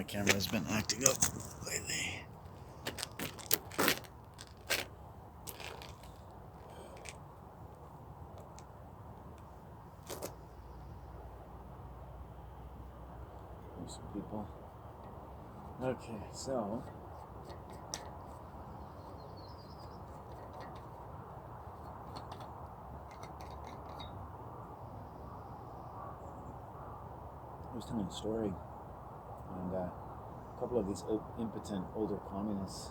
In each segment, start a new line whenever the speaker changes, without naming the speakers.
my camera's been acting up lately. There's some people. Okay, so I was telling a story, and a couple of these impotent older communists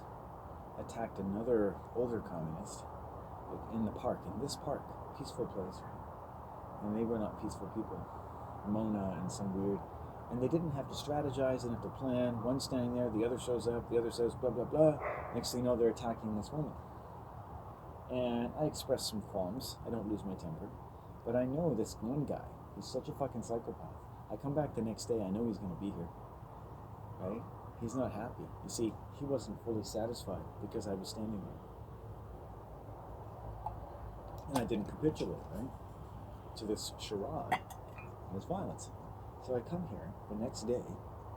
attacked another older communist in the park, in this park, peaceful place, and they were not peaceful people. Mona and some weird, and they didn't have to strategize, didn't have to plan. One standing there, the other shows up, the other says blah blah blah. Next thing you know, they're attacking this woman. And I expressed some qualms. I don't lose my temper, but I know this one guy. He's such a fucking psychopath. I come back the next day, I know he's going to be here, right? He's not happy. You see, he wasn't fully satisfied because I was standing there. And I didn't capitulate, right, to this charade and this violence. So I come here the next day,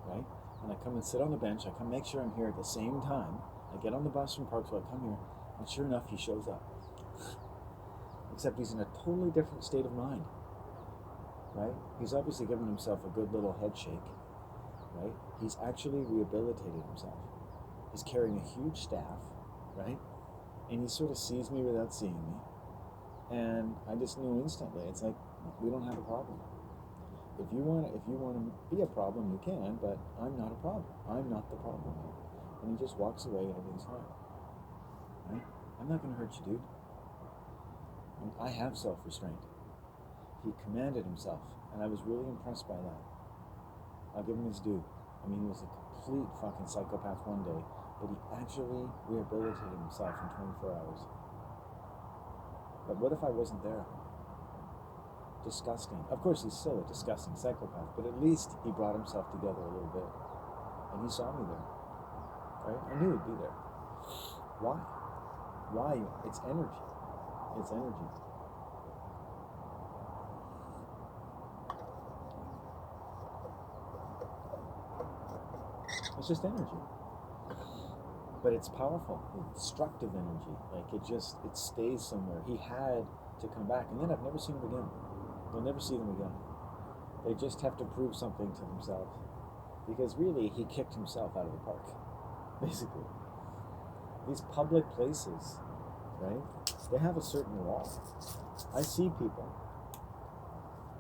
right, and I come and sit on the bench. I come make sure I'm here at the same time. I get on the bus from Park, so I come here, and sure enough, he shows up. Except he's in a totally different state of mind. Right? He's obviously given himself a good little head shake, right? He's actually rehabilitated himself. He's carrying a huge staff, right? And he sort of sees me without seeing me. And I just knew instantly, it's like, we don't have a problem. If you want to be a problem, you can, but I'm not a problem. I'm not the problem. And he just walks away and everything's fine. Right? I'm not going to hurt you, dude. And I have self-restraint. He commanded himself, and I was really impressed by that. I'll give him his due. I mean, he was a complete fucking psychopath one day, but he actually rehabilitated himself in 24 hours. But what if I wasn't there? Disgusting. Of course, he's still a disgusting psychopath, but at least he brought himself together a little bit. And he saw me there. Right? I knew he'd be there. Why? Why? It's energy. It's energy. It's just energy. But it's powerful, it's destructive energy. Like it stays somewhere. He had to come back, and then I've never seen him again. You'll never see them again. They just have to prove something to themselves. Because really, he kicked himself out of the park. Basically. These public places, right? They have a certain law. I see people,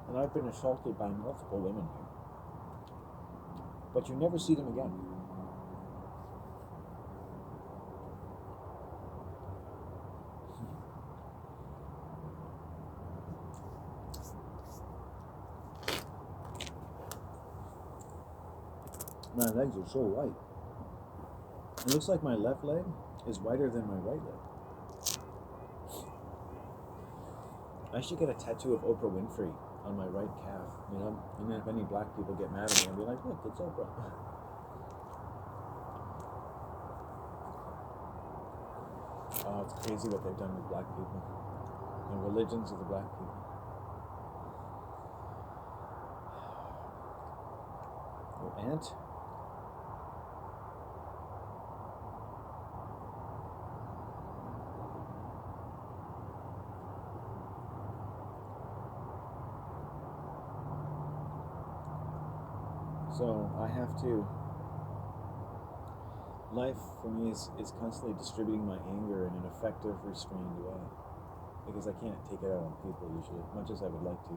and I've been assaulted by multiple women here. But you never see them again. My legs are so white. It looks like my left leg is whiter than my right leg. I should get a tattoo of Oprah Winfrey on my right calf, you know, and then if any black people get mad at me, I'll be like, look, it's Oprah. Oh, it's crazy what they've done with black people. The religions of the black people. Your aunt? So I have to, life for me is constantly distributing my anger in an effective, restrained way. Because I can't take it out on people usually, much as I would like to.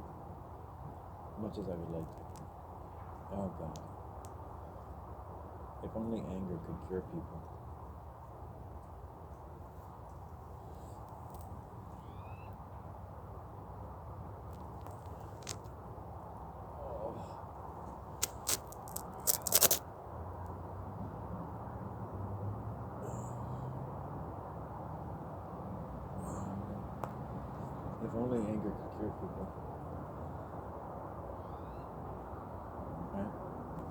Much as I would like to. Oh God. If only anger could cure people. If only anger could cure people. Right?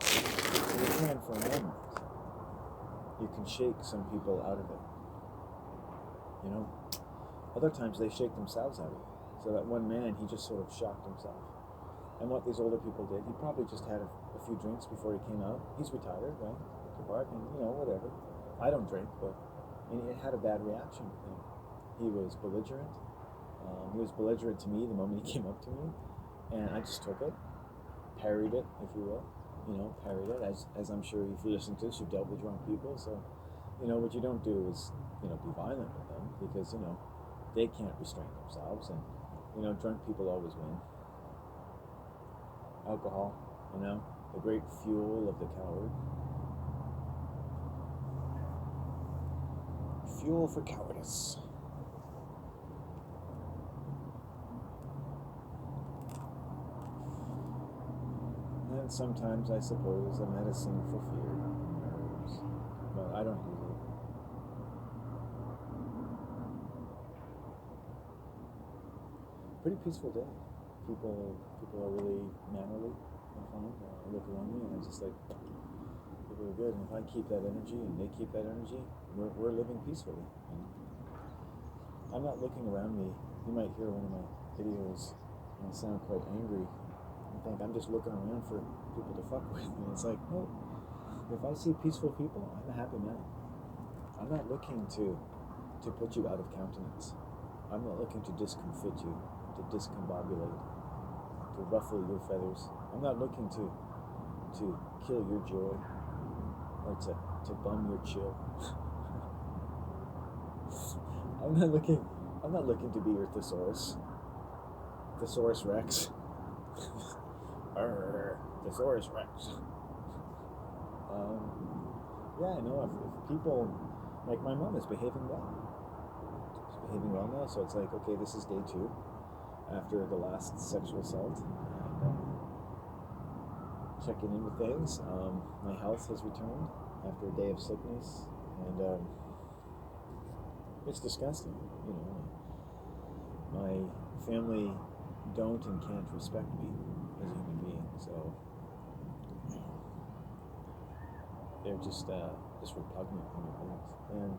So you can for a moment. You can shake some people out of it. You know? Other times they shake themselves out of it. So that one man, he just sort of shocked himself. And what these older people did, he probably just had a few drinks before he came out. He's retired, right? And, whatever. I don't drink, but it had a bad reaction with him. He was belligerent. He was belligerent to me the moment he came up to me. And I just took it, parried it, if you will. Parried it, as I'm sure if you listen to this, you've dealt with drunk people. So, what you don't do is, be violent with them because, they can't restrain themselves. And, drunk people always win. Alcohol, the great fuel of the coward. Fuel for cowardice. And sometimes, I suppose, a medicine for fear, nerves, but I don't use it. Pretty peaceful day. People are really mannerly, I find. I look around me and it's just like, people are good. And if I keep that energy and they keep that energy, we're living peacefully. I'm not looking around me. You might hear one of my videos and I sound quite angry. I think I'm just looking around for people to fuck with. And it's like, no, if I see peaceful people, I'm a happy man. I'm not looking to put you out of countenance. I'm not looking to discomfit you, to discombobulate, to ruffle your feathers. I'm not looking to kill your joy or to bum your chill. I'm not looking to be your thesaurus. Thesaurus Rex. Thesaurus Rex. If people, like my mom is behaving well. She's behaving well now, so it's like, okay, this is day 2 after the last sexual assault. And, checking in with things. My health has returned after a day of sickness, and it's disgusting. My family don't and can't respect me as a human being, so they're just repugnant human beings. And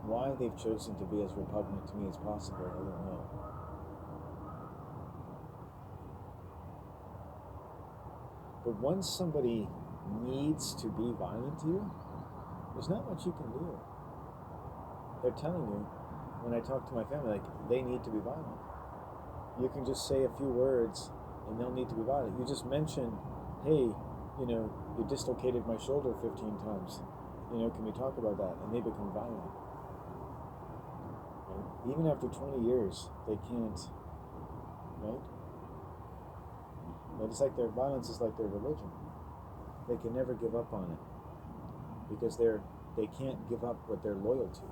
why they've chosen to be as repugnant to me as possible, I don't know. But once somebody needs to be violent to you, there's not much you can do. They're telling you, when I talk to my family, like, they need to be violent. You can just say a few words and they'll need to be violent. You just mention, hey, you dislocated my shoulder 15 times. Can we talk about that? And they become violent. Right? Even after 20 years, they can't, right? But it's like their violence is like their religion. They can never give up on it because they can't give up what they're loyal to,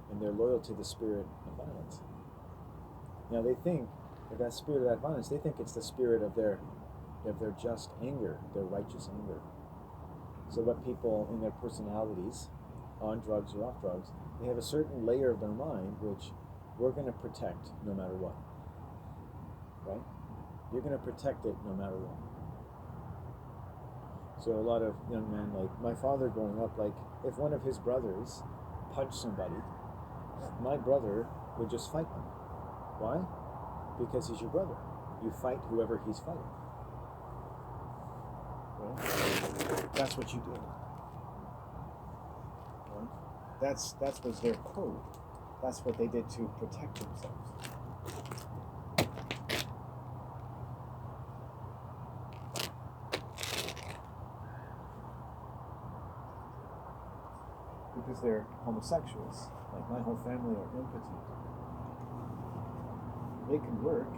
and they're loyal to the spirit of violence. Now they think that spirit of that violence, they think it's the spirit of their just anger, their righteous anger. So what people in their personalities, on drugs or off drugs, they have a certain layer of their mind which we're going to protect no matter what. Right? You're going to protect it no matter what. So a lot of young men, like my father growing up, like if one of his brothers punched somebody, my brother would just fight them. Why? Because he's your brother. You fight whoever he's fighting. Right? That's what you do. Right? That was their code. That's what they did to protect themselves. Because they're homosexuals. Like my whole family are impotent. They can work,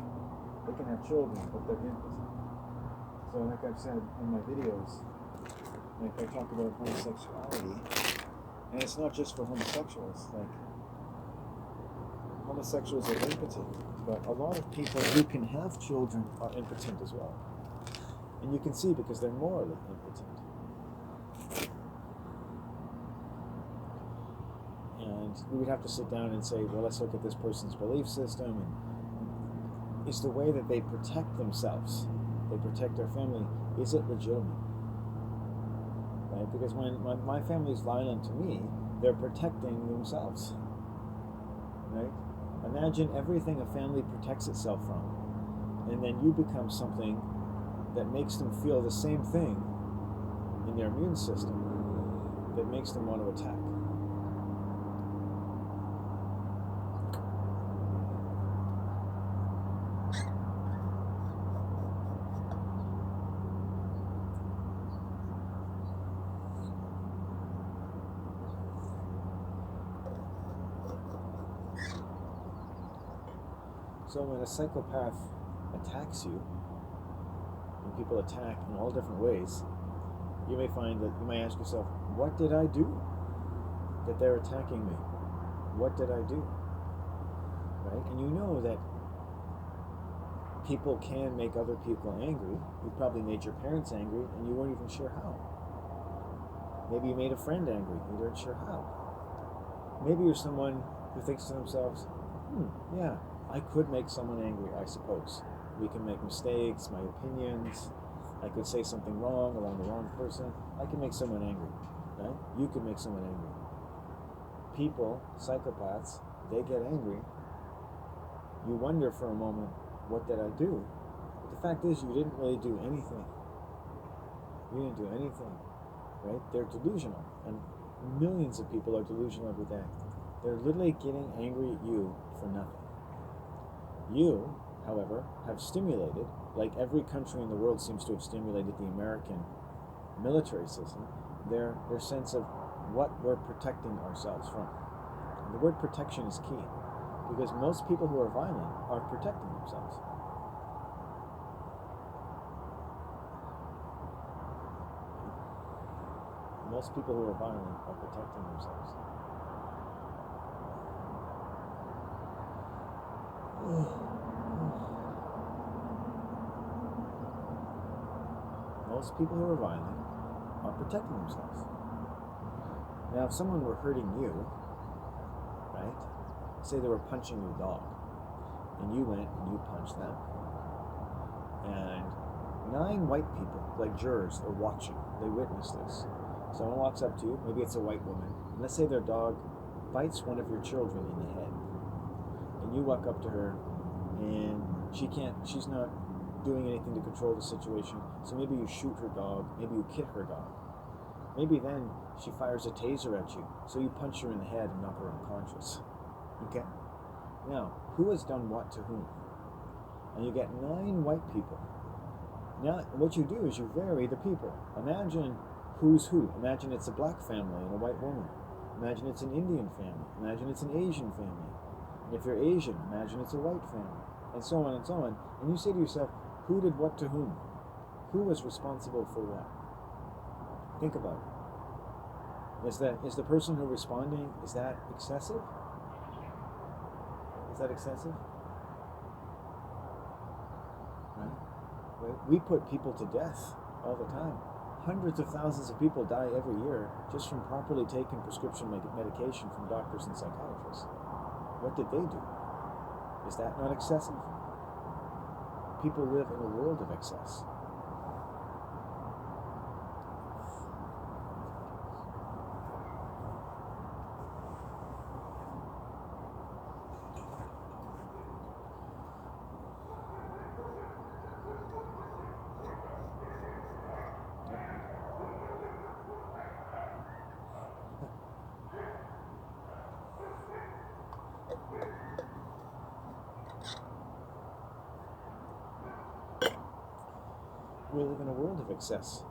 they can have children, but they're impotent. So like I've said in my videos, like I talk about homosexuality, and it's not just for homosexuals. Like homosexuals are impotent, but a lot of people who can have children are impotent as well. And you can see because they're morally impotent. And we would have to sit down and say, well, let's look at this person's belief system, and is the way that they protect themselves, they protect their family, is it legitimate? Right? Because when my family is violent to me, they're protecting themselves. Right? Imagine everything a family protects itself from, and then you become something that makes them feel the same thing in their immune system that makes them want to attack. So when a psychopath attacks you, and people attack in all different ways, you may find that you may ask yourself, what did I do that they're attacking me? What did I do? Right? And you know that people can make other people angry. You probably made your parents angry and you weren't even sure how. Maybe you made a friend angry and you weren't sure how. Maybe you're someone who thinks to themselves, yeah, I could make someone angry, I suppose. We can make mistakes, my opinions. I could say something wrong around the wrong person. I can make someone angry, right? You could make someone angry. People, psychopaths, they get angry. You wonder for a moment, what did I do? But the fact is, you didn't really do anything. You didn't do anything, right? They're delusional, and millions of people are delusional every day. They're literally getting angry at you for nothing. You, however, have stimulated, like every country in the world seems to have stimulated the American military system, their sense of what we're protecting ourselves from. And the word protection is key, because most people who are violent are protecting themselves. Most people who are violent are protecting themselves. Most people who are violent are protecting themselves. Now, if someone were hurting you, right? Say they were punching your dog, and you went and you punched them. And 9 white people, like jurors, are watching. They witness this. Someone walks up to you, maybe it's a white woman, and let's say their dog bites one of your children in the head. And you walk up to her, and she's not doing anything to control the situation, so maybe you shoot her dog, maybe you kick her dog. Maybe then she fires a taser at you, so you punch her in the head and knock her unconscious. Okay? Now, who has done what to whom? And you get 9 white people. Now, what you do is you vary the people. Imagine who's who. Imagine it's a black family and a white woman. Imagine it's an Indian family. Imagine it's an Asian family. And if you're Asian, imagine it's a white family. And so on and so on. And you say to yourself, who did what to whom? Who was responsible for what? Think about it. Is the person who responding, is that excessive? Is that excessive? Right? We put people to death all the time. Hundreds of thousands of people die every year just from properly taking prescription medication from doctors and psychiatrists. What did they do? Is that not excessive? People live in a world of excess. We live in a world of excess.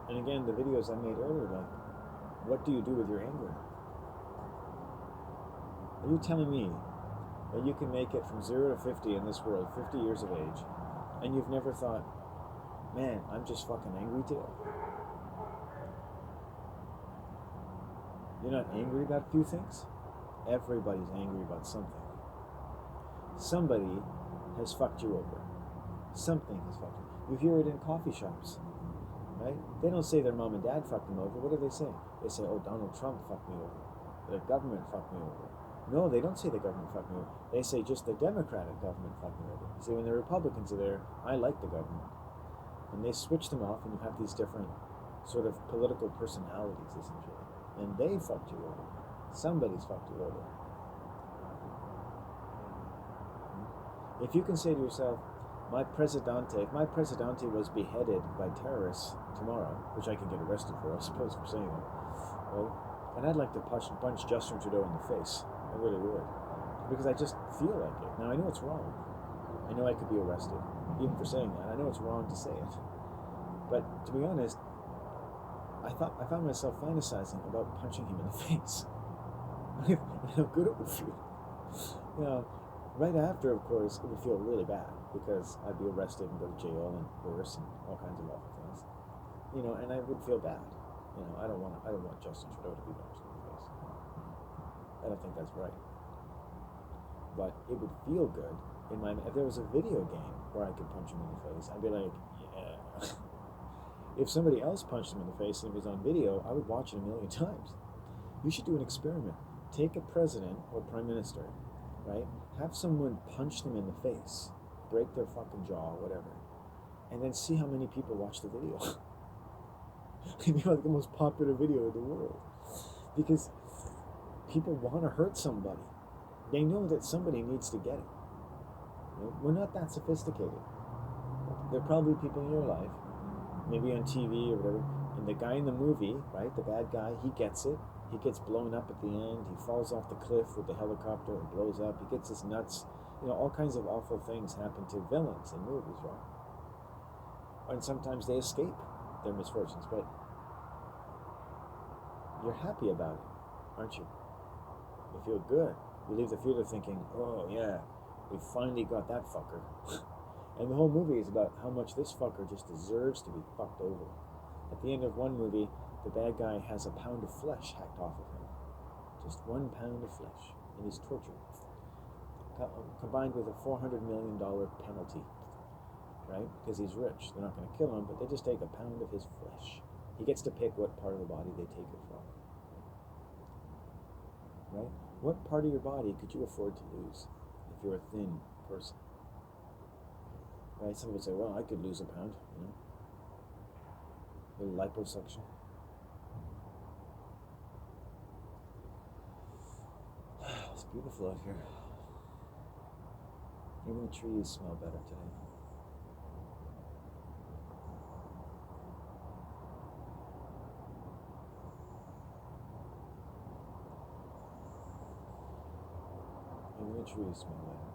And again, the videos I made earlier, like, what do you do with your anger? Are you telling me that you can make it from 0 to 50 in this world, 50 years of age, and you've never thought, man, I'm just fucking angry today? You're not angry about a few things? Everybody's angry about something. Somebody has fucked you over. Something has fucked you. You hear it in coffee shops, right? They don't say their mom and dad fucked them over. What do they say? They say, oh, Donald Trump fucked me over. The government fucked me over. No, they don't say the government fucked me over. They say just the Democratic government fucked me over. See, when the Republicans are there, I like the government. And they switch them off, and you have these different sort of political personalities, essentially. And they fucked you over. Somebody's fucked you over. If you can say to yourself, if my presidente was beheaded by terrorists tomorrow, which I could get arrested for, I suppose, for saying that, right? And I'd like to punch Justin Trudeau in the face. I really would. Because I just feel like it. Now, I know it's wrong. I know I could be arrested, even for saying that. I know it's wrong to say it. But to be honest, I found myself fantasizing about punching him in the face. And how good it would feel. You know, right after, of course, it would feel really bad because I'd be arrested and go to jail and worse and all kinds of awful things. You know, and I would feel bad. You know, I don't want Justin Trudeau to be punched in the face. I don't think that's right. But it would feel good in my. If there was a video game where I could punch him in the face, I'd be like, yeah. If somebody else punched him in the face and it was on video, I would watch it a million times. You should do an experiment. Take a president or prime minister, right? Have someone punch them in the face, break their fucking jaw, whatever, and then see how many people watch the video. It'd be like the most popular video in the world. Because people want to hurt somebody. They know that somebody needs to get it. You know, we're not that sophisticated. There are probably people in your life, maybe on TV or whatever, and the guy in the movie, right, the bad guy, he gets it. He gets blown up at the end. He falls off the cliff with the helicopter and blows up. He gets his nuts. You know, all kinds of awful things happen to villains in movies, right? And sometimes they escape their misfortunes, but you're happy about it, aren't you? You feel good. You leave the theater thinking, oh yeah, we finally got that fucker. And the whole movie is about how much this fucker just deserves to be fucked over. At the end of one movie, the bad guy has a pound of flesh hacked off of him. Just 1 pound of flesh. And he's tortured. Combined with a $400 million penalty. Right? Because he's rich. They're not going to kill him, but they just take a pound of his flesh. He gets to pick what part of the body they take it from. Right? What part of your body could you afford to lose if you're a thin person? Right? Some would say, well, I could lose a pound, you know. A little liposuction. It's beautiful out here. Even the trees smell better today. Even the trees smell better.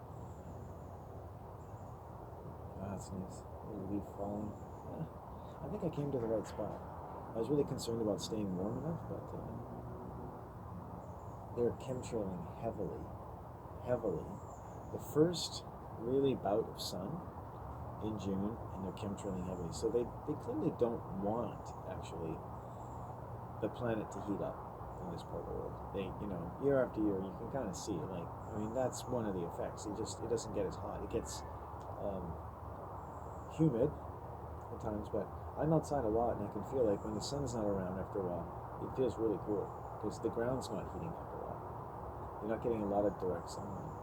Ah, it's nice. A little leaf falling. Yeah. I think I came to the right spot. I was really concerned about staying warm enough, but they're chemtrailing heavily. The first really bout of sun in June, and they're chemtrailing heavily. So they clearly don't want, actually, the planet to heat up in this part of the world. They, you know, year after year, you can kind of see, like, I mean, that's one of the effects. It doesn't get as hot. It gets humid at times, but I'm outside a lot, and I can feel like when the sun's not around after a while, it feels really cool, because the ground's not heating up a lot. You're not getting a lot of direct sunlight.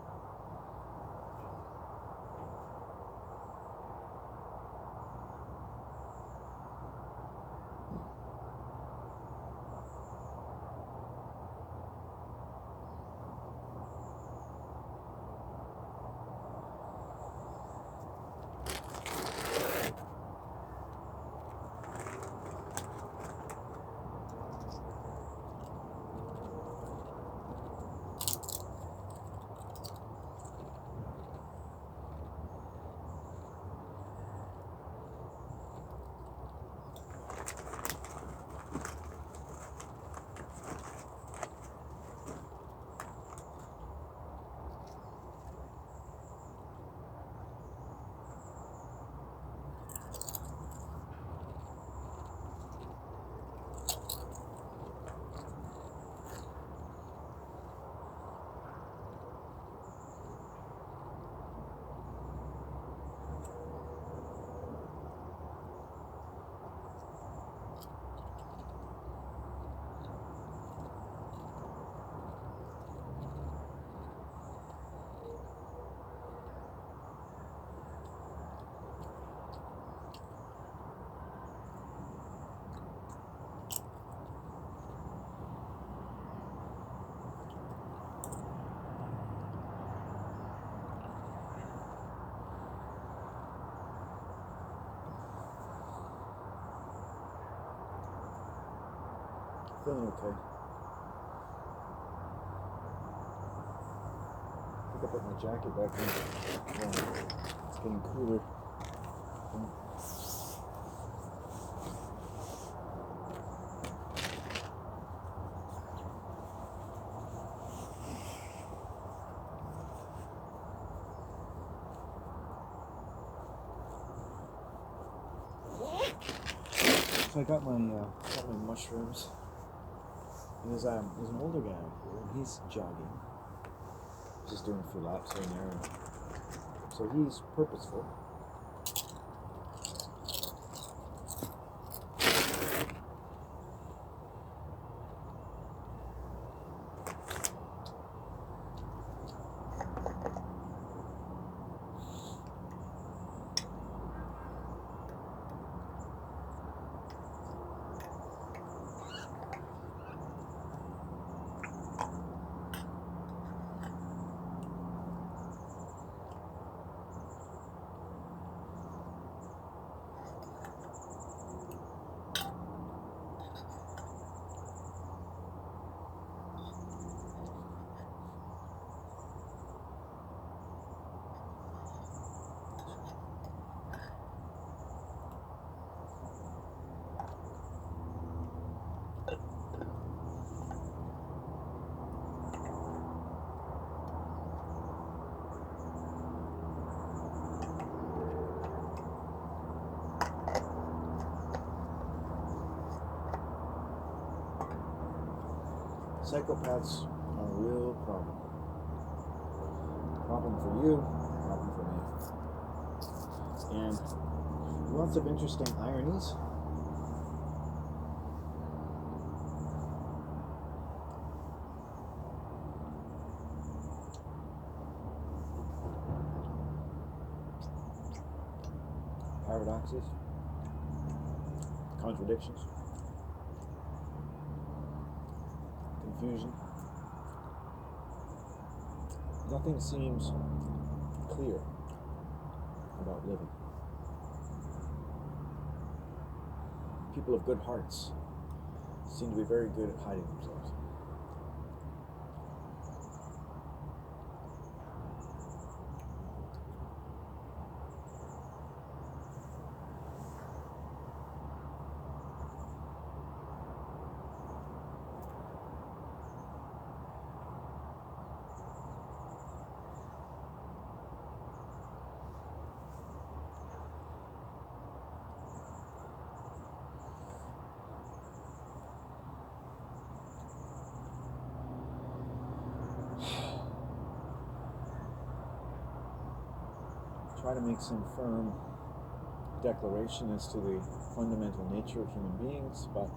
Feeling okay. I think I put my jacket back in. Yeah, it's getting cooler. So I got my mushrooms, and there's an older guy out here, and he's jogging, just doing a few laps here and there. So he's purposeful. Psychopaths are a real problem. Problem for you, problem for me. And lots of interesting ironies. Paradoxes. Contradictions. Confusion. Nothing seems clear about living. People of good hearts seem to be very good at hiding themselves. Try to make some firm declaration as to the fundamental nature of human beings, but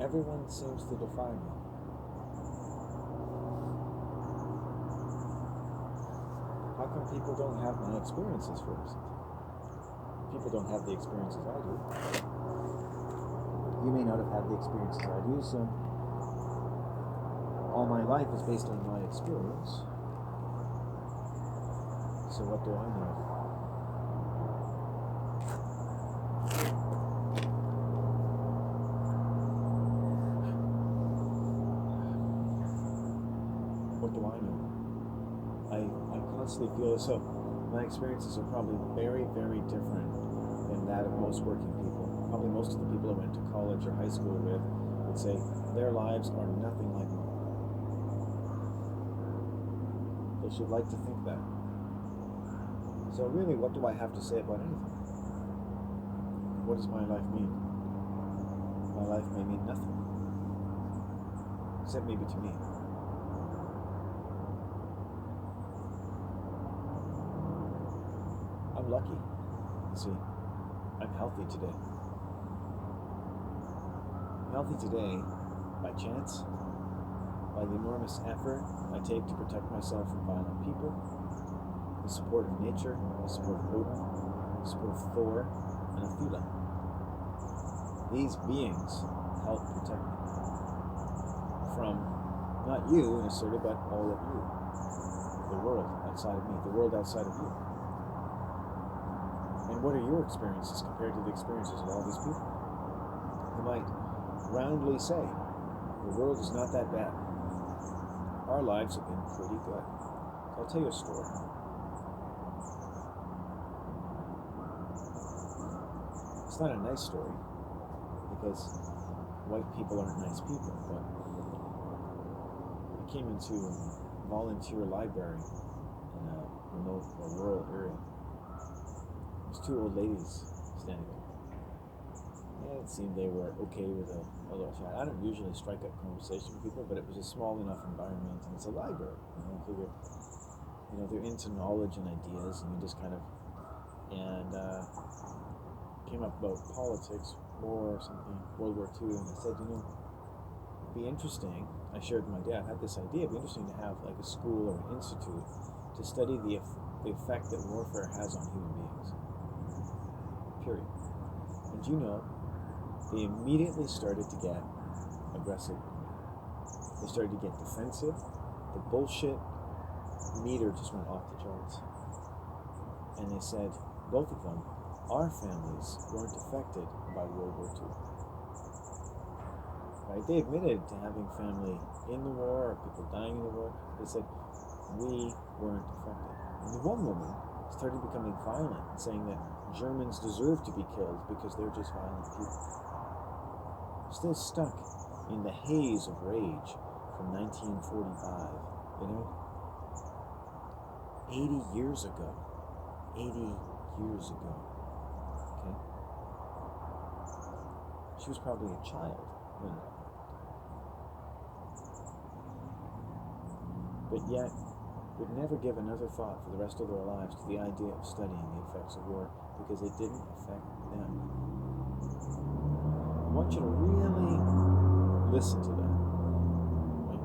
everyone seems to defy me. How come people don't have my experiences, for instance? People don't have the experiences I do. You may not have had the experiences I do, so all my life is based on my experience. So what do I know? What do I know? I constantly feel as though my experiences are probably very, very different than that of most working people. Probably most of the people I went to college or high school with would say their lives are nothing like mine. They should like to think that. So really, what do I have to say about anything? What does my life mean? My life may mean nothing. Except maybe to me. I'm lucky. You see, I'm healthy today. I'm healthy today by chance, by the enormous effort I take to protect myself from violent people, the support of nature, the support of Odin, the support of Thor, and Athena. These beings help protect me from not you necessarily, but all of you. The world outside of me, the world outside of you. And what are your experiences compared to the experiences of all these people? You might roundly say, the world is not that bad. Our lives have been pretty good. I'll tell you a story. It's not a nice story, because white people aren't nice people, but I came into a volunteer library in a remote or rural area. There's two old ladies standing there. Yeah, it seemed they were okay with a little chat. I don't usually strike up conversation with people, but it was a small enough environment, and it's a library. They're into knowledge and ideas, and you just kind of, and came up about politics, war or something, World War II, and I said, it'd be interesting. I shared with my dad, I had this idea, it'd be interesting to have like a school or an institute to study the effect that warfare has on human beings. Period. And they immediately started to get aggressive. They started to get defensive. The bullshit meter just went off the charts. And they said, both of them, our families weren't affected by World War II. Right? They admitted to having family in the war, or people dying in the war. They said, we weren't affected. And the one woman started becoming violent and saying that Germans deserve to be killed because they're just violent people. Still stuck in the haze of rage from 1945, 80 years ago. 80 years ago. Okay? She was probably a child when it happened. But yet, would never give another thought for the rest of their lives to the idea of studying the effects of war because it didn't affect them. I want you to really listen to that. Right?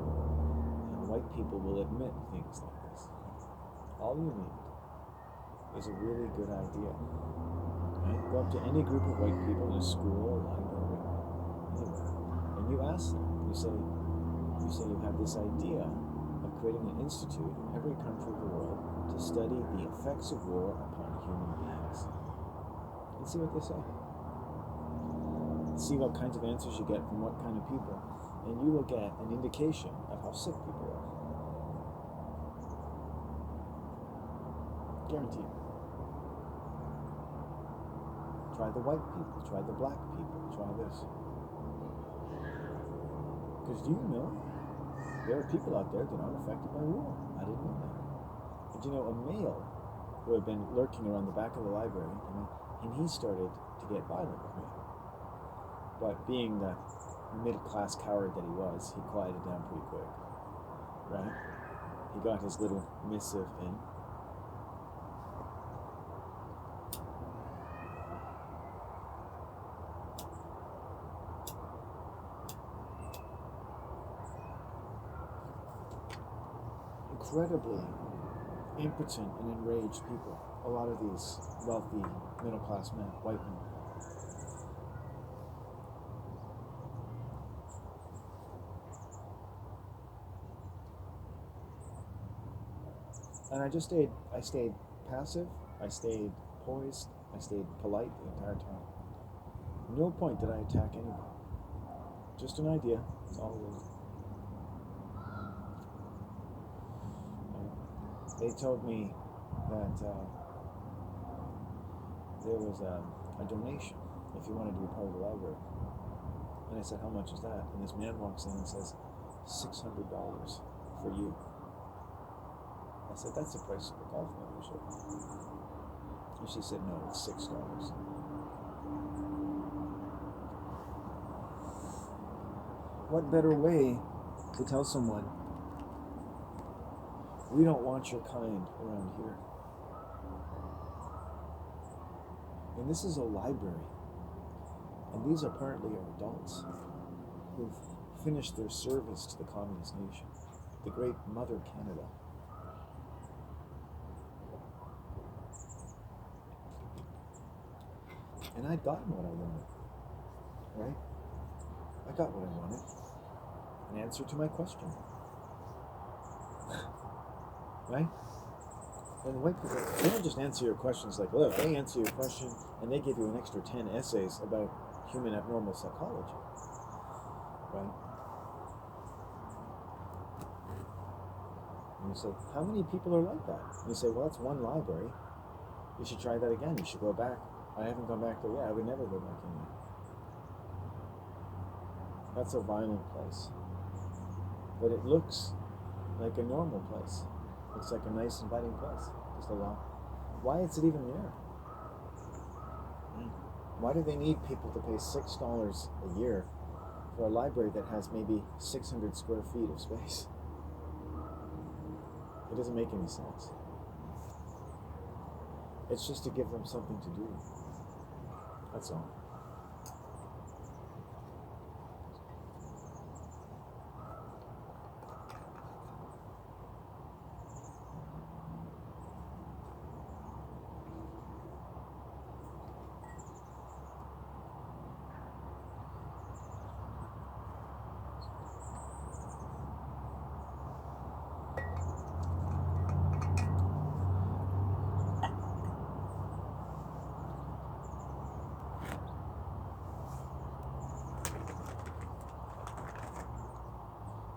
And white people will admit things like this. All you need is a really good idea. Right? Go up to any group of white people in a school, a library, anywhere, and you ask them. You say you have this idea of creating an institute in every country of the world to study the effects of war upon human beings. And see what they say. See what kinds of answers you get from what kind of people, and you will get an indication of how sick people are. Guaranteed. Try the white people, try the black people, try this. Because do you know there are people out there that aren't affected by war? I didn't know that. And a male who had been lurking around the back of the library, and he started to get violent with me. But being the middle-class coward that he was, he quieted down pretty quick. Right? He got his little missive in. Incredibly impotent and enraged people. A lot of these wealthy middle-class men, white men. And I stayed passive, I stayed poised, I stayed polite the entire time. No point did I attack anybody. Just an idea, that's all it was. They told me that there was a donation if you wanted to be part of the library. And I said, how much is that? And this man walks in and says, $600 for you. I said, that's the price of a golf membership. And she said, no, it's $6. What better way to tell someone, we don't want your kind around here? And this is a library. And these apparently are adults who've finished their service to the communist nation, the great mother Canada. And I'd gotten what I wanted, right? I got what I wanted. An answer to my question. Right? And white people, they don't just answer your questions like, look, they answer your question and they give you an extra 10 essays about human abnormal psychology. right? And you say, how many people are like that? And you say, well, that's one library. You should try that again. You should go back. I haven't gone back there yet. I would never go back in there. That's a violent place. But it looks like a normal place. Looks like a nice, inviting place. Just a lot. Why is it even there? Why do they need people to pay $6 a year for a library that has maybe 600 square feet of space? It doesn't make any sense. It's just to give them something to do. That's all.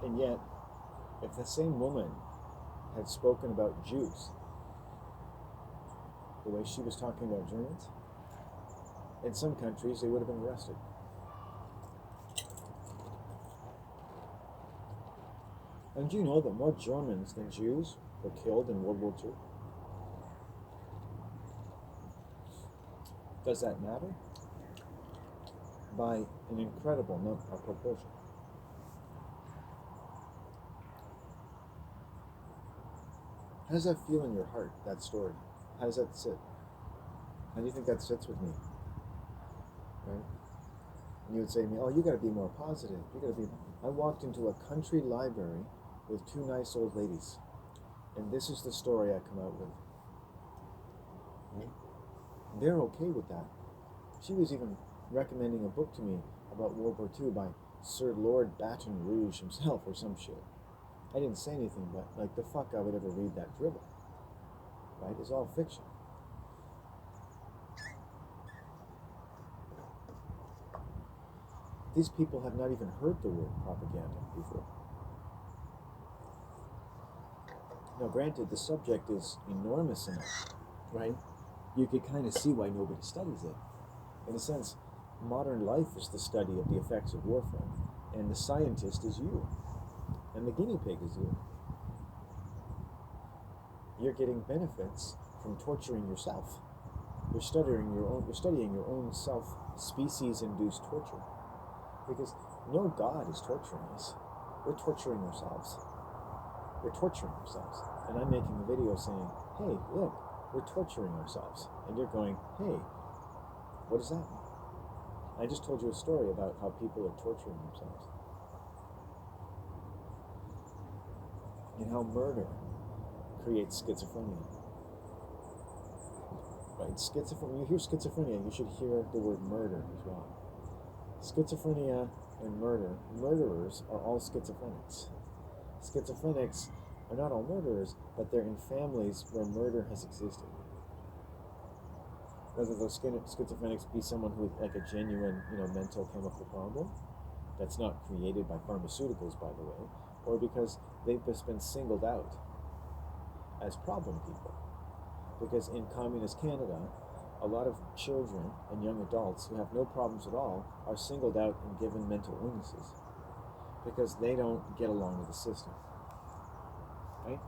And yet, if the same woman had spoken about Jews the way she was talking about Germans, in some countries they would have been arrested. And do you know that more Germans than Jews were killed in World War II? Does that matter? By an incredible proportion. How does that feel in your heart, that story? How does that sit? How do you think that sits with me? Right? And you would say to me, oh, you got to be more positive. You got to be. I walked into a country library with two nice old ladies, and this is the story I come out with. Right? They're okay with that. She was even recommending a book to me about World War II by Sir Lord Baton Rouge himself or some shit. I didn't say anything, but like the fuck I would ever read that dribble. Right? It's all fiction. These people have not even heard the word propaganda before. Now granted, the subject is enormous enough, right? You could kind of see why nobody studies it. In a sense, modern life is the study of the effects of warfare, and the scientist is you. And the guinea pig is you. You're getting benefits from torturing yourself. You're studying your own self-species-induced torture. Because no God is torturing us. We're torturing ourselves. We're torturing ourselves. And I'm making a video saying, hey, look, we're torturing ourselves. And you're going, hey, what does that mean? I just told you a story about how people are torturing themselves. And how murder creates schizophrenia. Right? When you hear schizophrenia, you should hear the word murder as well. Schizophrenia and murderers are all schizophrenics. Schizophrenics are not all murderers, but they're in families where murder has existed. Whether those schizophrenics be someone who has like a genuine, mental chemical problem that's not created by pharmaceuticals, by the way, or because they've just been singled out as problem people. Because in communist Canada, a lot of children and young adults who have no problems at all are singled out and given mental illnesses because they don't get along with the system. Right?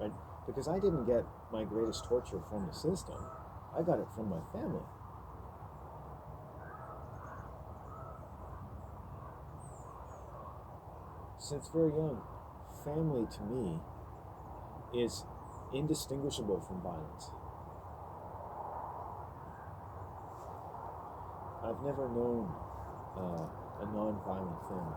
Right? Because I didn't get my greatest torture from the system. I got it from my family. Since very young, family to me is indistinguishable from violence. I've never known a non-violent family.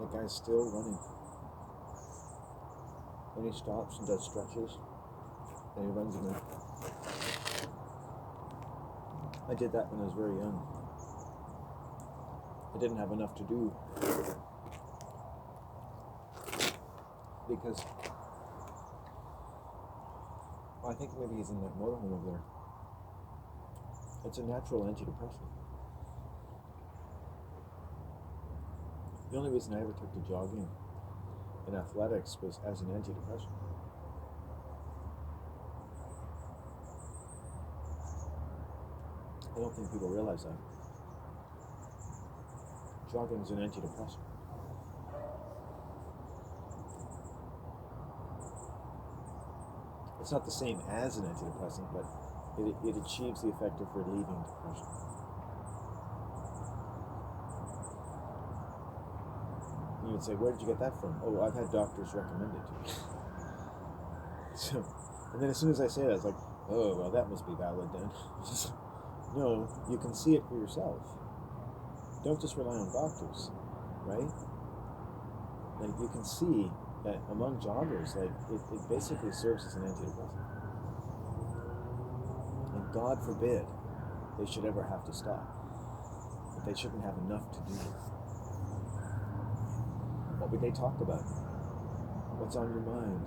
The guy's still running. Then he stops and does stretches. And he runs again. I did that when I was very young. I didn't have enough to do. Because I think maybe he's in that motorhome over there. It's a natural antidepressant. The only reason I ever took to jogging in athletics was as an antidepressant. I don't think people realize that. Jogging is an antidepressant. It's not the same as an antidepressant, but it achieves the effect of relieving depression. You would say, where did you get that from? Oh, I've had doctors recommend it to me. So, and then as soon as I say that, it's like, oh, well, that must be valid then. No, you can see it for yourself. Don't just rely on doctors, right? Like, you can see that among joggers, like, it basically serves as an antidepressant. And God forbid they should ever have to stop. But they shouldn't have enough to do. What would they talk about? What's on your mind?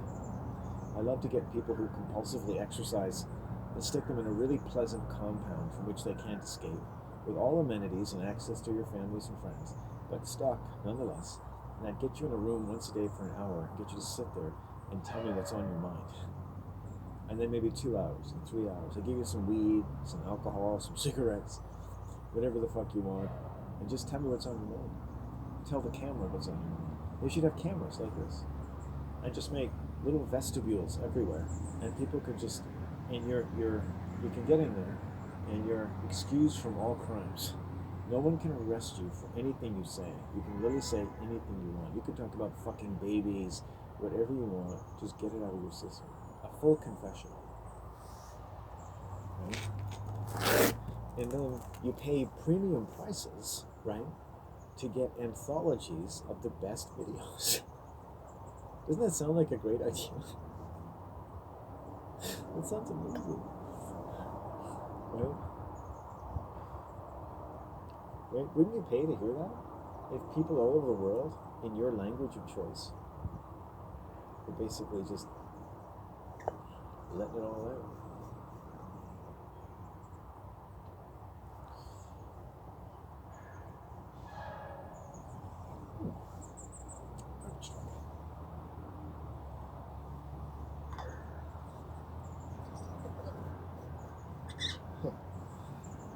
I love to get people who compulsively exercise and stick them in a really pleasant compound from which they can't escape, with all amenities and access to your families and friends, but stuck nonetheless. And I'd get you in a room once a day for an hour, get you to sit there and tell me what's on your mind. And then maybe 2 hours and 3 hours. I give you some weed, some alcohol, some cigarettes, whatever the fuck you want, and just tell me what's on your mind. Tell the camera what's on your mind. They should have cameras like this. And just make little vestibules everywhere. And people could just, and you can get in there, and you're excused from all crimes. No one can arrest you for anything you say. You can really say anything you want. You can talk about fucking babies, whatever you want. Just get it out of your system. A full confession. Right? And then you pay premium prices, right, to get anthologies of the best videos. Doesn't that sound like a great idea? That sounds amazing. Right? Right? Wouldn't you pay to hear that? If people all over the world, in your language of choice, were basically just letting it all out.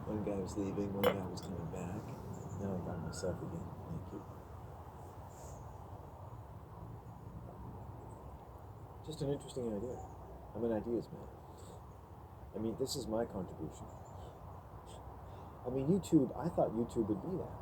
One guy was leaving, one guy was coming back. Now I'm by myself again. Thank you. Just an interesting idea. I'm an ideas man. I mean, this is my contribution. I mean, YouTube, I thought YouTube would be that.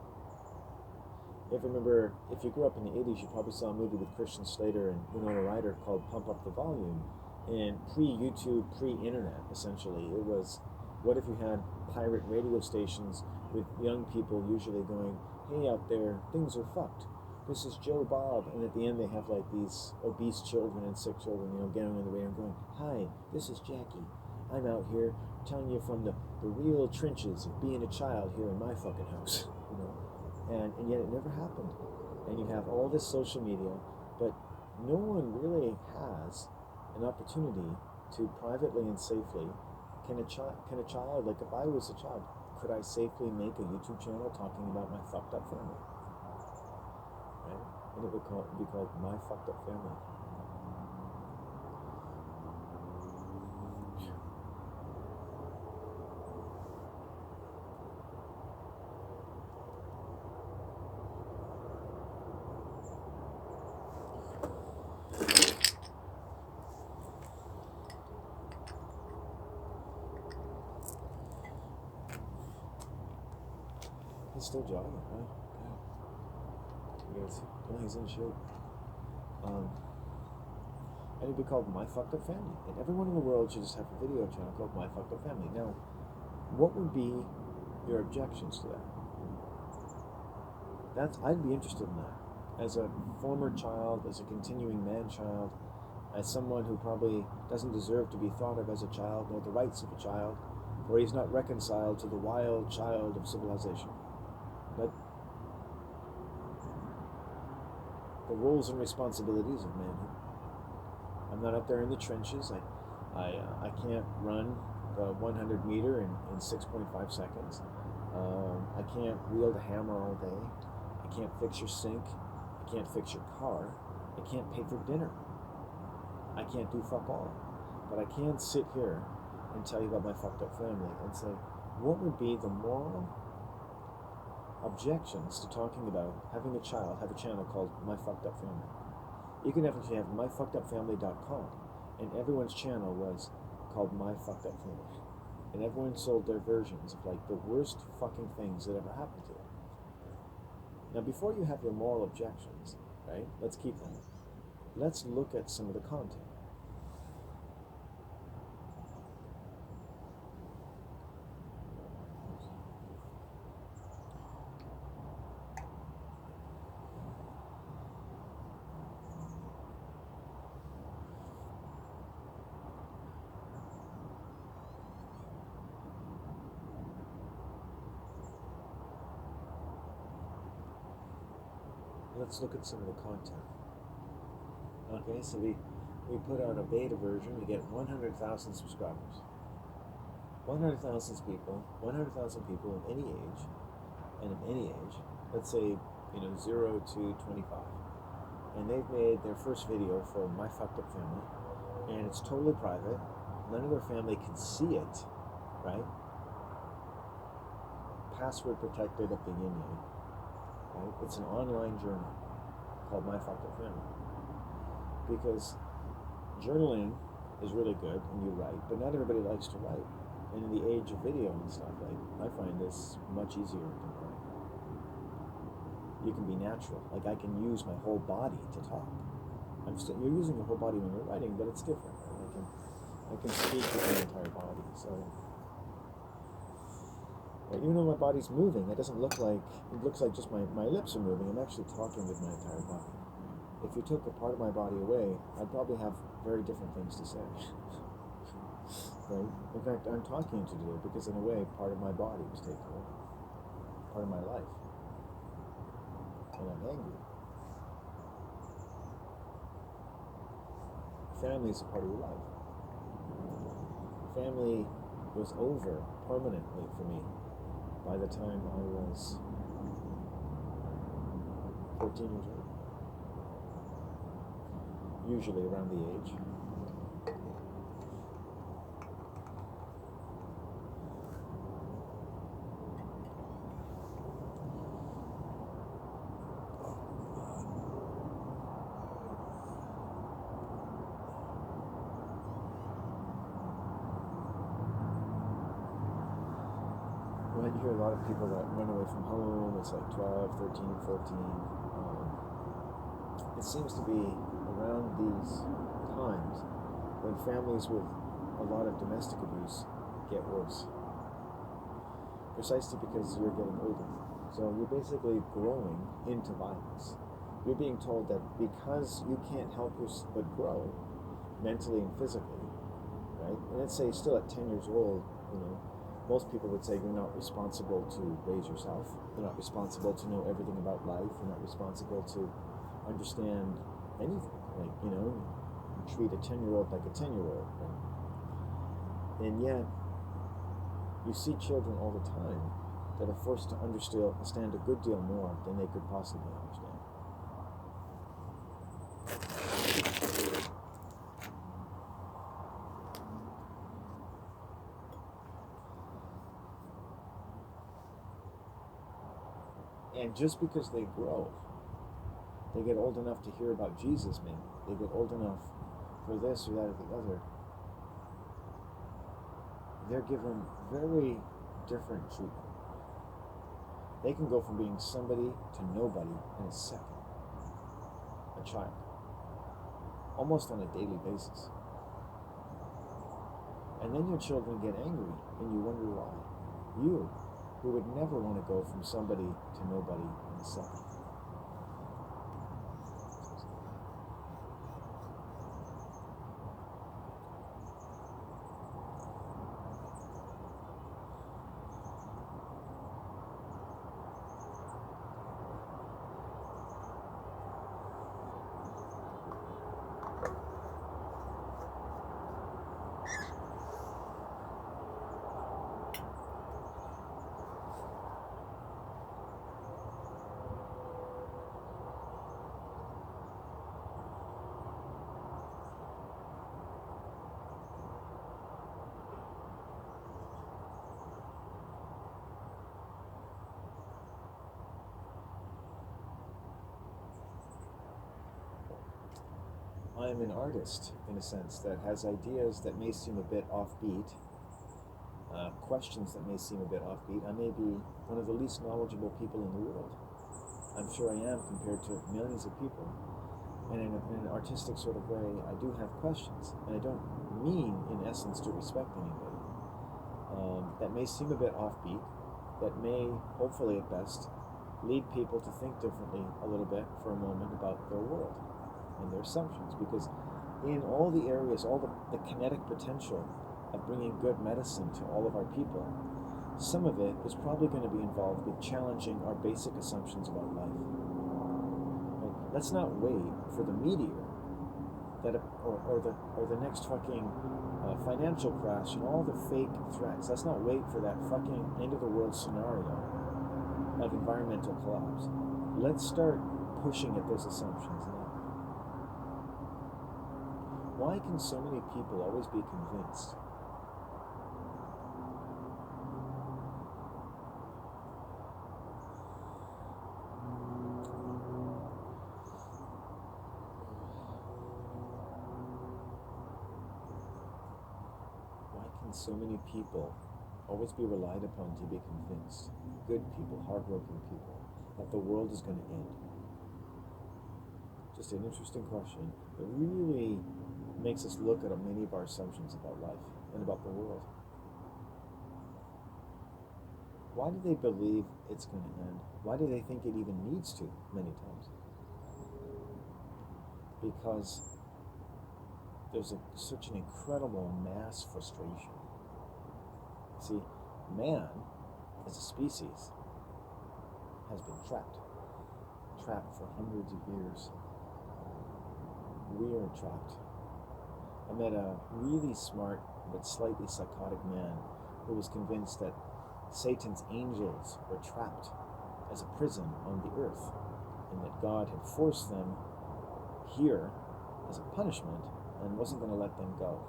If you remember, if you grew up in the 80s, you probably saw a movie with Christian Slater and Winona Ryder called Pump Up the Volume. And pre-YouTube, pre-internet, essentially, it was, what if you had pirate radio stations with young people usually going, hey, out there, things are fucked. This is Joe Bob. And at the end, they have like these obese children and sick children, getting on the radio and going, hi, this is Jackie. I'm out here telling you from the real trenches of being a child here in my fucking house, And yet it never happened. And you have all this social media, but no one really has an opportunity to privately and safely, can a child, like if I was a child, could I safely make a YouTube channel talking about my fucked up family? Right? And it would be called My Fucked Up Family. He's still jogging, right? Yeah. Well, he's in shape. And it'd be called My Fucked Up Family. And everyone in the world should just have a video channel called My Fucked Up Family. Now, what would be your objections to that? I'd be interested in that. as a former child, as a continuing man-child, as someone who probably doesn't deserve to be thought of as a child, nor the rights of a child, for he's not reconciled to the wild child of civilization. But the roles and responsibilities of manhood. I'm not up there in the trenches. I can't run the 100 meter in 6.5 seconds. I can't wield a hammer all day. I can't fix your sink. I can't fix your car. I can't pay for dinner. I can't do fuck all. But I can sit here and tell you about my fucked up family and say, what would be the moral objections to talking about having a child have a channel called My Fucked Up Family? You can actually have myfuckedupfamily.com, and everyone's channel was called My Fucked Up Family. And everyone sold their versions of like the worst fucking things that ever happened to them. Now, before you have your moral objections, right, let's keep them. Let's look at some of the content. Let's look at some of the content. Okay, so we put out a beta version to get 100,000 subscribers. 100,000 people of any age, and of any age, let's say, 0 to 25. And they've made their first video for My Fucked Up Family, and it's totally private. None of their family can see it, right? Password protected at the yin-yang. Right? It's an online journal called My Fucked Up Family. Because journaling is really good and you write, but not everybody likes to write. And in the age of video and stuff, like, I find this much easier than writing. You can be natural. Like, I can use my whole body to talk. You're using your whole body when you're writing, but it's different. Right? I can speak with my entire body. So even though my body's moving, it doesn't look like, it looks like just my lips are moving. I'm actually talking with my entire body. If you took a part of my body away, I'd probably have very different things to say. Right? In fact, I'm talking to you today because in a way, part of my body was taken away. Part of my life. And I'm angry. Family is a part of your life. Family was over permanently for me by the time I was 14 years old. Usually around the age. Well, you hear a lot of people that run away from home. It's like 12, 13, 14. It seems to be around these times when families with a lot of domestic abuse get worse. Precisely because you're getting older. So you're basically growing into violence. You're being told that because you can't help but grow mentally and physically, right? And let's say still at 10 years old, most people would say you're not responsible to raise yourself. You're not responsible to know everything about life. You're not responsible to understand anything. Like, you treat a 10-year-old like a 10-year-old. Right? And yet, you see children all the time that are forced to understand a good deal more than they could possibly understand. And just because they grow, they get old enough to hear about Jesus, man. They get old enough for this or that or the other. They're given very different treatment. They can go from being somebody to nobody in a second. A child. Almost on a daily basis. And then your children get angry and you wonder why. You, who would never want to go from somebody to nobody in a second. I'm an artist, in a sense, that has ideas that may seem a bit offbeat, questions that may seem a bit offbeat. I may be one of the least knowledgeable people in the world. I'm sure I am compared to millions of people. And in an artistic sort of way, I do have questions. And I don't mean, in essence, to respect anybody. That may seem a bit offbeat, that may, hopefully at best, lead people to think differently a little bit for a moment about their world and their assumptions. Because in all the areas, all the kinetic potential of bringing good medicine to all of our people, some of it is probably going to be involved with challenging our basic assumptions about life. Right? Let's not wait for the meteor that or the next fucking financial crash and all the fake threats. Let's not wait for that fucking end of the world scenario of environmental collapse. Let's start pushing at those assumptions now. Why can so many people always be convinced so many people always be relied upon to be convinced, good people, hardworking people, that the world is going to end? Just an interesting question that really makes us look at many of our assumptions about life and about the world. Why do they believe it's going to end? Why do they think it even needs to, many times? Because there's such an incredible mass frustration. See, man, as a species, has been trapped for hundreds of years. We are trapped. I met a really smart but slightly psychotic man who was convinced that Satan's angels were trapped as a prison on the earth, and that God had forced them here as a punishment and wasn't going to let them go,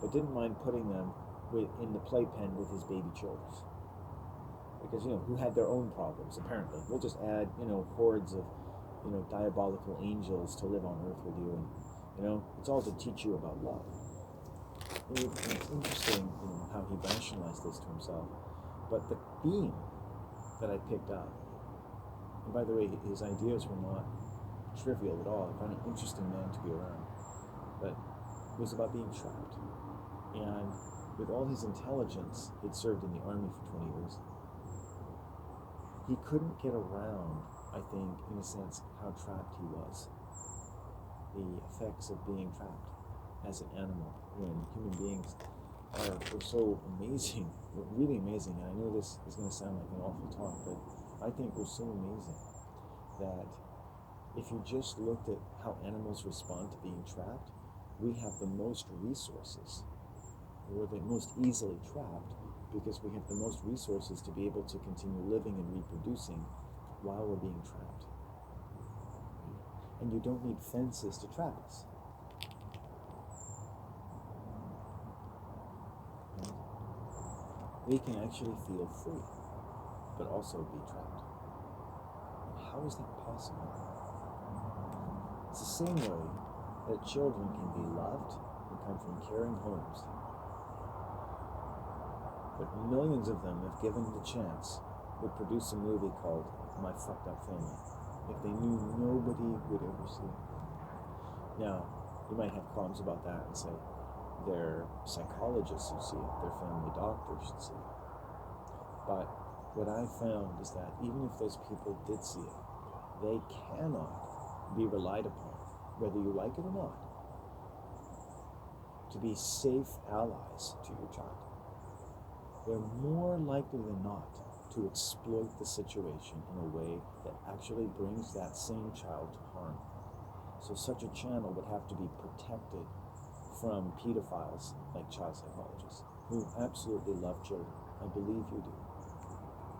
but didn't mind putting them in the playpen with his baby children. Because, who had their own problems, apparently. We'll just add, hordes of, diabolical angels to live on earth with you, and, it's all to teach you about love. And it's interesting, how he rationalized this to himself. But the theme that I picked up, and by the way, his ideas were not trivial at all. I found an interesting man to be around. But it was about being trapped. And with all his intelligence, he'd served in the army for 20 years. He couldn't get around, I think, in a sense, how trapped he was. The effects of being trapped as an animal when human beings are so amazing, really amazing. And I know this is going to sound like an awful talk, but I think we're so amazing that if you just looked at how animals respond to being trapped, we have the most resources. We're the most easily trapped because we have the most resources to be able to continue living and reproducing while we're being trapped. And you don't need fences to trap us. We can actually feel free, but also be trapped. And how is that possible? It's the same way that children can be loved and come from caring homes. But millions of them, if given the chance, would produce a movie called My Fucked Up Family if they knew nobody would ever see it. Now, you might have qualms about that and say, they're psychologists who see it, their family doctors should see it. But what I found is that even if those people did see it, they cannot be relied upon, whether you like it or not, to be safe allies to your child. They're more likely than not to exploit the situation in a way that actually brings that same child to harm. So such a channel would have to be protected from pedophiles like child psychologists who absolutely love children. I believe you do.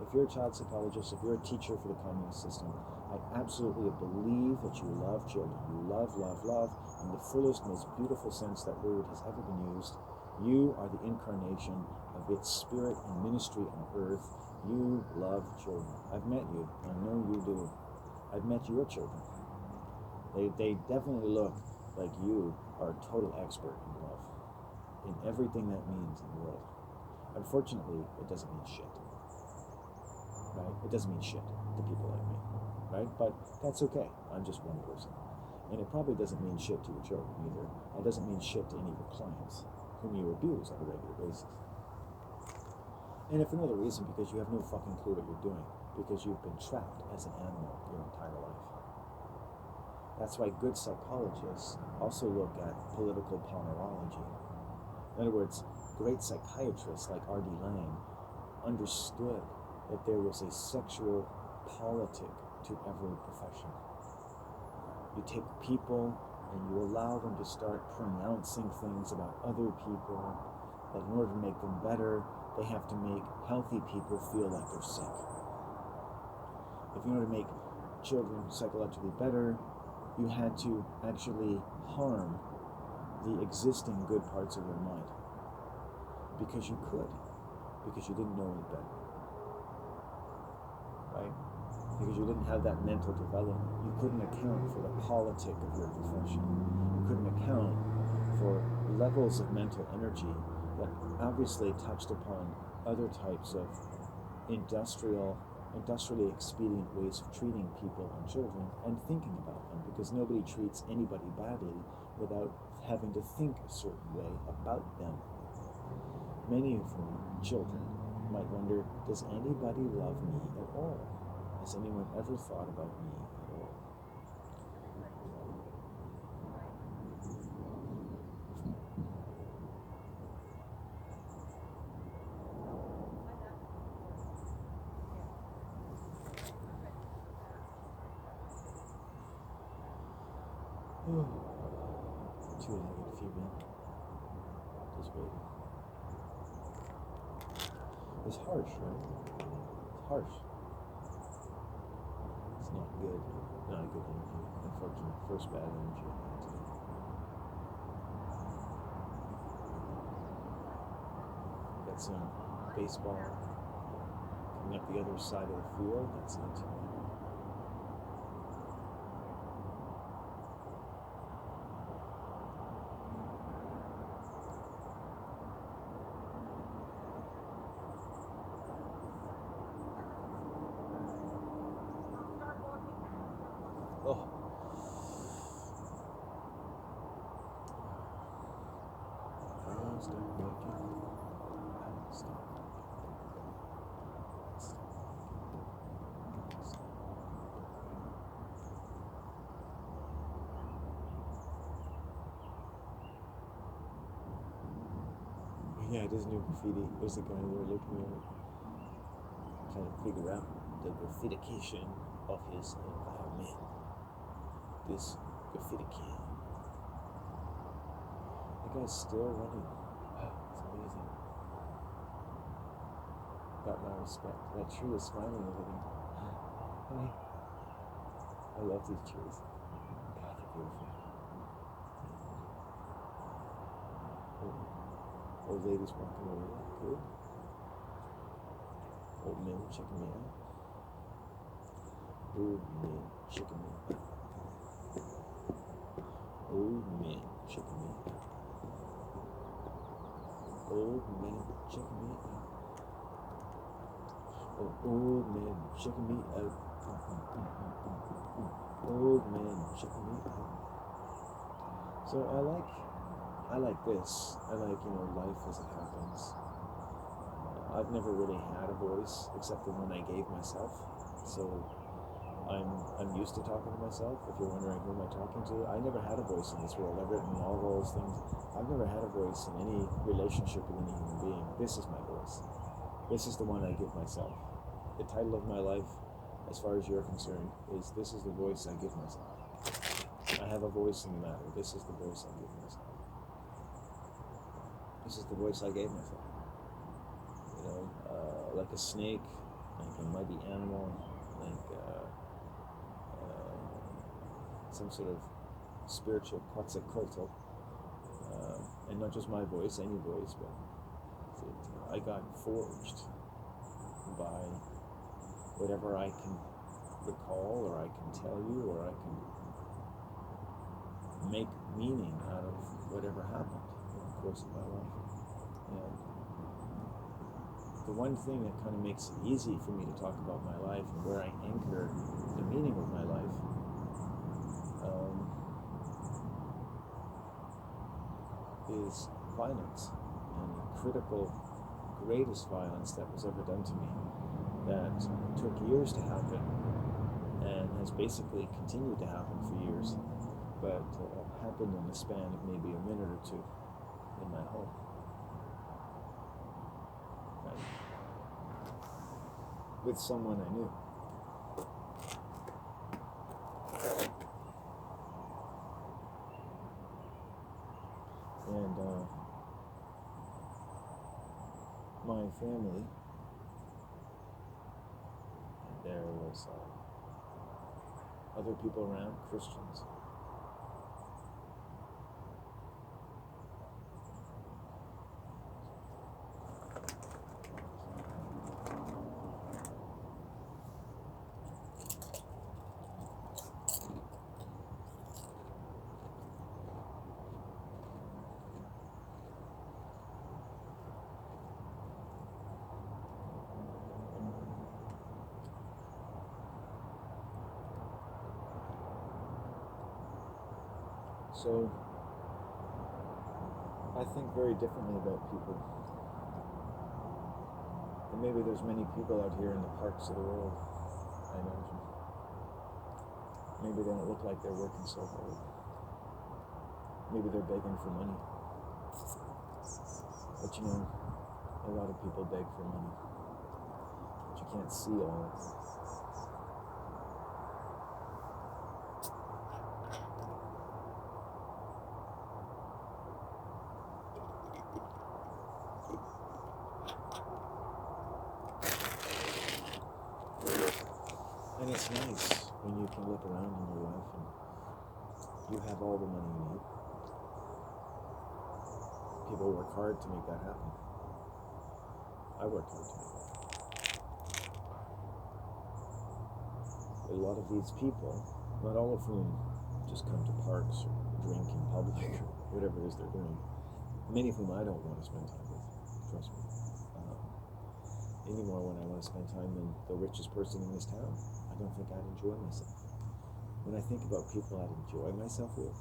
If you're a child psychologist, if you're a teacher for the communist system, I absolutely believe that you love children. You love, love, love, in the fullest, most beautiful sense that word has ever been used. You are the incarnation of its spirit and ministry on earth. You love children. I've met you. I know you do. I've met your children. They definitely look like you are a total expert in love, in everything that means in the world. Unfortunately, it doesn't mean shit, right? It doesn't mean shit to people like me, right? But that's okay. I'm just one person. And it probably doesn't mean shit to your children either. It doesn't mean shit to any of your clients whom you abuse on a regular basis. And if for another reason, because you have no fucking clue what you're doing, because you've been trapped as an animal your entire life. That's why good psychologists also look at political ponerology. In other words, great psychiatrists like R.D. Laing understood that there was a sexual politic to every profession. You take people and you allow them to start pronouncing things about other people, that in order to make them better, they have to make healthy people feel like they're sick. If you want to make children psychologically better, you had to actually harm the existing good parts of their mind. Because you could. Because you didn't know any better. Right? Because you didn't have that mental development. You couldn't account for the politic of your profession. You couldn't account for levels of mental energy that obviously touched upon other types of industrially expedient ways of treating people and children and thinking about them, because nobody treats anybody badly without having to think a certain way about them. Many of them, children, might wonder, does anybody love me at all? Has anyone ever thought about me at all? Two-legged female, just waiting. It's harsh, right? It's harsh. It's not good. Not a good energy. Unfortunately, first bad energy I had today. Got some baseball coming up the other side of the field. That's it. Oh. Stop working. Stop. Yeah, it is new graffiti. There's the guy there looking at it, trying to figure out the graffification of his environment. This graffiti can. The guy's still running. It's amazing. Got my respect. That tree is smiling over me. Honey, I love these trees. God, they're beautiful. Old ladies walking away. Good. Old men checking me out. Old men checking me out. Old men checking me out. Old men checking me out. Oh, old men checking me out. Old men checking me out. So I like this. I like, life as it happens. I've never really had a voice except the one I gave myself. So I'm used to talking to myself. If you're wondering who am I talking to, I never had a voice in this world. I've written novels, things. I've never had a voice in any relationship with any human being. This is my voice. This is the one I give myself. The title of my life, as far as you're concerned, is This is the Voice I Give Myself. I have a voice in the matter. This is the voice I give myself. This is the voice I gave myself. Like a snake, like a mighty animal, like some sort of spiritual quetzalcoatl, and not just my voice, any voice, but I got forged by whatever I can recall, or I can tell you, or I can make meaning out of whatever happened in the course of my life. And the one thing that kind of makes it easy for me to talk about my life and where I anchor the meaning of my life is violence, and the critical, greatest violence that was ever done to me that took years to happen and has basically continued to happen for years, but happened in the span of maybe a minute or two in my home. Right? With someone I knew. And my family, there was other people around, Christians. So, I think very differently about people. And maybe there's many people out here in the parks of the world, I imagine. Maybe they don't look like they're working so hard. Maybe they're begging for money. But you know, a lot of people beg for money. But you can't see all of it. And it's nice when you can look around in your life and you have all the money you need. People work hard to make that happen. I worked hard to make that happen. A lot of these people, not all of whom just come to parks or drink in public or whatever it is they're doing, many of whom I don't want to spend time with, trust me. Anymore when I want to spend time with the richest person in this town, I don't think I'd enjoy myself. When I think about people I'd enjoy myself with,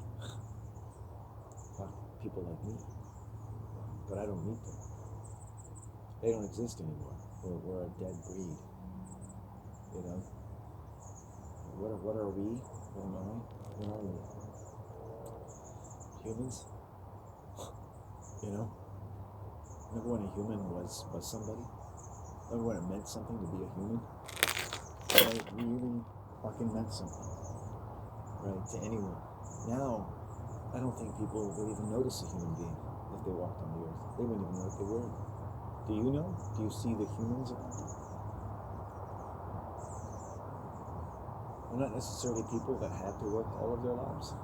people like me, but I don't meet them. They don't exist anymore. We're a dead breed, you know? What are we? What am I? What are we? Humans? You know? Remember when a human was somebody? Remember when it meant something to be a human? It really fucking meant something, right, to anyone. Now, I don't think people would even notice a human being if they walked on the earth. They wouldn't even know what they were. Do you know? Do you see the humans around you? They're not necessarily people that had to work all of their lives.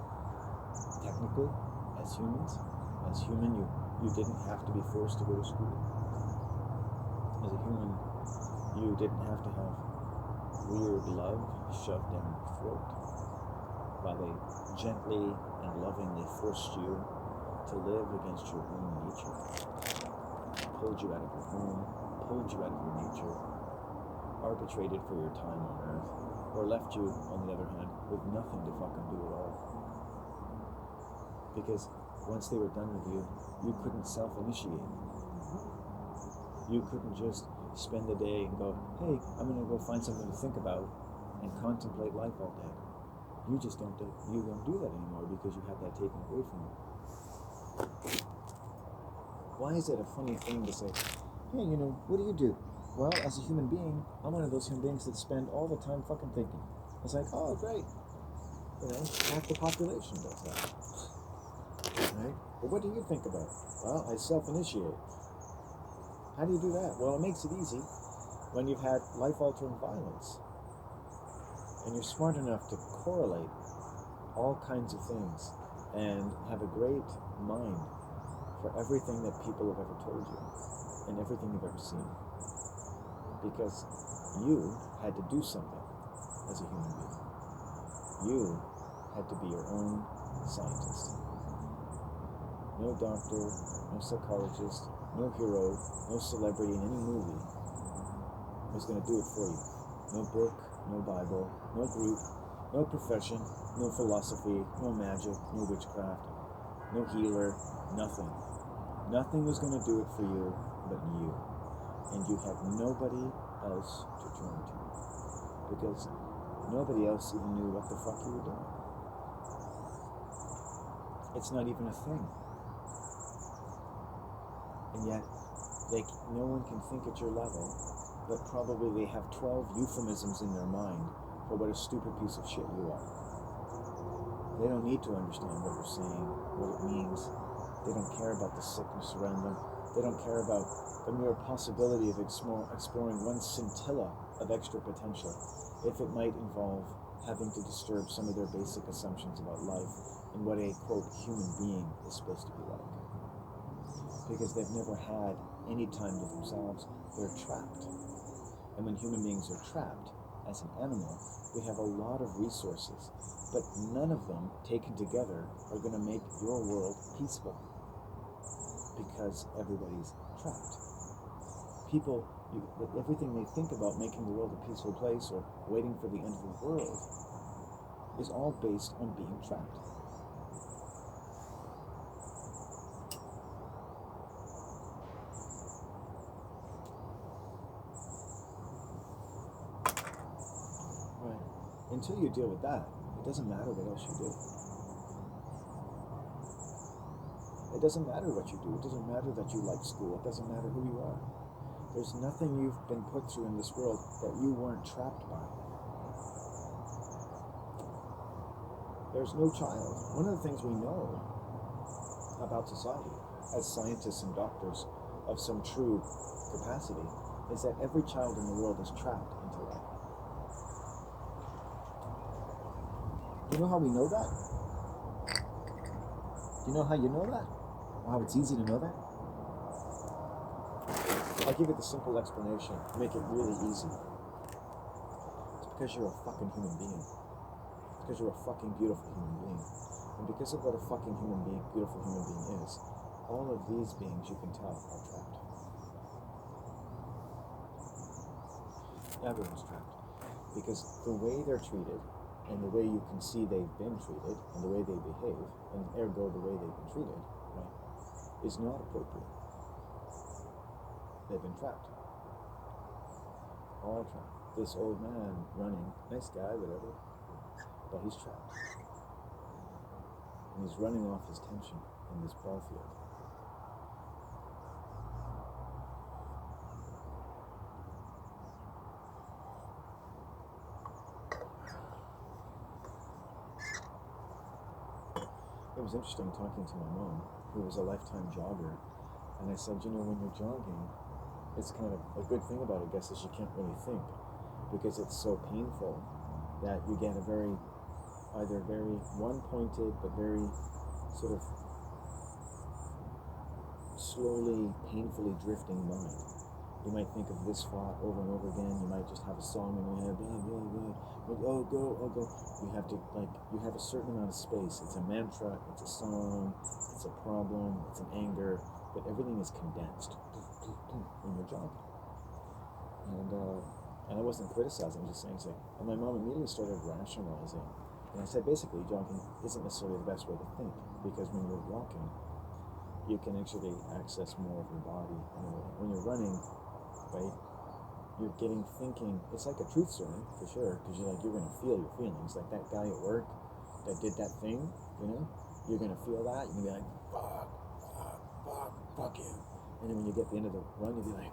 Technically, as humans, as human, you didn't have to be forced to go to school. As a human, you didn't have to have weird love shoved down your throat while they gently and lovingly forced you to live against your own nature, pulled you out of your home, pulled you out of your nature, arbitrated for your time on earth, or left you, on the other hand, with nothing to fucking do at all. Because once they were done with you, you couldn't self-initiate. You couldn't just spend the day and go, hey, I'm going to go find something to think about and contemplate life all day. You don't do that anymore because you had that taken away from you. Why is it a funny thing to say, hey, you know, what do you do? Well, as a human being, I'm one of those human beings that spend all the time fucking thinking. It's like, oh, great. You know, half the population does that. Right? But what do you think about? Well, I self-initiate. How do you do that? Well, it makes it easy when you've had life-altering violence and you're smart enough to correlate all kinds of things and have a great mind for everything that people have ever told you and everything you've ever seen. Because you had to do something as a human being. You had to be your own scientist. no doctor, no psychologist, no hero, no celebrity in any movie was going to do it for you. No book, no Bible, no group, no profession, no philosophy, no magic, no witchcraft, no healer, nothing. Nothing was going to do it for you but you. And you had nobody else to turn to. Because nobody else even knew what the fuck you were doing. It's not even a thing. And yet, no one can think at your level, but probably they have 12 euphemisms in their mind for what a stupid piece of shit you are. They don't need to understand what you're saying, what it means. They don't care about the sickness around them. They don't care about the mere possibility of exploring one scintilla of extra potential, if it might involve having to disturb some of their basic assumptions about life and what a, quote, human being is supposed to be like. Because they've never had any time to themselves, they're trapped. And when human beings are trapped, as an animal, we have a lot of resources, but none of them taken together are going to make your world peaceful, because everybody's trapped. People, everything they think about making the world a peaceful place or waiting for the end of the world is all based on being trapped. Right. Until you deal with that, it doesn't matter what else you do. It doesn't matter what you do. It doesn't matter that you like school. It doesn't matter who you are. There's nothing you've been put through in this world that you weren't trapped by. There's no child. One of the things we know about society, as scientists and doctors of some true capacity, is that every child in the world is trapped into life. You know how we know that? You know how you know that? How it's easy to know that? I'll give you the simple explanation, make it really easy. It's because you're a fucking human being. It's because you're a fucking beautiful human being. And because of what a fucking beautiful human being is, all of these beings, you can tell, are trapped. Everyone's trapped. Because the way they're treated, and the way you can see they've been treated, and the way they behave, and ergo the way they've been treated, right, is not appropriate. They've been trapped. All trapped. This old man running, nice guy, whatever, but he's trapped. And he's running off his tension in this ball field. It was interesting talking to my mom, who was a lifetime jogger, and I said, when you're jogging, it's kind of a good thing about it, I guess, is you can't really think, because it's so painful that you get a either very one-pointed, but very sort of slowly, painfully drifting mind. You might think of this thought over and over again. You might just have a song in your head, blah, blah, blah. Oh, go. You have to, you have a certain amount of space. It's a mantra, it's a song, it's a problem, it's an anger, but everything is condensed when you're jogging. And I wasn't criticizing, I was just saying, and my mom immediately started rationalizing. And I said, basically, jogging isn't necessarily the best way to think, because when you're walking, you can actually access more of your body in a way. When you're running, right, you're getting thinking. It's like a truth serum, for sure, because you're going to feel your feelings. Like that guy at work that did that thing, you're going to feel that. You're going to be like, fuck you. And then when you get to the end of the run, you'll be like,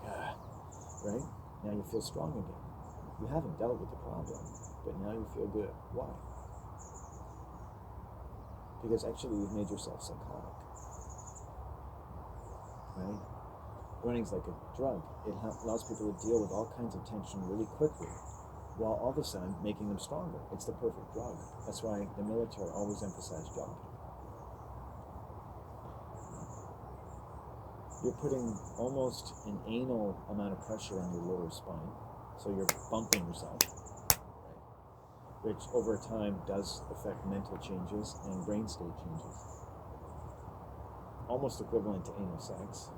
right? Now you feel strong again. You haven't dealt with the problem, but now you feel good. Why? Because actually you've made yourself psychotic, right? Running's like a drug. It allows people to deal with all kinds of tension really quickly, while all of a sudden making them stronger. It's the perfect drug. That's why the military always emphasized jogging. You're putting almost an anal amount of pressure on your lower spine, so you're bumping yourself, right? Which over time does affect mental changes and brain state changes. almost equivalent to anal sex.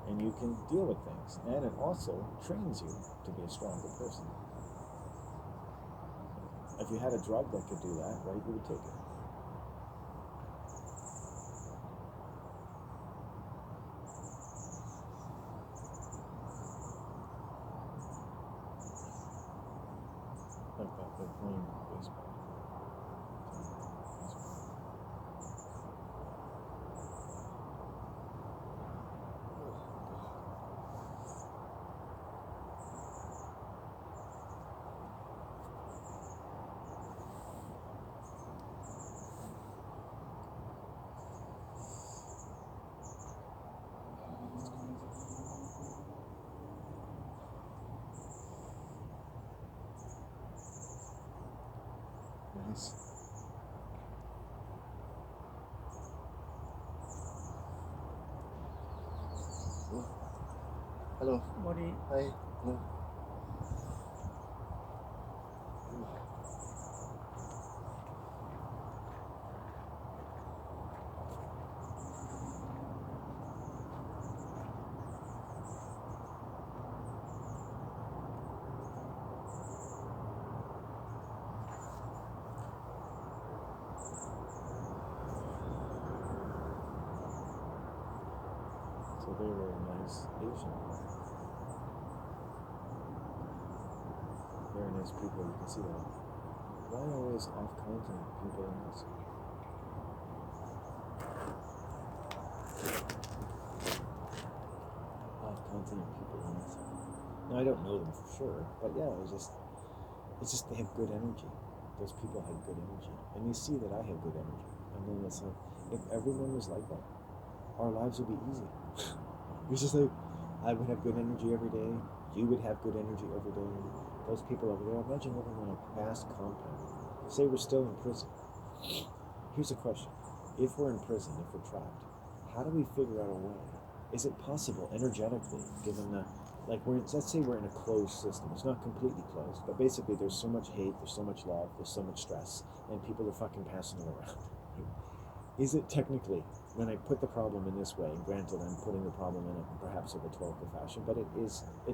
And you can deal with things. And it also trains you to be a stronger person. If you had a drug that could do that, right, you would take it. Like that, they're playing baseball. Nice. Hello.
Morning.
Hi. Hello. So they were nice Asian. Very nice people, you can see that. Why always off-continent people in this? Off-continent people in this. Now I don't know them for sure, but yeah, it's just they have good energy. Those people have good energy. And you see that I have good energy. And then it's like, if everyone was like that, our lives would be easy. It's just like, I would have good energy every day, you would have good energy every day, those people over there, imagine living on a vast compound. Say we're still in prison. Here's a question. If we're in prison, if we're trapped, how do we figure out a way? Is it possible energetically, given the, like let's say we're in a closed system. It's not completely closed, but basically there's so much hate, there's so much love, there's so much stress, and people are fucking passing it around. Is it technically, when I put the problem in this way, and granted I'm putting the problem in a perhaps a rhetorical fashion, but it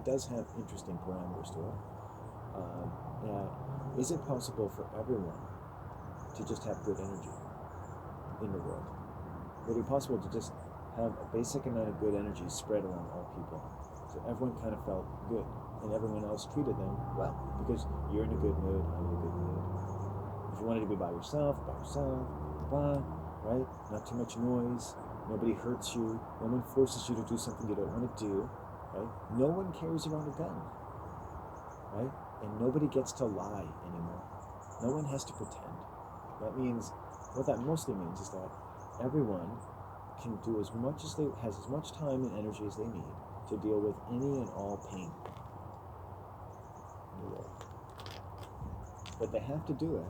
does have interesting parameters to it. Is it possible for everyone to just have good energy in the world? Would it be possible to just have a basic amount of good energy spread around all people, so everyone kind of felt good, and everyone else treated them well, because you're in a good mood, I'm in a good mood. If you wanted to be by yourself, blah, right? Not too much noise, nobody hurts you, no one forces you to do something you don't want to do, right? No one carries around a gun, right? And nobody gets to lie anymore. No one has to pretend. That means, what that mostly means is that everyone can do as much as has as much time and energy as they need to deal with any and all pain in the world. But they have to do it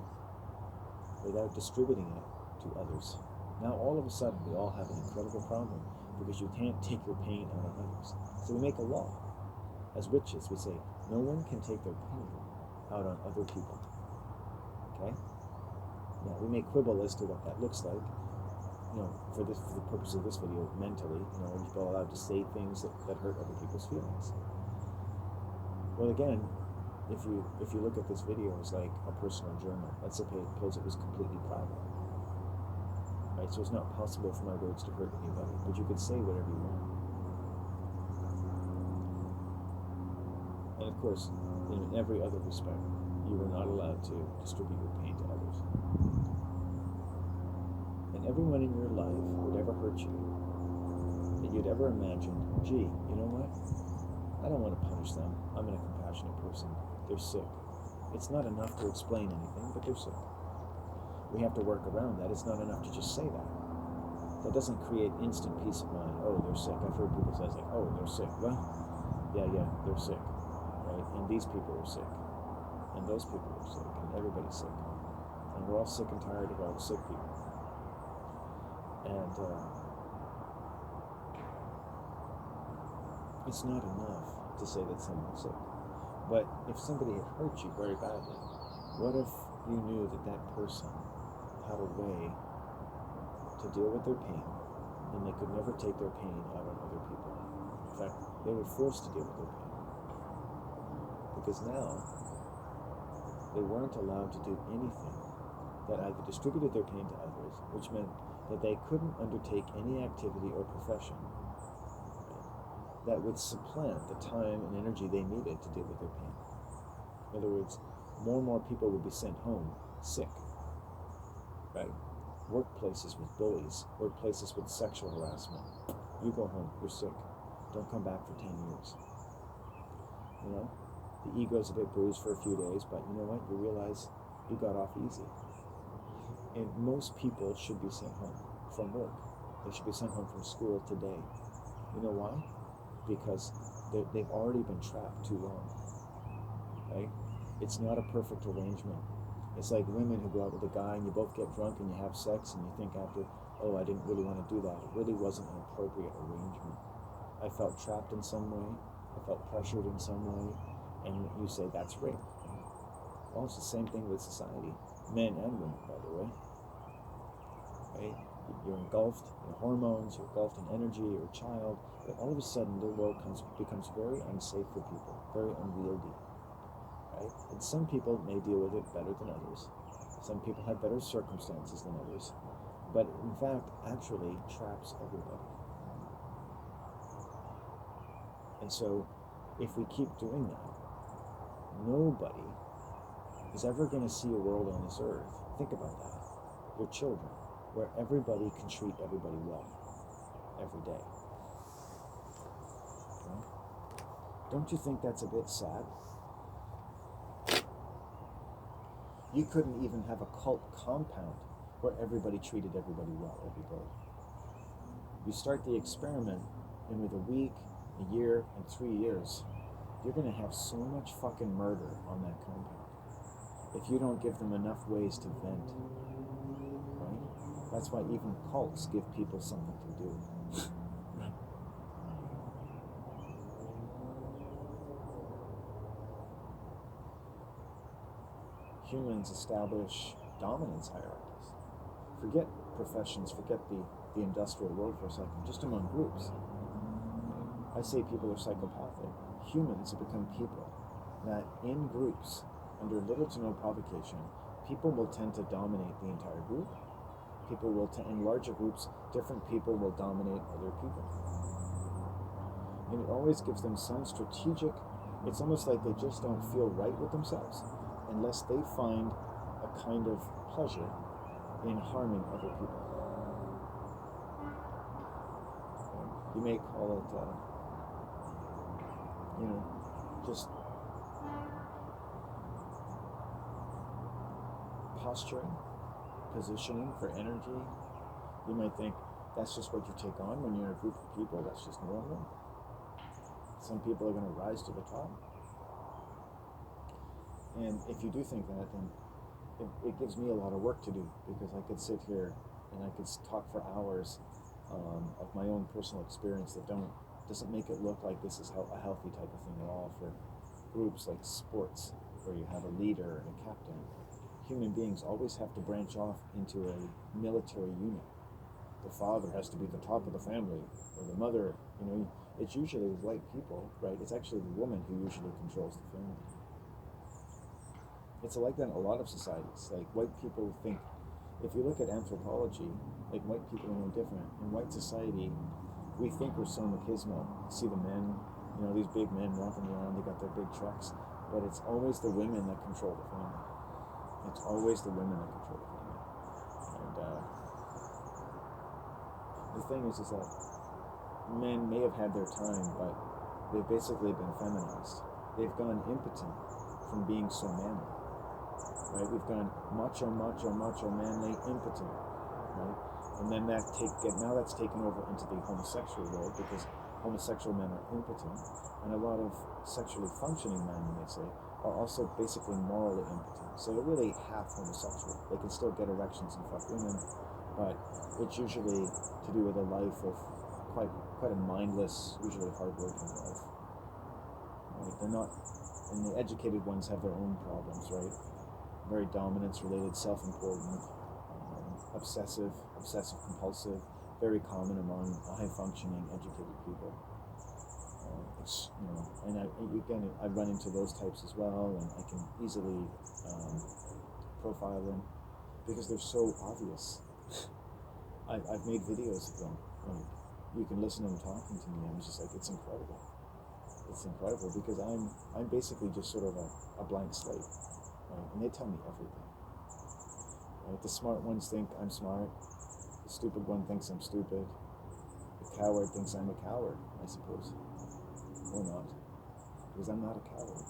without distributing it to others. Now all of a sudden we all have an incredible problem because you can't take your pain out on others. So we make a law. As witches, we say, no one can take their pain out on other people. Okay? Now, we may quibble as to what that looks like. For the purpose of this video, mentally, are people allowed to say things that hurt other people's feelings? Well, again, if you look at this video as like a personal journal, let's suppose it was completely private. Right? So it's not possible for my words to hurt anybody, but you could say whatever you want. And of course, in every other respect, you are not allowed to distribute your pain to others. And everyone in your life would ever hurt you, that you'd ever imagine, gee, you know what? I don't want to punish them. I'm a compassionate person. They're sick. It's not enough to explain anything, but they're sick. We have to work around that. It's not enough to just say that. That doesn't create instant peace of mind. Oh, they're sick. I've heard people say, like, oh, they're sick. Well, yeah, they're sick. Right? And these people are sick. And those people are sick. And everybody's sick. And we're all sick and tired of all the sick people. And it's not enough to say that someone's sick. But if somebody had hurt you very badly, what if you knew that that person had a way to deal with their pain, and they could never take their pain out on other people. In fact, they were forced to deal with their pain. Because now, they weren't allowed to do anything that either distributed their pain to others, which meant that they couldn't undertake any activity or profession, right, that would supplant the time and energy they needed to deal with their pain. In other words, more and more people would be sent home sick, right? Workplaces with bullies, workplaces with sexual harassment. You go home, you're sick. Don't come back for 10 years. You know, the ego's a bit bruised for a few days, but you know what? You realize you got off easy. And most people should be sent home from work. They should be sent home from school today. You know why? Because they've already been trapped too long, right? It's not a perfect arrangement. It's like women who go out with a guy and you both get drunk and you have sex and you think after, oh, I didn't really want to do that. It really wasn't an appropriate arrangement. I felt trapped in some way. I felt pressured in some way. And you say, that's rape. Well, it's the same thing with society. Men and women, by the way. Right? You're engulfed in hormones, you're engulfed in energy, you're a child, but all of a sudden the world becomes very unsafe for people, very unwieldy. Right? And some people may deal with it better than others. Some people have better circumstances than others. But in fact, actually traps everybody. And so, if we keep doing that, nobody is ever going to see a world on this earth, think about that, your children, where everybody can treat everybody well, every day. Okay? Don't you think that's a bit sad? You couldn't even have a cult compound where everybody treated everybody well every day. You start the experiment, and with a week, a year, and 3 years, you're going to have so much fucking murder on that compound if you don't give them enough ways to vent, right? That's why even cults give people something to do. Humans establish dominance hierarchies. Forget professions, forget the industrial world for a second, just among groups. I say people are psychopathic. Humans have become people that in groups, under little to no provocation, people will tend to dominate the entire group. People will in larger groups, different people will dominate other people. And it always gives them some strategic, it's almost like they just don't feel right with themselves unless they find a kind of pleasure in harming other people. You may call it, just posturing, positioning for energy. You might think that's just what you take on when you're in a group of people. That's just normal. Some people are going to rise to the top. And if you do think that, then it gives me a lot of work to do, because I could sit here and I could talk for hours of my own personal experience that doesn't make it look like this is a healthy type of thing at all for groups like sports, where you have a leader and a captain. Human beings always have to branch off into a military unit. The father has to be the top of the family, or the mother, it's usually with white people, right? It's actually the woman who usually controls the family. It's like that in a lot of societies. Like, white people think, if you look at anthropology, like, white people are no different. In white society, we think we're so machismo. See the men, these big men walking around, they got their big trucks, but it's always the women that control the family. It's always the women that control the family. And the thing is that men may have had their time, but they've basically been feminized. They've gone impotent from being so manly. Right? We've gone macho, manly, impotent, right? And then now that's taken over into the homosexual world, because homosexual men are impotent, and a lot of sexually functioning men, you may say, are also basically morally impotent. So they're really half homosexual. They can still get erections and fuck women, but it's usually to do with a life of quite a mindless, usually hard-working life. Right? They're not, and the educated ones have their own problems, right? Very dominance-related, self-important, obsessive compulsive, very common among high-functioning, educated people. And I run into those types as well, and I can easily profile them because they're so obvious. I've made videos of them. You can listen to them talking to me. I'm just like, it's incredible. It's incredible because I'm basically just sort of a blank slate, right? And they tell me everything. Right? The smart ones think I'm smart. The stupid one thinks I'm stupid. The coward thinks I'm a coward, I suppose. Or not. Because I'm not a coward.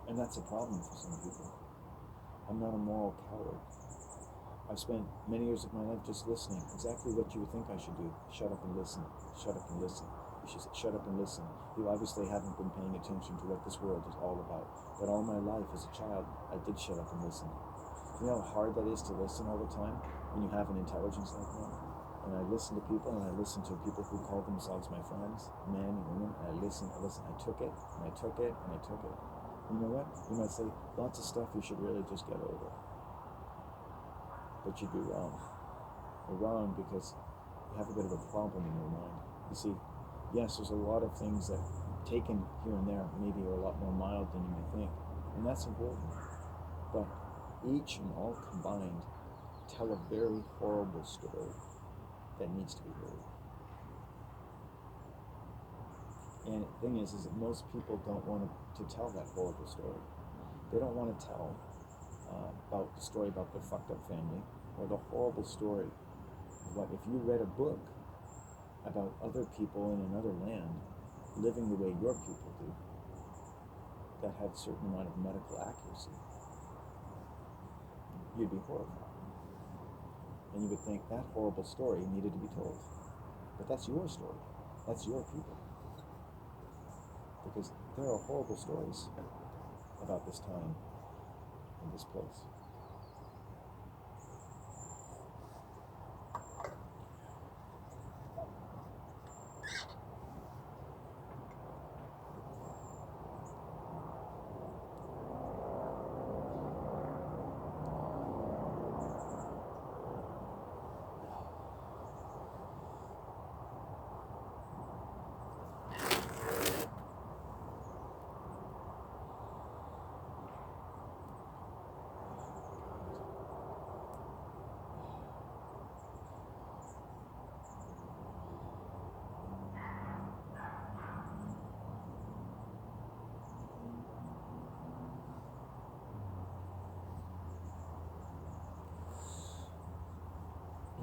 And that's a problem for some people. I'm not a moral coward. I've spent many years of my life just listening. Exactly what you would think I should do. Shut up and listen. Shut up and listen. You should shut up and listen. You obviously haven't been paying attention to what this world is all about. But all my life as a child, I did shut up and listen. You know how hard that is to listen all the time when you have an intelligence like that? And I listen to people, and I listen to people who call themselves my friends, men and women, and I listen. I took it, and I took it, and I took it. You know what? You might say, lots of stuff you should really just get over. But you'd be wrong. You're wrong because you have a bit of a problem in your mind. You see, yes, there's a lot of things that taken here and there maybe are a lot more mild than you may think. And that's important. But each and all combined tell a very horrible story that needs to be heard. And the thing is that most people don't want to tell that horrible story. They don't want to tell about the story about their fucked up family, or the horrible story of what if you read a book about other people in another land living the way your people do, that had a certain amount of medical accuracy, you'd be horrified. And you would think that horrible story needed to be told. But that's your story. That's your people. Because there are horrible stories about this time and this place.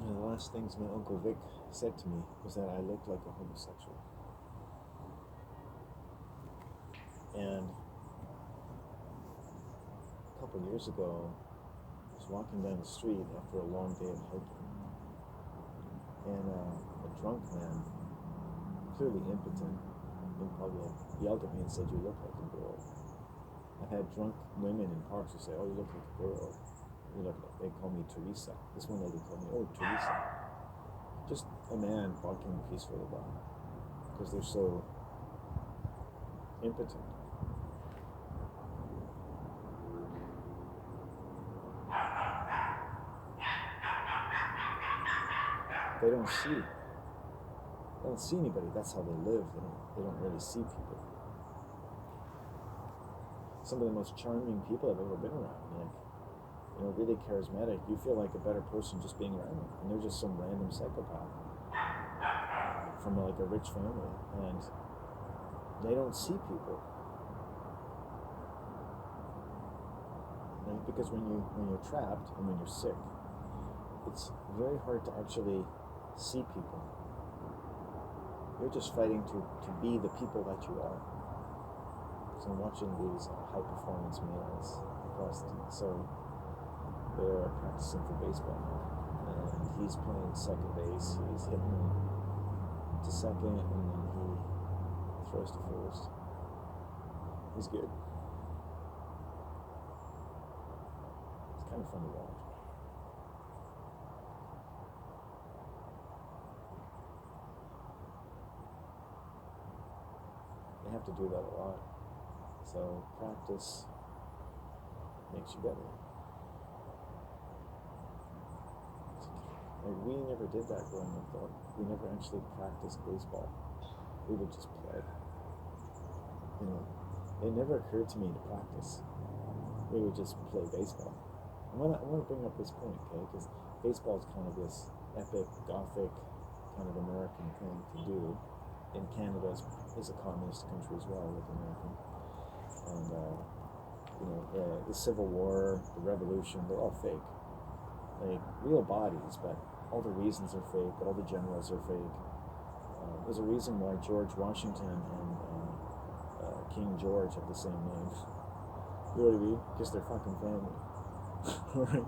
One of the last things my Uncle Vic said to me was that I looked like a homosexual. And a couple of years ago, I was walking down the street after a long day of hiking, and a drunk man, clearly impotent in public, yelled at me and said, "You look like a girl." I've had drunk women in parks who say, "Oh, you look like a girl." They call me Teresa. This one lady called me, "Oh, Teresa." Just a man walking peacefully by, because they're so impotent. They don't see anybody. That's how they live. They don't really see people. Some of the most charming people I've ever been around, really charismatic. You feel like a better person just being around them, and they're just some random psychopath from like a rich family, and they don't see people. Right? Because when you're trapped and when you're sick, it's very hard to actually see people. You're just fighting to be the people that you are. So I'm watching these high performance males across so they're practicing for baseball, and he's playing second base. He's hitting to second, and then he throws to first. He's good. It's kind of fun to watch. You have to do that a lot. So practice makes you better. Like, we never did that growing up, though. We never actually practiced baseball. We would just play. You know, it never occurred to me to practice. We would just play baseball. I want to bring up this point, okay? Because baseball is kind of this epic, gothic, kind of American thing to do. In Canada, is a communist country as well, like American. And, you know, the Civil War, the Revolution, they're all fake. Like, real bodies, but all the reasons are fake, but all the generals are fake. There's a reason why George Washington and King George have the same name. You know what I mean? Because they're fucking family. Right?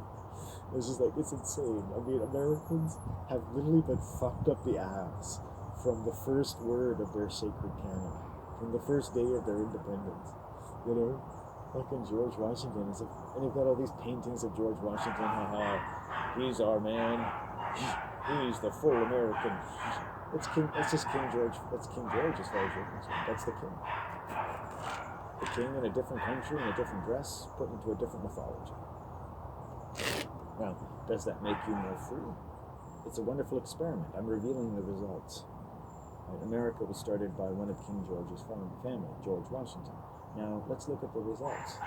It's just like, it's insane. I mean, Americans have literally been fucked up the ass from the first word of their sacred canon, from the first day of their independence. You know? Fucking George Washington is and they've got all these paintings of George Washington, haha, he's our man, he's the full American. It's just King George, that's King George as far as you're concerned, that's the king. The king in a different country, in a different dress, put into a different mythology. Now, does that make you more free? It's a wonderful experiment. I'm revealing the results. America was started by one of King George's family, George Washington. Now, let's look at the results.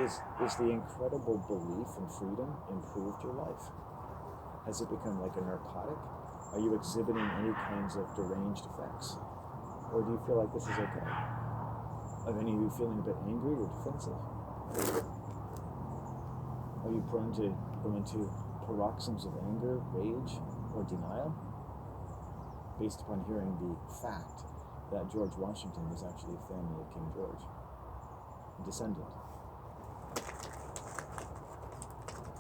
Is the incredible belief in freedom improved your life? Has it become like a narcotic? Are you exhibiting any kinds of deranged effects? Or do you feel like this is okay? Are any of you feeling a bit angry or defensive? Are you prone to go into paroxysms of anger, rage, or denial? Based upon hearing the fact that George Washington was actually a family of King George, a descendant.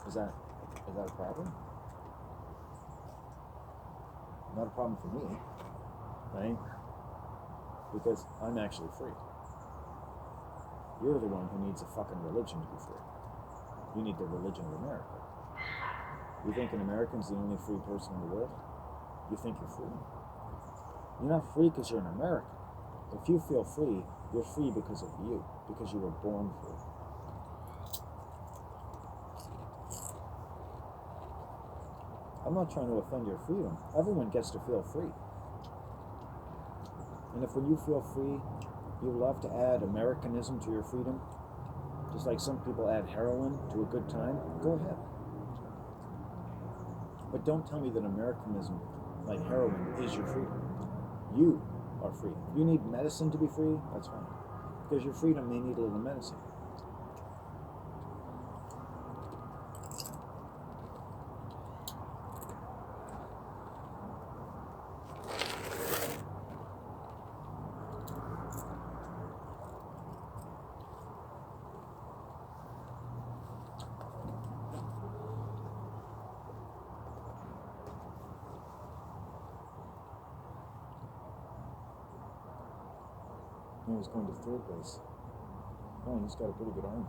Is that a problem? Not a problem for me, right? Because I'm actually free. You're the one who needs a fucking religion to be free. You need the religion of America. You think an American's the only free person in the world? You think you're free? You're not free because you're an American. If you feel free, you're free because of you, because you were born free. I'm not trying to offend your freedom. Everyone gets to feel free. And if when you feel free, you love to add Americanism to your freedom, just like some people add heroin to a good time, go ahead. But don't tell me that Americanism, like heroin, is your freedom. You are free. If you need medicine to be free, that's fine. Because your freedom may need a little medicine. He was going to third base. Oh, he's got a pretty good arm.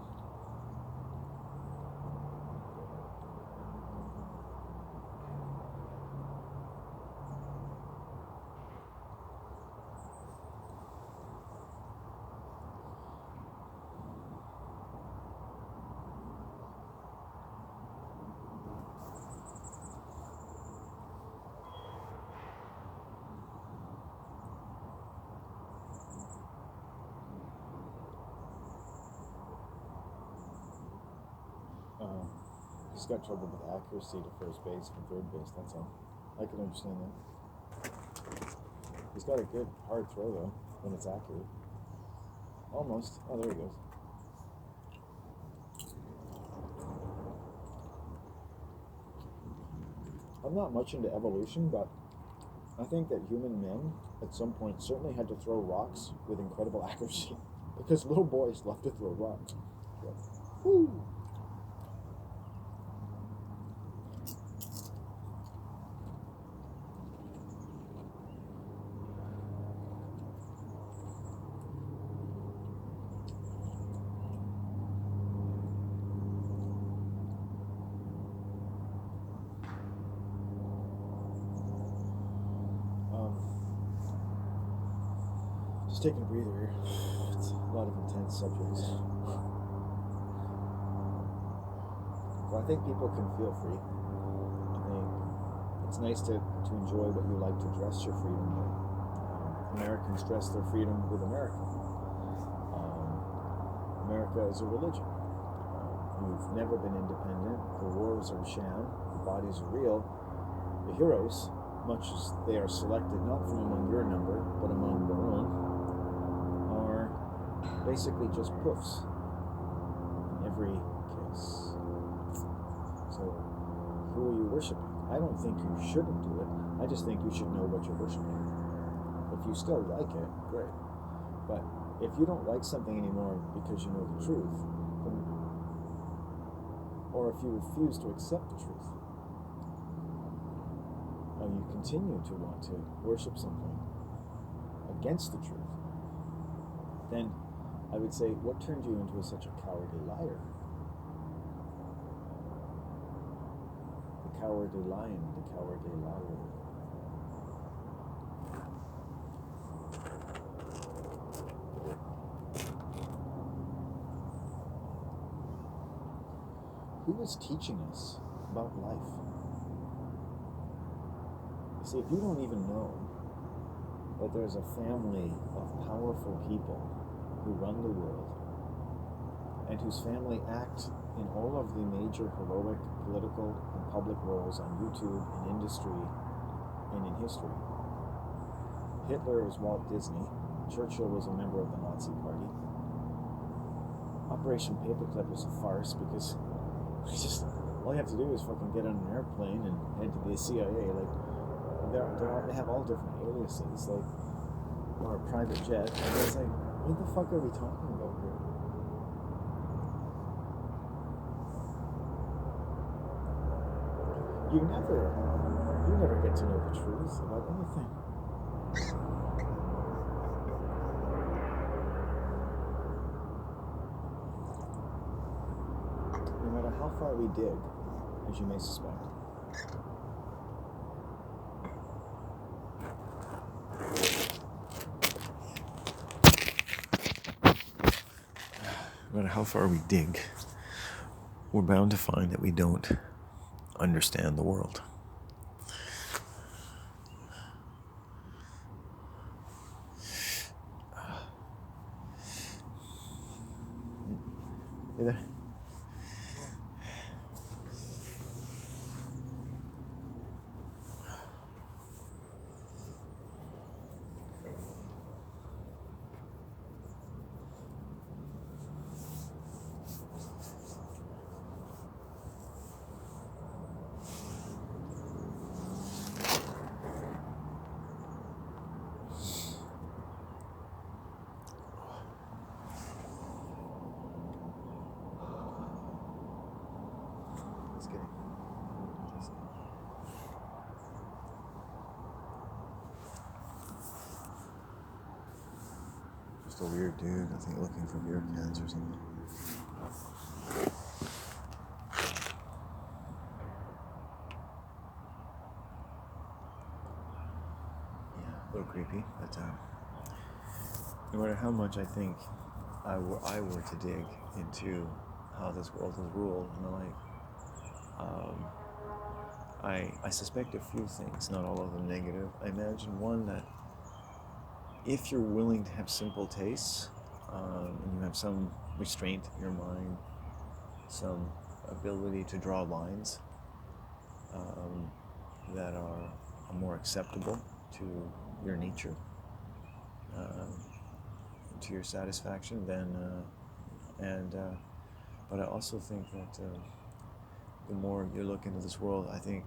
He's got trouble with accuracy to first base from third base, that's all. I can understand that. He's got a good hard throw though, when it's accurate. Almost. Oh, there he goes. I'm not much into evolution, but I think that human men at some point certainly had to throw rocks with incredible accuracy. Because little boys love to throw rocks. Yeah. Woo! Just taking a breather here. It's a lot of intense subjects. Well, I think people can feel free. It's nice to enjoy what you like to dress your freedom with. Americans dress their freedom with America. America is a religion. We've never been independent. The wars are a sham. The bodies are real. The heroes, much as they are selected not from among your number, but among their own, are basically just poofs in every case. So, who are you worshiping? I don't think you shouldn't do it. I just think you should know what you're worshiping. If you still like it, great. But if you don't like something anymore because you know the truth, then, or if you refuse to accept the truth, or you continue to want to worship something against the truth, then I would say, what turned you into such a cowardly liar? The cowardly lion, the cowardly liar. Who is teaching us about life? You see, if you don't even know that there's a family of powerful people who run the world, and whose family act in all of the major heroic political and public roles on YouTube, in industry, and in history. Hitler was Walt Disney. Churchill was a member of the Nazi Party. Operation Paperclip was a farce because all you have to do is fucking get on an airplane and head to the CIA. Like, they have all different aliases, like, or a private jet. And it's like, what the fuck are we talking about here? You never get to know the truth about anything. No matter how far we dig, as you may suspect, no matter how far we dig, we're bound to find that we don't understand the world. You there? Just a weird dude, I think, looking for beer cans or something. Yeah, a little creepy, but no matter how much I think I were to dig into how this world is ruled and the like, I suspect a few things, not all of them negative. I imagine one, that if you're willing to have simple tastes, and you have some restraint in your mind, some ability to draw lines that are more acceptable to your nature, to your satisfaction, then but I also think that the more you look into this world, I think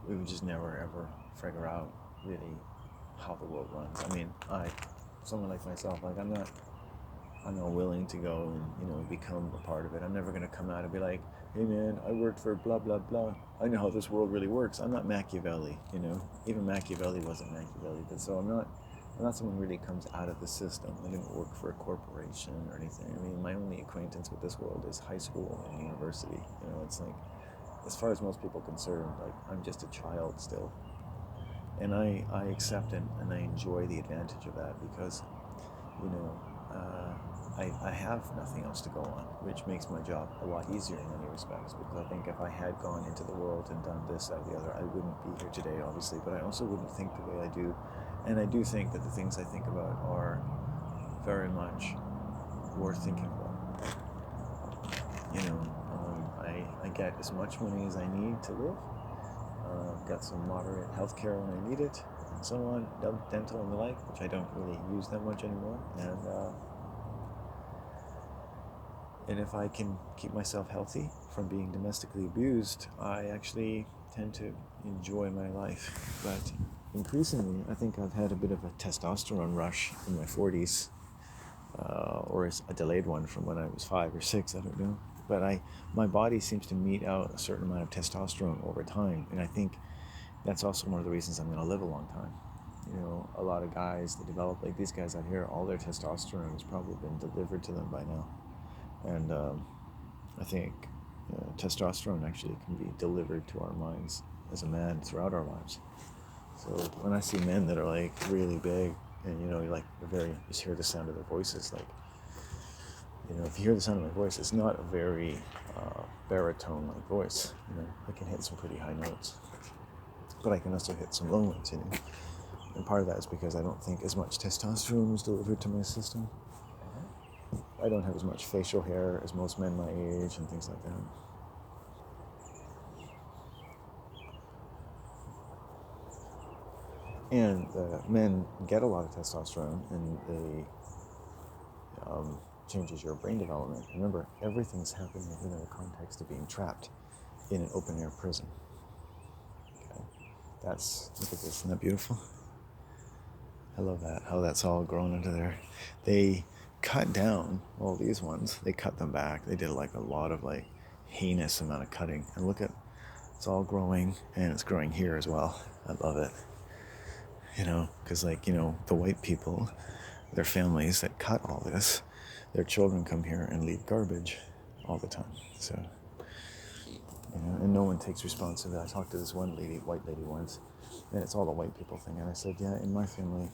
we would just never ever figure out really how the world runs. I mean, someone like myself, like I'm not willing to go and become a part of it. I'm never going to come out and be like, hey man, I worked for blah blah blah, I know how this world really works. I'm not Machiavelli, even Machiavelli wasn't Machiavelli. But so I'm not someone who really comes out of the system. I didn't work for a corporation or anything. I mean, my only acquaintance with this world is high school and university. It's like, as far as most people are concerned, like, I'm just a child still. And I accept and I enjoy the advantage of that because, I have nothing else to go on, which makes my job a lot easier in many respects, because I think if I had gone into the world and done this, that, the other, I wouldn't be here today, obviously, but I also wouldn't think the way I do. And I do think that the things I think about are very much worth thinking about. I get as much money as I need to live. Got some moderate health care when I need it, and so on, dental and the like, which I don't really use that much anymore. And if I can keep myself healthy from being domestically abused, I actually tend to enjoy my life. But increasingly, I think I've had a bit of a testosterone rush in my 40s, or a delayed one from when I was 5 or 6, I don't know. But my body seems to mete out a certain amount of testosterone over time, and I think that's also one of the reasons I'm going to live a long time. A lot of guys that develop, like these guys out here, all their testosterone has probably been delivered to them by now. And I think testosterone actually can be delivered to our minds as a man throughout our lives. So when I see men that are like really big, and you just hear the sound of their voices, like, if you hear the sound of my voice, it's not a very baritone-like voice. I can hit some pretty high notes, but I can also hit some low ones. And part of that is because I don't think as much testosterone was delivered to my system. I don't have as much facial hair as most men my age and things like that. And men get a lot of testosterone, and they changes your brain development. Remember, everything's happening within the context of being trapped in an open-air prison. Okay, look at this, isn't that beautiful? I love that, how that's all grown into there. They cut down all these ones, they cut them back. They did like a lot of like heinous amount of cutting. And look at, it's all growing, and it's growing here as well. I love it. Because the white people, their families that cut all this, their children come here and leave garbage all the time. So, and no one takes responsibility. I talked to this one lady, white lady once, and it's all the white people thing. And I said, yeah, in my family,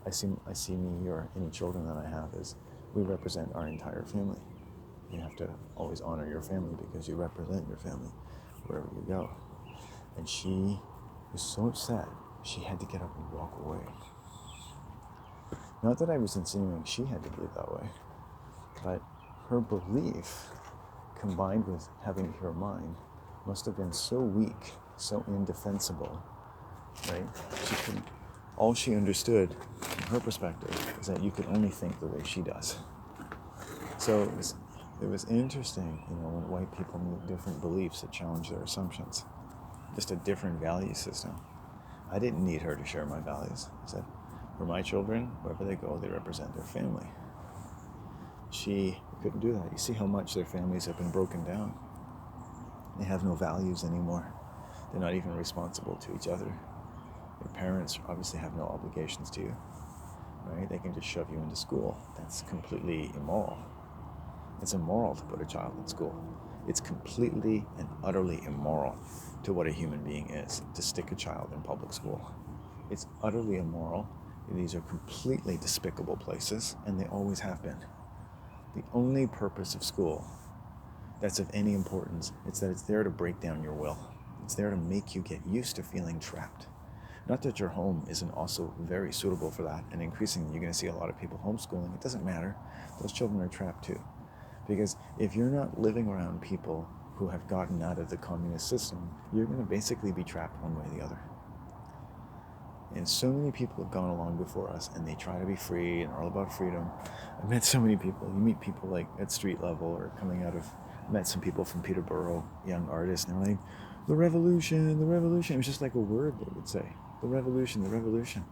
I see me or any children that I have as we represent our entire family. You have to always honor your family because you represent your family wherever you go. And she was so upset, she had to get up and walk away. Not that I was insinuating she had to believe that way, but her belief, combined with having to hear mine, must have been so weak, so indefensible, right? All she understood, from her perspective, is that you could only think the way she does. So it was interesting, when white people meet different beliefs that challenge their assumptions. Just a different value system. I didn't need her to share my values. I said, for my children, wherever they go, they represent their family. She couldn't do that. You see how much their families have been broken down. They have no values anymore. They're not even responsible to each other. Your parents obviously have no obligations to you, right? They can just shove you into school. That's completely immoral. It's immoral to put a child in school. It's completely and utterly immoral to what a human being is to stick a child in public school. It's utterly immoral. These are completely despicable places, and they always have been. The only purpose of school that's of any importance is that it's there to break down your will. It's there to make you get used to feeling trapped. Not that your home isn't also very suitable for that, and increasingly you're going to see a lot of people homeschooling. It doesn't matter. Those children are trapped too. Because if you're not living around people who have gotten out of the communist system, you're going to basically be trapped one way or the other. And so many people have gone along before us, and they try to be free and are all about freedom. I've met so many people. You meet people like at street level or coming out of, met some people from Peterborough, young artists, and they're like, the revolution, the revolution. It was just like a word they would say. The revolution, the revolution.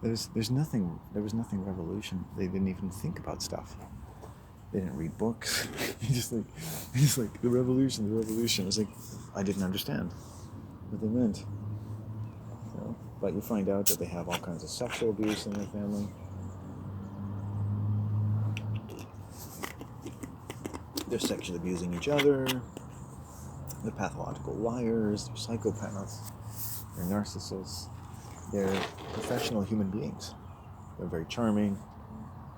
There was nothing revolution. They didn't even think about stuff. They didn't read books. just like the revolution, the revolution. It was like, I didn't understand what they meant. But you find out that they have all kinds of sexual abuse in their family. They're sexually abusing each other. They're pathological liars. They're psychopaths. They're narcissists. They're professional human beings. They're very charming.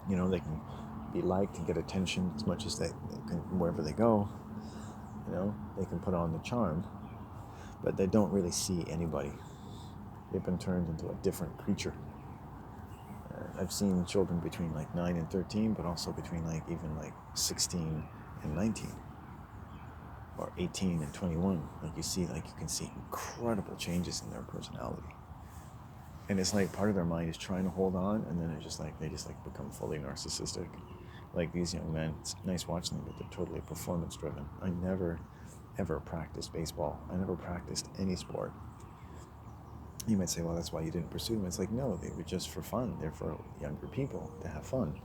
They can be liked and get attention as much as they can wherever they go. They can put on the charm, but they don't really see anybody. They've been turned into a different creature. I've seen children between 9 and 13, but also between even 16 and 19, or 18 and 21. You can see incredible changes in their personality. And it's part of their mind is trying to hold on, and then they just become fully narcissistic. These young men, it's nice watching them, but they're totally performance driven. I never ever practiced baseball. I never practiced any sport. You might say, well, that's why you didn't pursue them. It's no, they were just for fun. They're for younger people to have fun.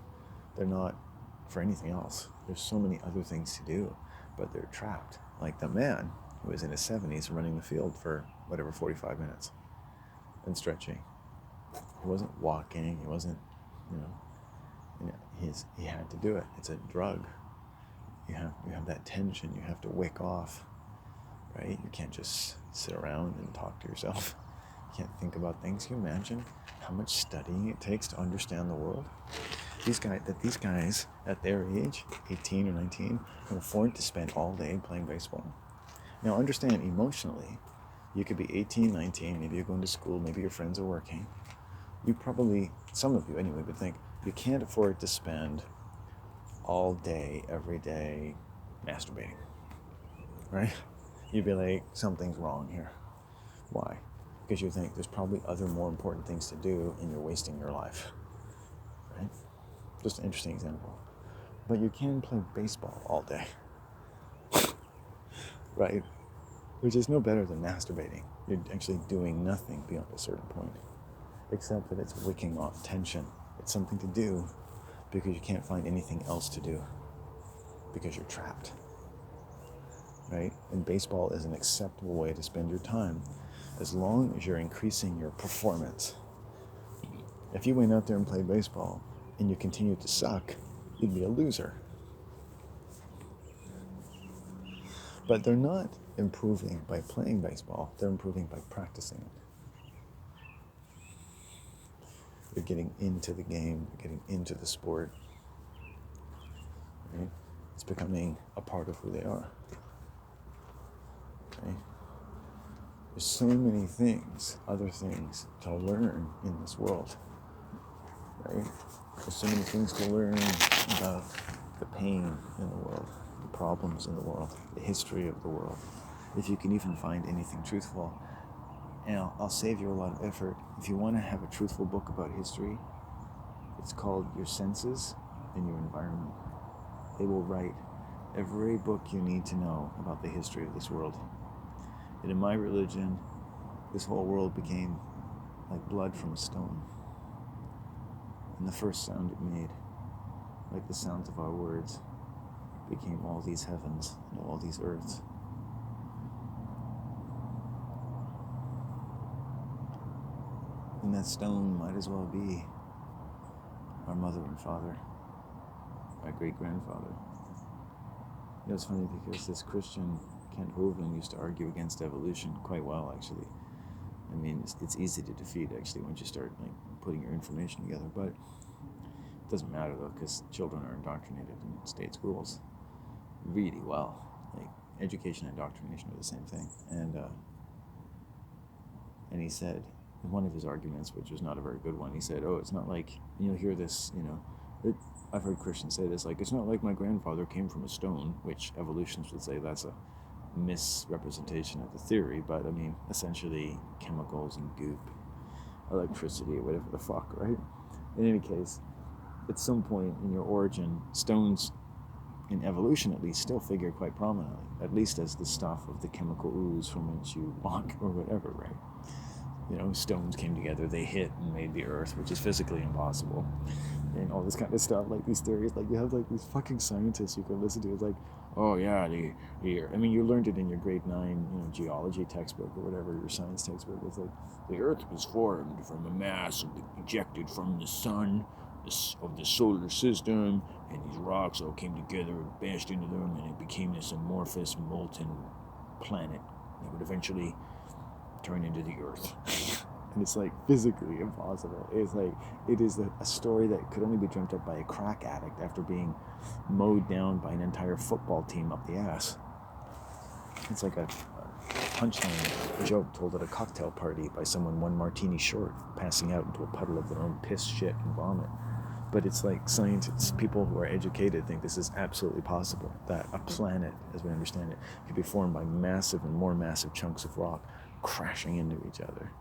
They're not for anything else. There's so many other things to do, but they're trapped. Like the man who was in his 70s running the field for 45 minutes and stretching. He wasn't walking. He wasn't, he had to do it. It's a drug. You have that tension. You have to wick off, right? You can't just sit around and talk to yourself. You can't think about things. Can you imagine how much studying it takes to understand the world? These guys at their age, 18 or 19, can afford to spend all day playing baseball. Now understand, emotionally, you could be 18, 19, maybe you're going to school, maybe your friends are working. You probably, some of you anyway, would think you can't afford to spend all day, every day, masturbating, right? You'd be like, something's wrong here. Why? Because you think there's probably other more important things to do and you're wasting your life, right? Just an interesting example. But you can play baseball all day, right? Which is no better than masturbating. You're actually doing nothing beyond a certain point, except that it's wicking off tension. It's something to do because you can't find anything else to do because you're trapped, right? And baseball is an acceptable way to spend your time as long as you're increasing your performance. If you went out there and played baseball and you continued to suck, you'd be a loser. But they're not improving by playing baseball, they're improving by practicing it. They're getting into the game, they're getting into the sport. Right? It's becoming a part of who they are. Okay? There's so many things, other things to learn in this world. Right? There's so many things to learn about the pain in the world, the problems in the world, the history of the world. If you can even find anything truthful, and I'll save you a lot of effort. If you want to have a truthful book about history, it's called Your Senses and Your Environment. They will write every book you need to know about the history of this world. And in my religion, this whole world became like blood from a stone. And the first sound it made, like the sounds of our words, became all these heavens and all these earths. And that stone might as well be our mother and father, our great-grandfather. It's funny because this Christian, Kent Hovind, used to argue against evolution quite well, actually. I mean, it's easy to defeat, actually, once you start putting your information together. But it doesn't matter, though, because children are indoctrinated in state schools really well. Education and indoctrination are the same thing. And he said, in one of his arguments, which was not a very good one, he said, it's not like, you'll hear this, I've heard Christians say this, it's not like my grandfather came from a stone, which evolutionists would say that's a misrepresentation of the theory, but I mean, essentially chemicals and goop, electricity, whatever the fuck, right? In any case, at some point in your origin, stones, in evolution at least, still figure quite prominently, at least as the stuff of the chemical ooze from which you walk or whatever, right? Stones came together, they hit and made the earth, which is physically impossible, and all this kind of stuff, these theories, you have these fucking scientists you can listen to. It's oh yeah, I mean, you learned it in your grade 9, geology textbook or whatever, your science textbook. It's the earth was formed from a mass ejected from the sun of the solar system, and these rocks all came together and bashed into them, and it became this amorphous molten planet that would eventually turn into the earth. And it's like physically impossible. It's like it is a story that could only be dreamt up by a crack addict after being mowed down by an entire football team up the ass. It's like a punchline joke told at a cocktail party by someone one martini short, passing out into a puddle of their own piss, shit, and vomit. But it's like scientists, people who are educated, think this is absolutely possible, that a planet, as we understand it, could be formed by massive and more massive chunks of rock crashing into each other.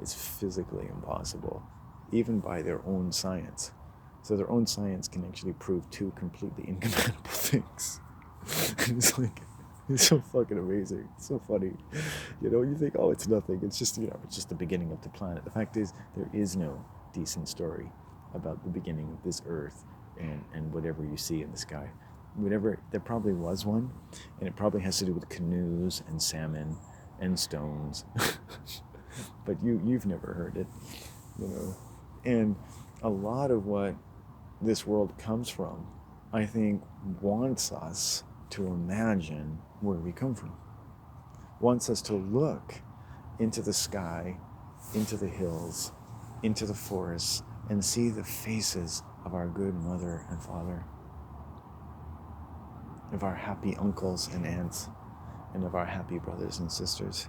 It's physically impossible, even by their own science. So their own science can actually prove two completely incompatible things. It's like, it's so fucking amazing. It's so funny. You know, you think, oh, it's nothing. It's just, it's just the beginning of the planet. The fact is, there is no decent story about the beginning of this earth and whatever you see in the sky. Whatever, there probably was one, and it probably has to do with canoes and salmon and stones. But you've never heard it, And a lot of what this world comes from, I think, wants us to imagine where we come from. Wants us to look into the sky, into the hills, into the forests, and see the faces of our good mother and father, of our happy uncles and aunts, and of our happy brothers and sisters,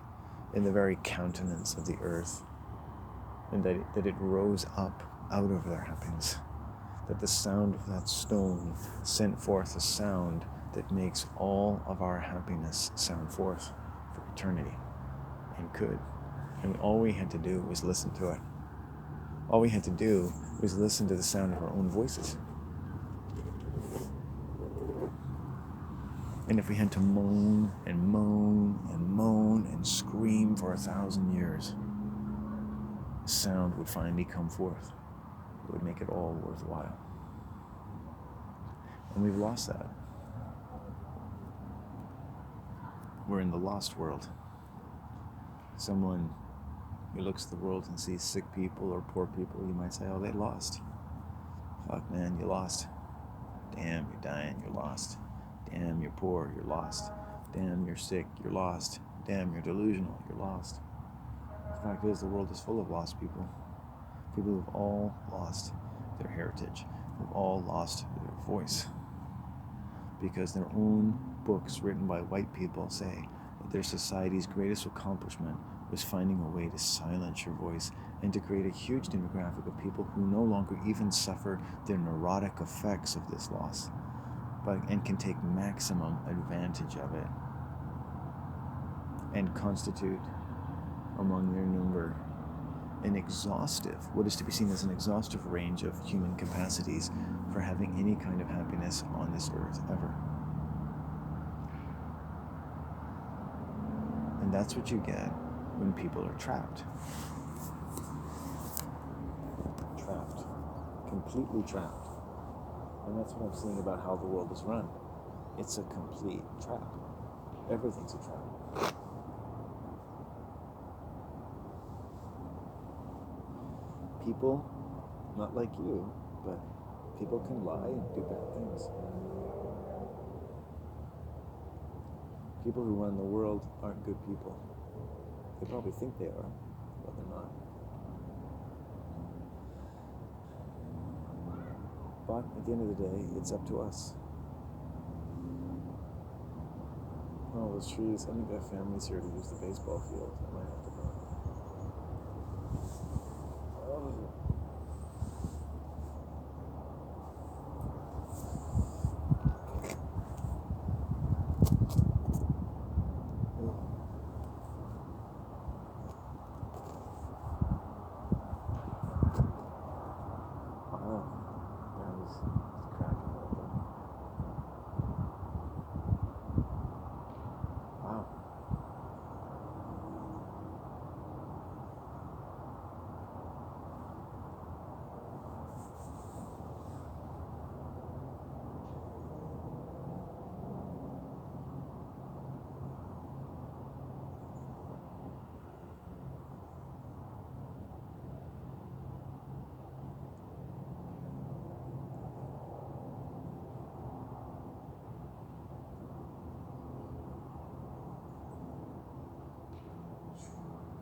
in the very countenance of the earth, and that it rose up out of their happiness, that the sound of that stone sent forth a sound that makes all of our happiness sound forth for eternity, and could. And all we had to do was listen to it. All we had to do was listen to the sound of our own voices. And if we had to moan and moan and moan and scream for 1,000 years, the sound would finally come forth. It would make it all worthwhile. And we've lost that. We're in the lost world. Someone who looks at the world and sees sick people or poor people, you might say, oh, they lost. Fuck, man, you lost. Damn, you're dying, you're lost. Damn, you're poor, you're lost. Damn, you're sick, you're lost. Damn, you're delusional, you're lost. The fact is, the world is full of lost people. People who've all lost their heritage, who've all lost their voice. Because their own books written by white people say that their society's greatest accomplishment was finding a way to silence your voice and to create a huge demographic of people who no longer even suffer the neurotic effects of this loss, and can take maximum advantage of it, and constitute among their number what is to be seen as an exhaustive range of human capacities for having any kind of happiness on this earth ever. And that's what you get when people are trapped. Trapped. Completely trapped. And that's what I'm saying about how the world is run. It's a complete trap. Everything's a trap. People, not like you, but people can lie and do bad things. People who run the world aren't good people. They probably think they are, but they're not. But at the end of the day, it's up to us. Oh, those trees. I think that family's here to use the baseball field. I might have to go.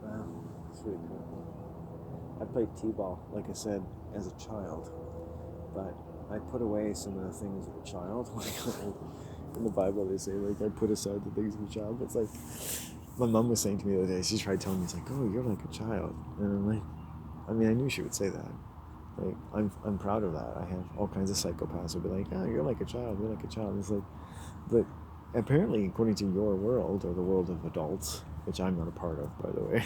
Wow, that's really cool. played t-ball, like I said, as a child, but I put away some of the things of a child. In the Bible, they say, like, I put aside the things of a child. But it's like, my mom was saying to me the other day, she tried telling me, it's like, oh, you're like a child. And I'm like, I mean, I knew she would say that. Like, I'm proud of that. I have all kinds of psychopaths who will be like, oh, you're like a child, you're like a child. And it's like, but apparently, according to your world, or the world of adults, which I'm not a part of, by the way,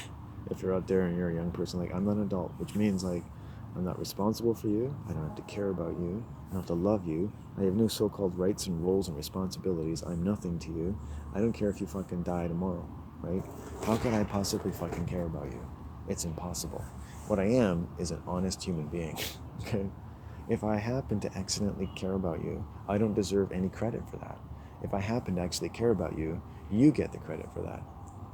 if you're out there and you're a young person, like, I'm not an adult, which means, like, I'm not responsible for you, I don't have to care about you, I don't have to love you, I have no so-called rights and roles and responsibilities, I'm nothing to you, I don't care if you fucking die tomorrow, right? How could I possibly fucking care about you? It's impossible. What I am is an honest human being, okay? If I happen to accidentally care about you, I don't deserve any credit for that. If I happen to actually care about you, you get the credit for that.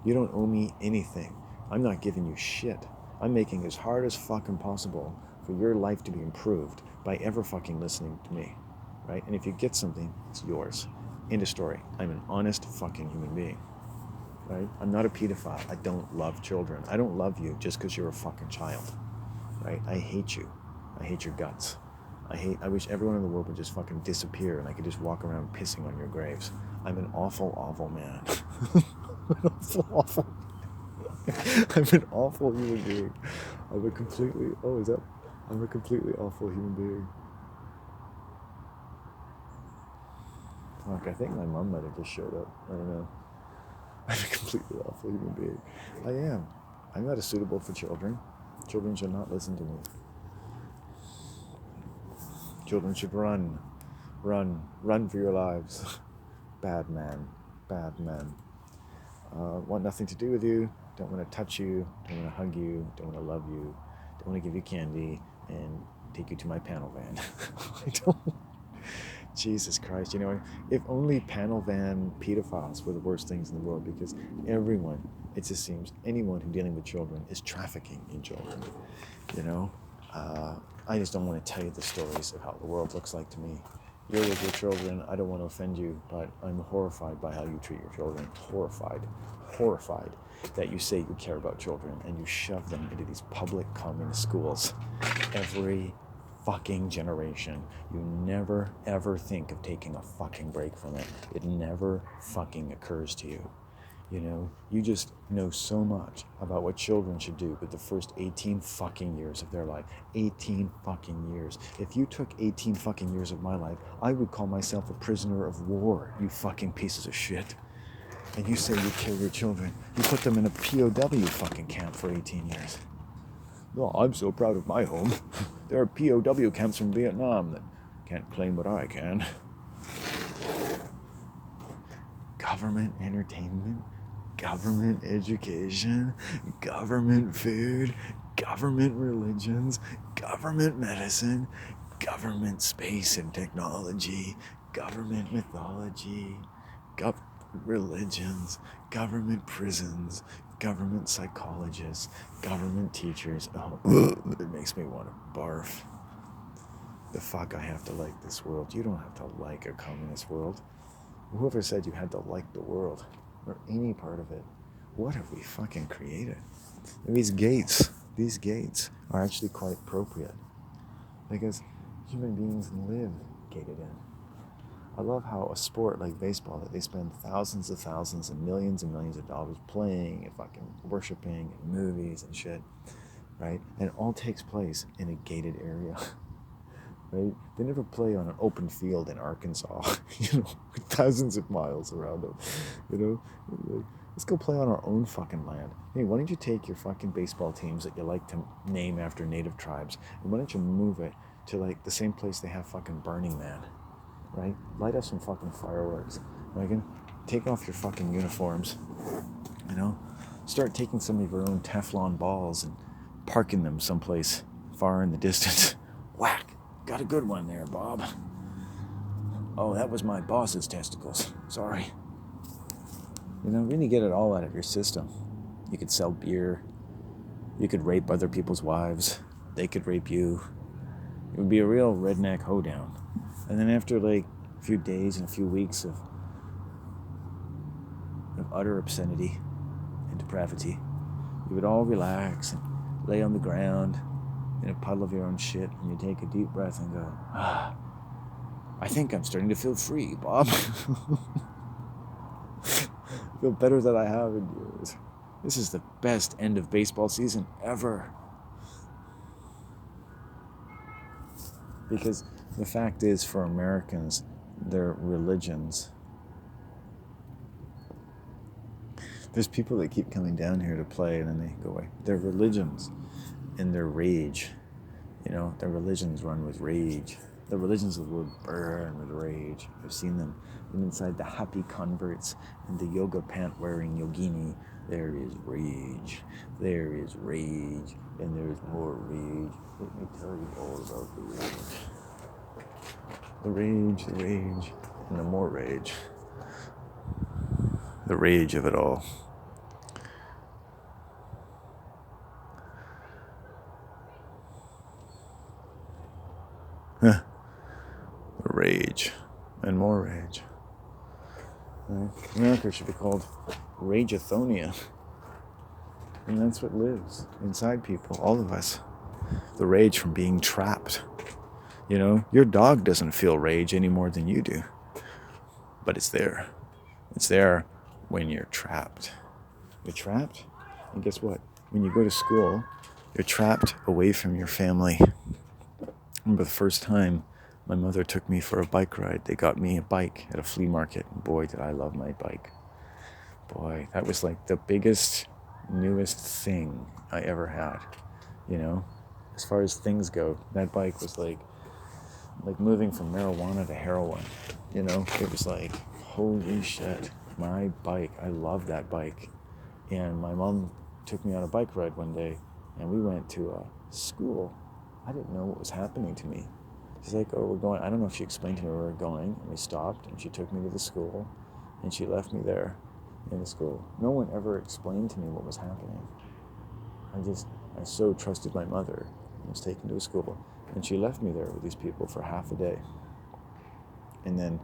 You don't owe me anything. I'm not giving you shit. I'm making it as hard as fucking possible for your life to be improved by ever fucking listening to me, right? And if you get something, it's yours. End of story. I'm an honest fucking human being, right? I'm not a pedophile. I don't love children. I don't love you just because you're a fucking child, right? I hate you. I hate your guts. I wish everyone in the world would just fucking disappear and I could just walk around pissing on your graves. I'm an awful, awful man. Awful. I'm an awful human being. I'm a completely awful human being. Fuck, I think my mom might have just showed up. I don't know. I'm a completely awful human being. I am. I'm not suitable for children. Children should not listen to me. Children should run for your lives. Bad man. Want nothing to do with you, don't want to touch you, don't want to hug you, don't want to love you, don't want to give you candy and take you to my panel van. I don't. Jesus Christ, you know, if only panel van pedophiles were the worst things in the world, because everyone, it just seems, anyone who's dealing with children is trafficking in children, you know? I just don't want to tell you the stories of how the world looks like to me. You're with your children, I don't want to offend you, but I'm horrified by how you treat your children. Horrified that you say you care about children and you shove them into these public communist schools every fucking generation. You never ever think of taking a fucking break from it. It never fucking occurs to you. You know, you just know so much about what children should do with the first 18 fucking years of their life. 18 fucking years. If you took 18 fucking years of my life, I would call myself a prisoner of war, you fucking pieces of shit. And you say you kill your children. You put them in a POW fucking camp for 18 years. No, I'm so proud of my home. There are POW camps from Vietnam that can't claim what I can. Government entertainment, government education, government food, government religions, government medicine, government space and technology, government mythology, religions, government prisons, government psychologists, government teachers. Oh, it makes me want to barf. The fuck I have to like this world. You don't have to like a communist world. Whoever said you had to like the world or any part of it? What have we fucking created? And these gates are actually quite appropriate because human beings live gated in. I love how a sport like baseball that they spend thousands and millions of dollars playing and fucking worshiping and movies and shit, right? And it all takes place in a gated area. Right? They never play on an open field in Arkansas, you know, with thousands of miles around them, you know. Like, let's go play on our own fucking land. Hey, why don't you take your fucking baseball teams that you like to name after native tribes, and why don't you move it to like the same place they have fucking Burning Man, right? Light up some fucking fireworks, right? Take off your fucking uniforms, you know. Start taking some of your own Teflon balls and parking them someplace far in the distance. Whack. Got a good one there, Bob. Oh, that was my boss's testicles. Sorry. You know, really get it all out of your system. You could sell beer. You could rape other people's wives. They could rape you. It would be a real redneck hoedown. And then after like a few days and a few weeks of utter obscenity and depravity, you would all relax and lay on the ground in a puddle of your own shit, and you take a deep breath and go, I think I'm starting to feel free, Bob. I feel better than I have in years. This is the best end of baseball season ever. Because the fact is, for Americans, their religions, there's people that keep coming down here to play and then they go away. Their religions and their rage, their religions run with rage. The religions of the world burn with rage. I've seen them. And inside the happy converts and the yoga pant wearing yogini, there is rage. There is rage. And there's more rage. Let me tell you all about the rage. The rage, and the more rage. The rage of it all. The rage, and more rage. Right? America should be called Rageathonia. And that's what lives inside people, all of us. The rage from being trapped. Your dog doesn't feel rage any more than you do. But it's there. It's there when you're trapped. You're trapped, and guess what? When you go to school, you're trapped away from your family. I remember the first time my mother took me for a bike ride. They got me a bike at a flea market. And boy, did I love my bike. Boy, that was like the biggest, newest thing I ever had. As far as things go, that bike was like moving from marijuana to heroin. It was like, holy shit, my bike. I love that bike. And my mom took me on a bike ride one day, and we went to a school. I didn't know what was happening to me. She's like, oh, we're going. I don't know if she explained to me where we were going. And we stopped, and she took me to the school, and she left me there in the school. No one ever explained to me what was happening. I so trusted my mother. I was taken to a school, and she left me there with these people for half a day. And then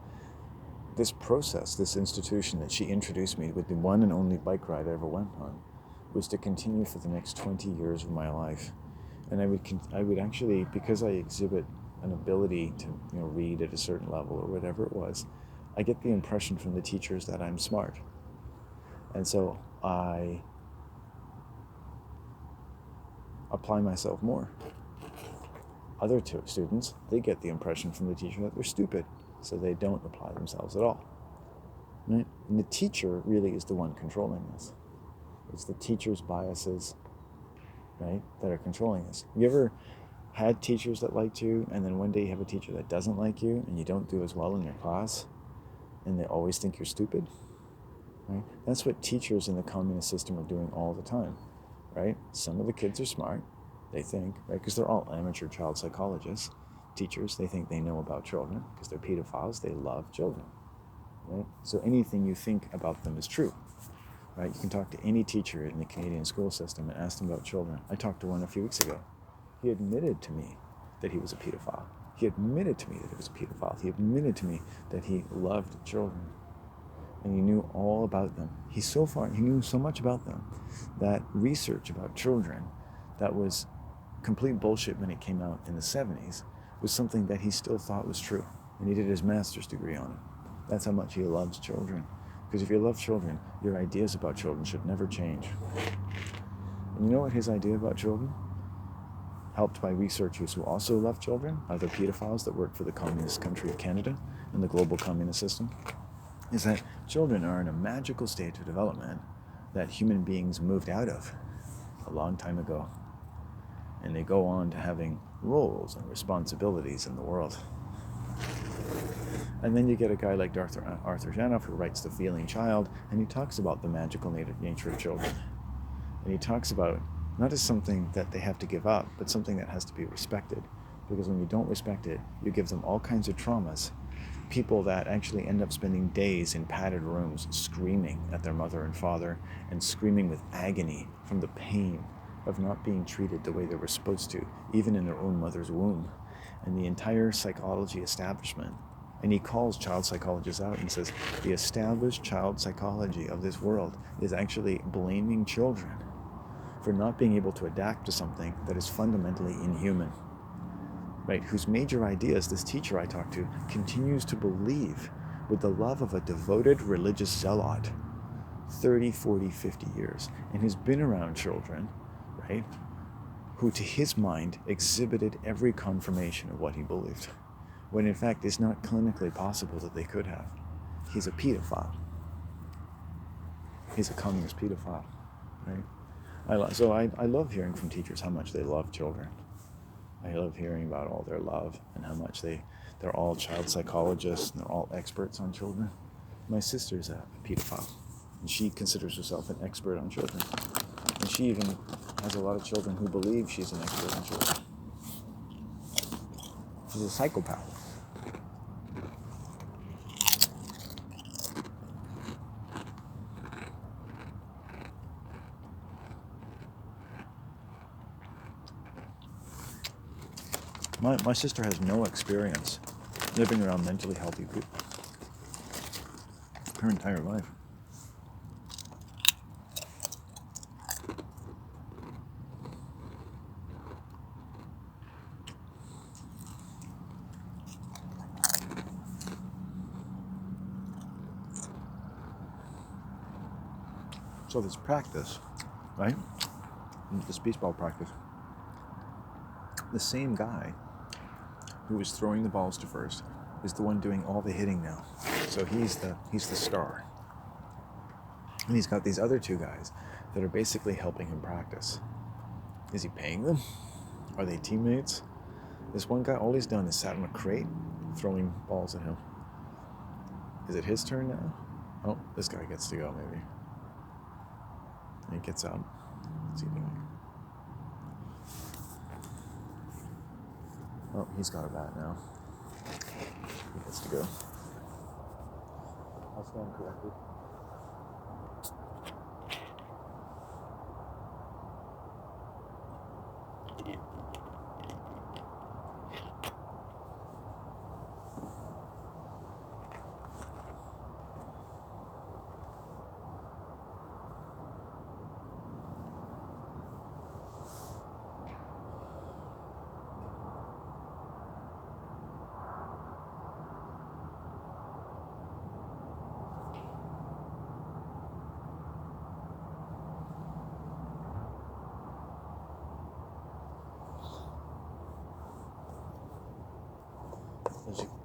this process, this institution that she introduced me with, the one and only bike ride I ever went on, was to continue for the next 20 years of my life. And I would actually, because I exhibit an ability to read at a certain level or whatever it was, I get the impression from the teachers that I'm smart. And so I apply myself more. Other students, they get the impression from the teacher that they're stupid, so they don't apply themselves at all. Right? And the teacher really is the one controlling this. It's the teacher's biases, right, that are controlling us. You ever had teachers that liked you, and then one day you have a teacher that doesn't like you, and you don't do as well in your class, and they always think you're stupid? Right? That's what teachers in the communist system are doing all the time. Right? Some of the kids are smart, they think, right? Because they're all amateur child psychologists. Teachers, they think they know about children because they're pedophiles. They love children, right? So anything you think about them is true, right? You can talk to any teacher in the Canadian school system and ask them about children. I talked to one a few weeks ago. He admitted to me that he was a pedophile. He admitted to me that he was a pedophile. He admitted to me that he loved children. And he knew all about them. He knew so much about them that research about children that was complete bullshit when it came out in the 70s was something that he still thought was true. And he did his master's degree on it. That's how much he loves children. Because if you love children, your ideas about children should never change. And you know what his idea about children, helped by researchers who also love children, other pedophiles that work for the communist country of Canada and the global communist system, is that children are in a magical state of development that human beings moved out of a long time ago. And they go on to having roles and responsibilities in the world. And then you get a guy like Arthur Janoff, who writes The Feeling Child, and he talks about the magical nature of children. And he talks about not as something that they have to give up, but something that has to be respected. Because when you don't respect it, you give them all kinds of traumas. People that actually end up spending days in padded rooms screaming at their mother and father and screaming with agony from the pain of not being treated the way they were supposed to, even in their own mother's womb. And the entire psychology establishment, and he calls child psychologists out and says, the established child psychology of this world is actually blaming children for not being able to adapt to something that is fundamentally inhuman, right? Whose major ideas this teacher I talked to continues to believe with the love of a devoted religious zealot 30, 40, 50 years, and who's been around children, right, who to his mind exhibited every confirmation of what he believed, when in fact it's not clinically possible that they could have. He's a pedophile. He's a communist pedophile, right? I love hearing from teachers how much they love children. I love hearing about all their love and how much they're all child psychologists and they're all experts on children. My sister's a pedophile, and she considers herself an expert on children. And she even has a lot of children who believe she's an expert on children. She's a psychopath. My sister has no experience living around mentally healthy people her entire life. So this practice, right? This baseball practice, the same guy who was throwing the balls to first is the one doing all the hitting now. So he's the star. And he's got these other two guys that are basically helping him practice. Is he paying them? Are they teammates? This one guy, all he's done is sat in a crate throwing balls at him. Is it his turn now? Oh, this guy gets to go maybe. And he gets out. What's he doing? Oh, he's got a bat now. He gets to go. I'll stand corrected.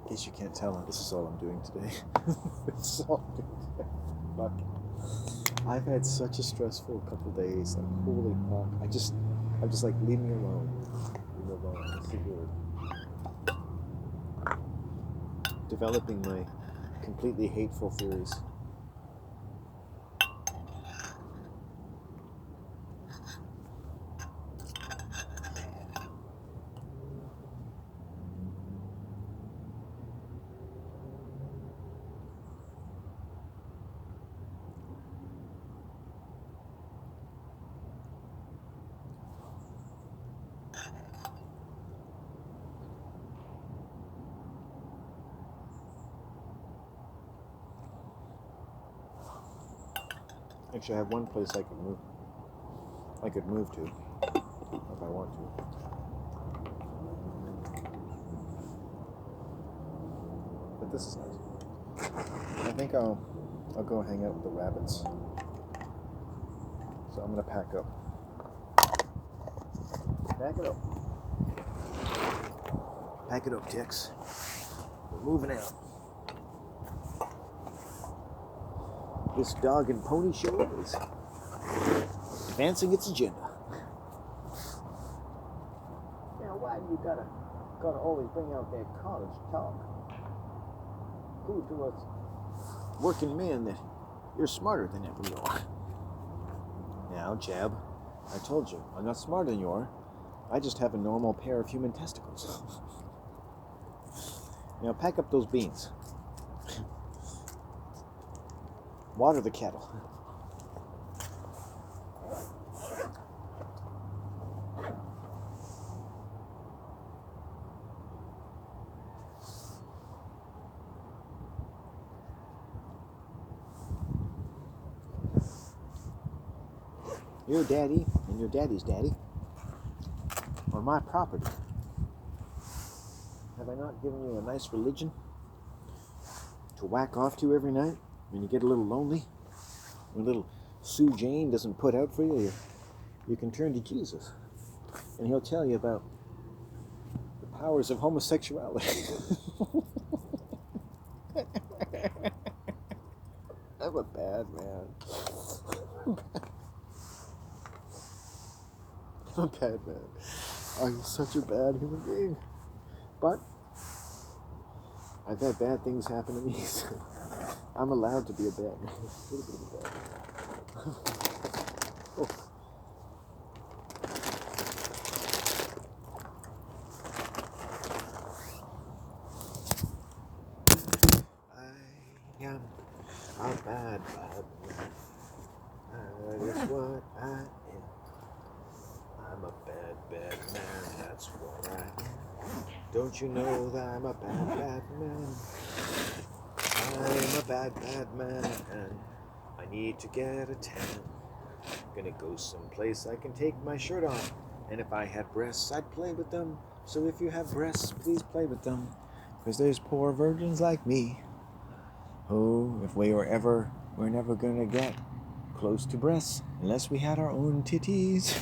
As you can't tell, this is all I'm doing today. This is all I'm doing today. I've had such a stressful couple days. Like, holy fuck. I'm just like, leave me alone. Leave me alone. It's too weird. Developing my completely hateful theories. Actually, I have one place I could move to if I want to. But this is nice. I think I'll go hang out with the rabbits. So I'm gonna pack up. Pack it up. Pack it up, Tex. We're moving out. This dog and pony show is advancing its agenda. Now, why do you gotta always bring out that college talk? Prove to us working men that you're smarter than we are. Now, Jab, I told you, I'm not smarter than you are. I just have a normal pair of human testicles. Now, pack up those beans. Water the kettle. your daddy and your daddy's daddy on my property. Have I not given you a nice religion to whack off to every night when you get a little lonely? When little Sue Jane doesn't put out for you, you can turn to Jesus and he'll tell you about the powers of homosexuality. I'm a bad man. I'm a bad man. I'm such a bad human being. But I've had bad things happen to me, so I'm allowed to be a bad man. A little bit of a bad man. Oh. I am a bad man. That is what I am. I'm a bad man. That's what I am. Don't you know that I'm a bad man? I'm a bad man, and I need to get a tan. I'm gonna go someplace I can take my shirt off. And if I had breasts, I'd play with them. So if you have breasts, please play with them. Because there's poor virgins like me. Oh, if we're never gonna get close to breasts unless we had our own titties.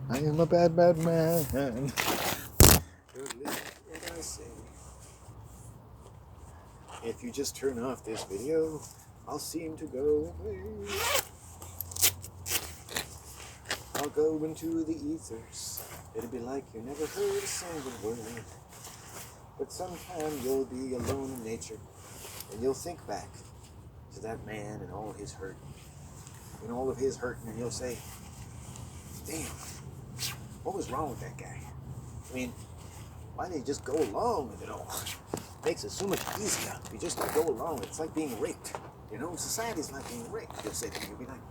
I am a bad man. Don't listen to what I say. If you just turn off this video, I'll seem to go away. I'll go into the ethers. It'll be like you never heard a single word. But sometime you'll be alone in nature, and you'll think back to that man and all his hurt, and all of his hurting, and you'll say, damn, what was wrong with that guy? I mean, why didn't he just go along with it all? Makes it so much easier if you just go along. It's like being raped. You know, society's like being raped. You'll say to me, you'll be like,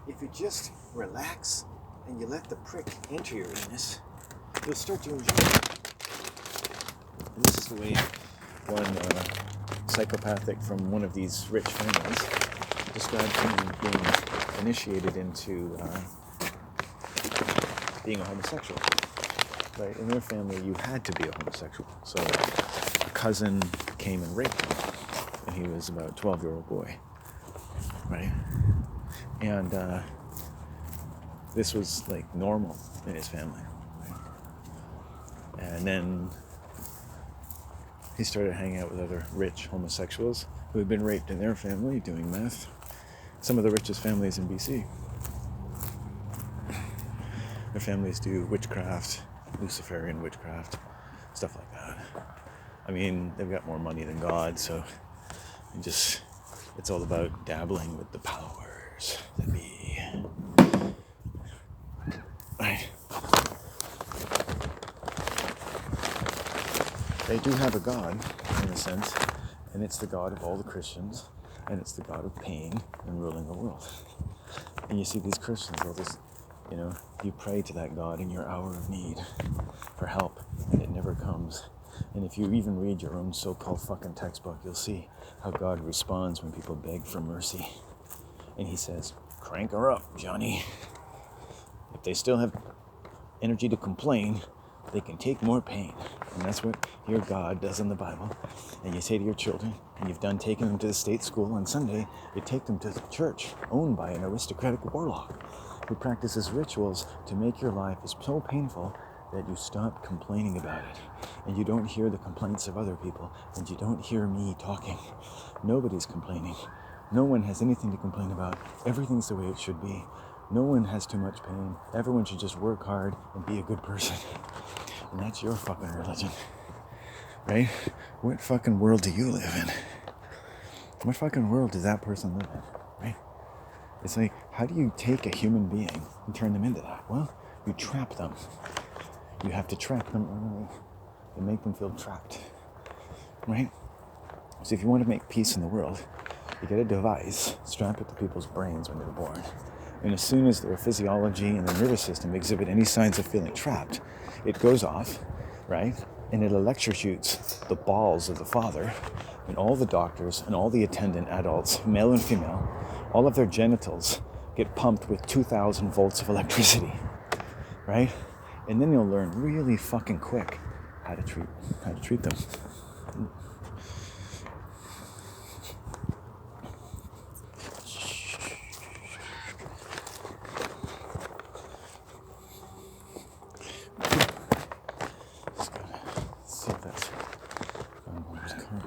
if you just relax and you let the prick enter your anus, you'll start to enjoy it. And this is the way one psychopathic from one of these rich families described being initiated into being a homosexual. Right? In their family, you had to be a homosexual. So a cousin came and raped him, and he was about a 12-year-old boy. Right? And this was like normal in his family. Right? And then he started hanging out with other rich homosexuals who had been raped in their family doing meth. Some of the richest families in BC. Their families do witchcraft, Luciferian witchcraft, stuff like that. I mean, they've got more money than God, so it's all about dabbling with the powers that be. Right. They do have a God, in a sense, and it's the God of all the Christians, and it's the God of pain and ruling the world. And you see these Christians, they'll just, you pray to that God in your hour of need for help, and it never comes. And if you even read your own so-called fucking textbook, you'll see how God responds when people beg for mercy. And he says, crank her up, Johnny. If they still have energy to complain, they can take more pain. And that's what your God does in the Bible. And you say to your children, and you've done taking them to the state school on Sunday, you take them to the church owned by an aristocratic warlock who practices rituals to make your life so painful that you stop complaining about it. And you don't hear the complaints of other people, and you don't hear me talking. Nobody's complaining. No one has anything to complain about. Everything's the way it should be. No one has too much pain. Everyone should just work hard and be a good person. And that's your fucking religion. Right? What fucking world do you live in? What fucking world does that person live in? Right? It's like, how do you take a human being and turn them into that? Well, you trap them. You have to trap them early and make them feel trapped. Right? So if you want to make peace in the world, you get a device, strap it to people's brains when they're born. And as soon as their physiology and their nervous system exhibit any signs of feeling trapped, it goes off, right? And it electrocutes the balls of the father and all the doctors and all the attendant adults, male and female, all of their genitals get pumped with 2,000 volts of electricity, right? And then you'll learn really fucking quick how to treat them. Just gotta see if that's my mom's car.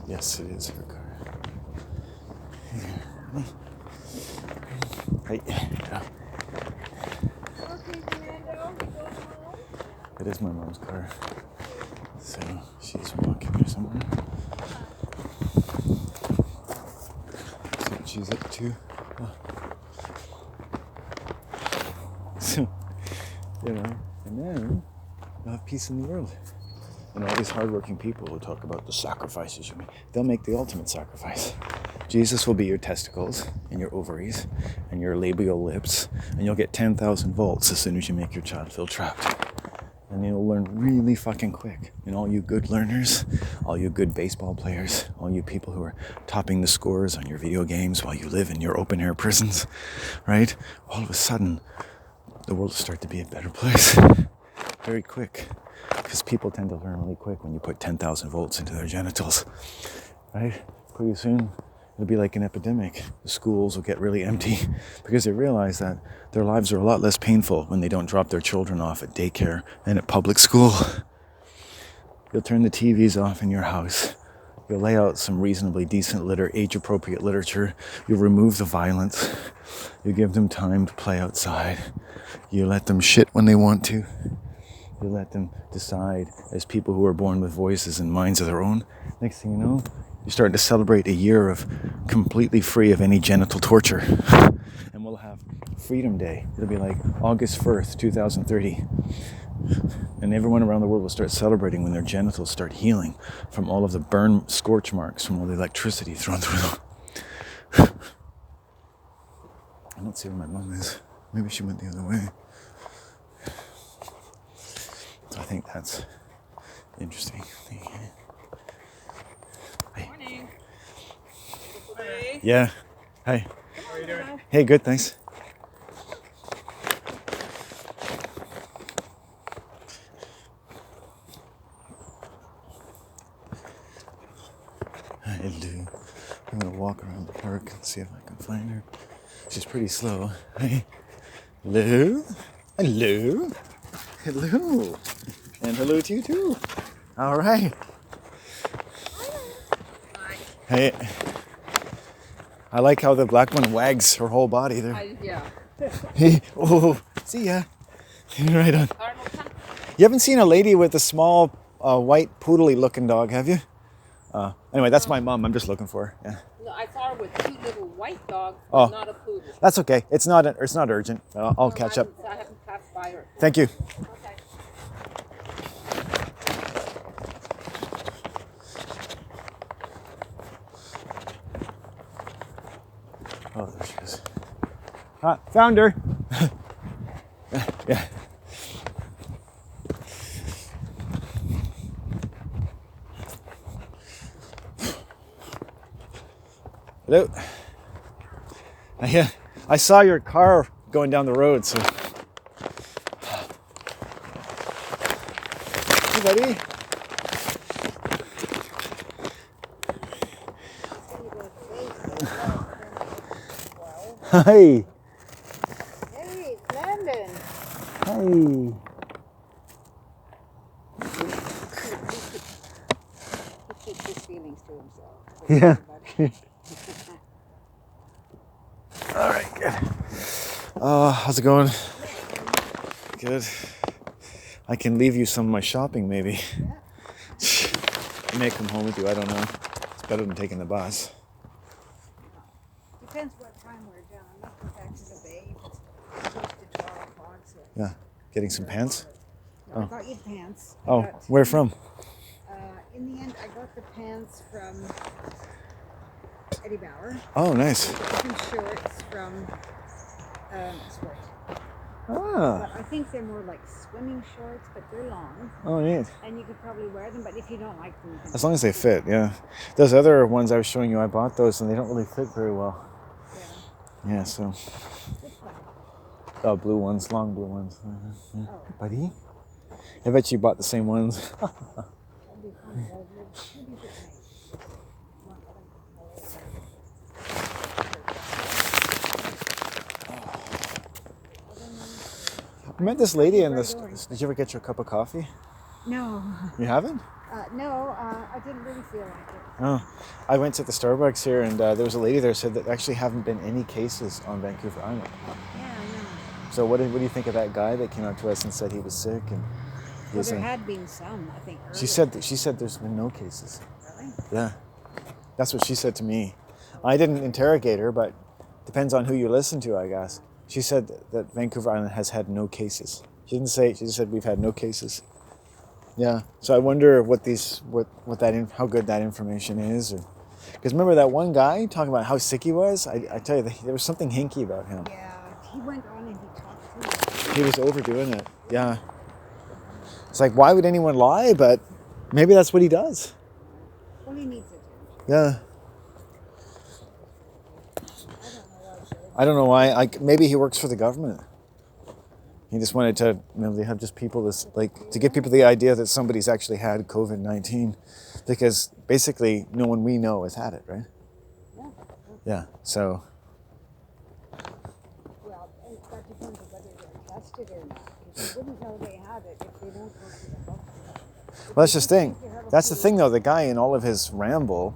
Yes, it is her car. Hey. It is my mom's car. So she's walking or somewhere. See what she's up to. Oh. So, and then you'll have peace in the world. And all these hardworking people who talk about the sacrifices you make, they'll make the ultimate sacrifice. Jesus will be your testicles and your ovaries and your labial lips, and you'll get 10,000 volts as soon as you make your child feel trapped. And you'll learn really fucking quick. And all you good learners, all you good baseball players, all you people who are topping the scores on your video games while you live in your open air prisons, right? All of a sudden, the world will start to be a better place. Very quick. Because people tend to learn really quick when you put 10,000 volts into their genitals, right? Pretty soon, it'll be like an epidemic. The schools will get really empty because they realize that their lives are a lot less painful when they don't drop their children off at daycare and at public school. You'll turn the TVs off in your house. You'll lay out some reasonably decent age-appropriate literature. You'll remove the violence. You give them time to play outside. You let them shit when they want to. You let them decide as people who are born with voices and minds of their own. Next thing you know, you're starting to celebrate a year of completely free of any genital torture. And we'll have Freedom Day. It'll be like August 1st, 2030. And everyone around the world will start celebrating when their genitals start healing from all of the scorch marks from all the electricity thrown through them. I don't see where my mom is. Maybe she went the other way. So I think that's interesting. Hey.
Morning.
Yeah. Hi.
How are you doing?
Hey, good, thanks. Hello. I'm gonna walk around the park and see if I can find her. She's pretty slow. Hey. Hello. Hello. Hello. And hello to you too. All right.
Hi.
Hey. I like how the black one wags her whole body there.
Yeah.
Hey. Oh, see ya. Right on.
Arnold, come.
You haven't seen a lady with a small white poodly looking dog, have you? Anyway, that's my mom. I'm just looking for her. Yeah.
No, I saw her with two little white dogs,
Oh.
but not a poodle.
That's okay. It's not urgent. I'll catch up.
I haven't passed by her.
Thank you.
Okay.
Oh, there she is. Found her. Yeah. Hello. Yeah, I saw your car going down the road, so. Hey, buddy. Hi.
Hey, it's Landon.
Hi.
He keeps his feelings to himself.
Yeah. All right, good. How's it going? Good. I can leave you some of my shopping, maybe.
Yeah.
I may come home with you. I don't know. It's better than taking the bus.
Depends what time we're done. I'm not going back to the bay. It's close to 12 o'clock. So.
Yeah. Getting some pants?
No, I got you pants.
Oh, where from?
In the end, I got the pants from Eddie Bauer.
Oh, nice.
Some shorts from Sport.
Ah.
But I think they're more like swimming shorts, but they're long,
Oh, neat.
and you could probably wear them. But if you don't like them, you can
As long as they fit, yeah. Those other ones I was showing you, I bought those and they don't really fit very well.
Yeah.
Yeah, so.
Which one?
Oh, blue ones, long blue ones. Yeah.
Oh.
Buddy? I bet you bought the same ones.
That'd be fun. Well, maybe you could make one of them.
I met this lady in this.
Bright orange.
Did you ever get your cup of coffee?
No.
You haven't?
No, I didn't really feel like it.
Oh. I went to the Starbucks here and there was a lady there who said that there actually haven't been any cases on Vancouver Island.
Yeah, I know.
So what do you think of that guy that came out to us and said he was sick? And he
Well,
was
there
in-
had been some, I think.
she
Earlier.
said there's been no cases.
Really?
Yeah. That's what she said to me. I didn't interrogate her, but depends on who you listen to, I guess. She said that Vancouver Island has had no cases. She didn't say, she just said we've had no cases. Yeah. So I wonder how good that information is. Because remember that one guy talking about how sick he was? I tell you, there was something hinky about him.
Yeah, he went on and he talked to me.
He was overdoing it. Yeah. It's like, why would anyone lie? But maybe that's what he does.
Well, he needs it.
Yeah. I don't know why. Maybe he works for the government. He just wanted to, they have just people to give people the idea that somebody's actually had COVID-19, because basically no one we know has had it, right?
Yeah.
Yeah. So.
Well, that depends on whether they're tested or not. Because you wouldn't know they had it if they don't go to the hospital.
Well, that's just the thing. That's the thing, though. The guy, in all of his ramble,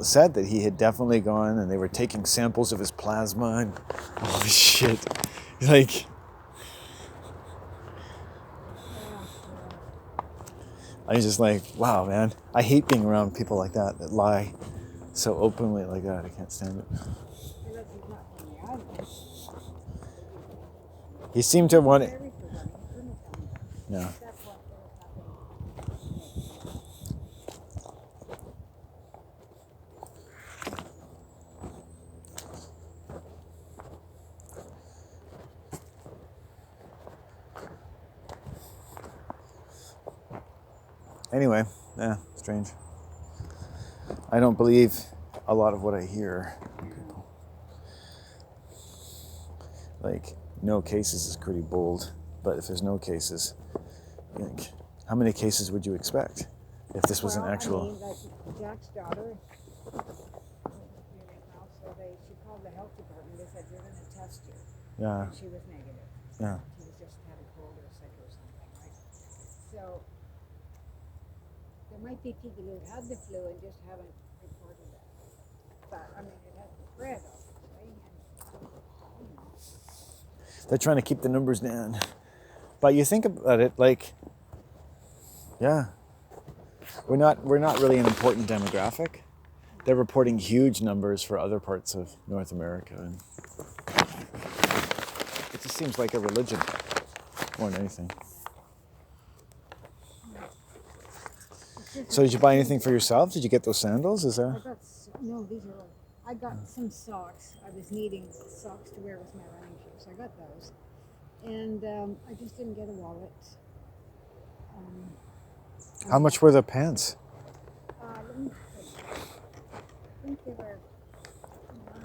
said that he had definitely gone, and they were taking samples of his plasma and all this shit. Like, I was just like, wow, man. I hate being around people like that lie so openly like that. I can't stand it. He seemed to want it. Yeah. Anyway, yeah, strange. I don't believe a lot of what I hear from people. Like, no cases is pretty bold, but if there's no cases, like, how many cases would you expect if this was an actual?
I mean, like Jack's daughter, so she called the health department. They said, "You're going to test you."
Yeah.
And she was negative.
Yeah.
She was just had a cold or sick or something, right? So there might be people who had the flu and just haven't reported it. But I mean, it hasn't spread, obviously.
They're trying to keep the numbers down. But you think about it, like, yeah, we're not really an important demographic. They're reporting huge numbers for other parts of North America, and it just seems like a religion more than anything. So did you buy anything for yourself? Did you get those sandals? Is there?
No, these are all. I got some socks. I was needing socks to wear with my running shoes. I got those. And I just didn't get a wallet.
How much were the pants?
Let me see. I think they were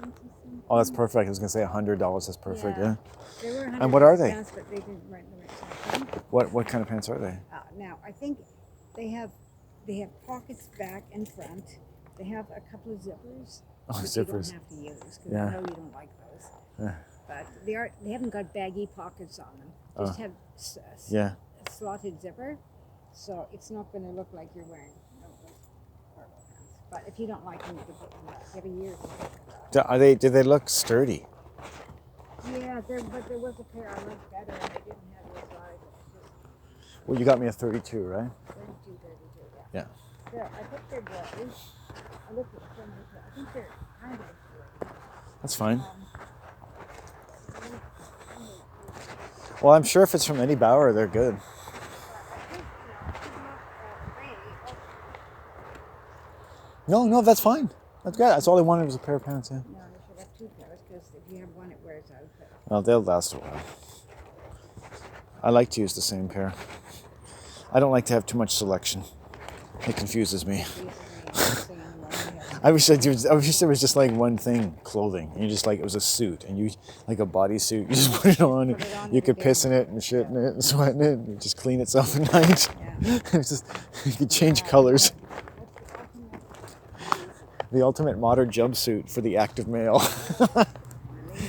90 something.
Oh, that's perfect. I was going to say $100. That's perfect, yeah.
They were 100
And what are they?
pants, but they didn't write the right something.
What kind of pants are they?
Now, I think they have pockets back and front. They have a couple of zippers.
Oh,
which
zippers.
you don't have to use because
Yeah.
I know you don't like those.
Yeah.
But they haven't got baggy pockets on them. Just have
Yeah.
a slotted zipper, so it's not going to look like you're wearing cargo pants. But if you don't like them, you can put them back. You have a year to take them.
Do they look sturdy?
Yeah, but there was a pair I liked better, and they didn't have your size.
Well, you got me a 32, right?
32,
Yeah.
I think they're good. I looked at some. I think they're kind of good.
That's fine. Well, I'm sure if it's from Eddie Bauer, they're good. No, that's fine. That's good. That's all I wanted was a pair of pants, yeah.
No, you should have two pairs because if you have one, it wears out.
Well, they'll last a while. I like to use the same pair. I don't like to have too much selection. It confuses me. I wish there was just like one thing, clothing. And you just like it was a suit, and you like a bodysuit. You just put it on, and you could piss in it and shit in it and sweat in it, and just clean itself at night. It's just you could change colors. The ultimate modern jumpsuit for the active male.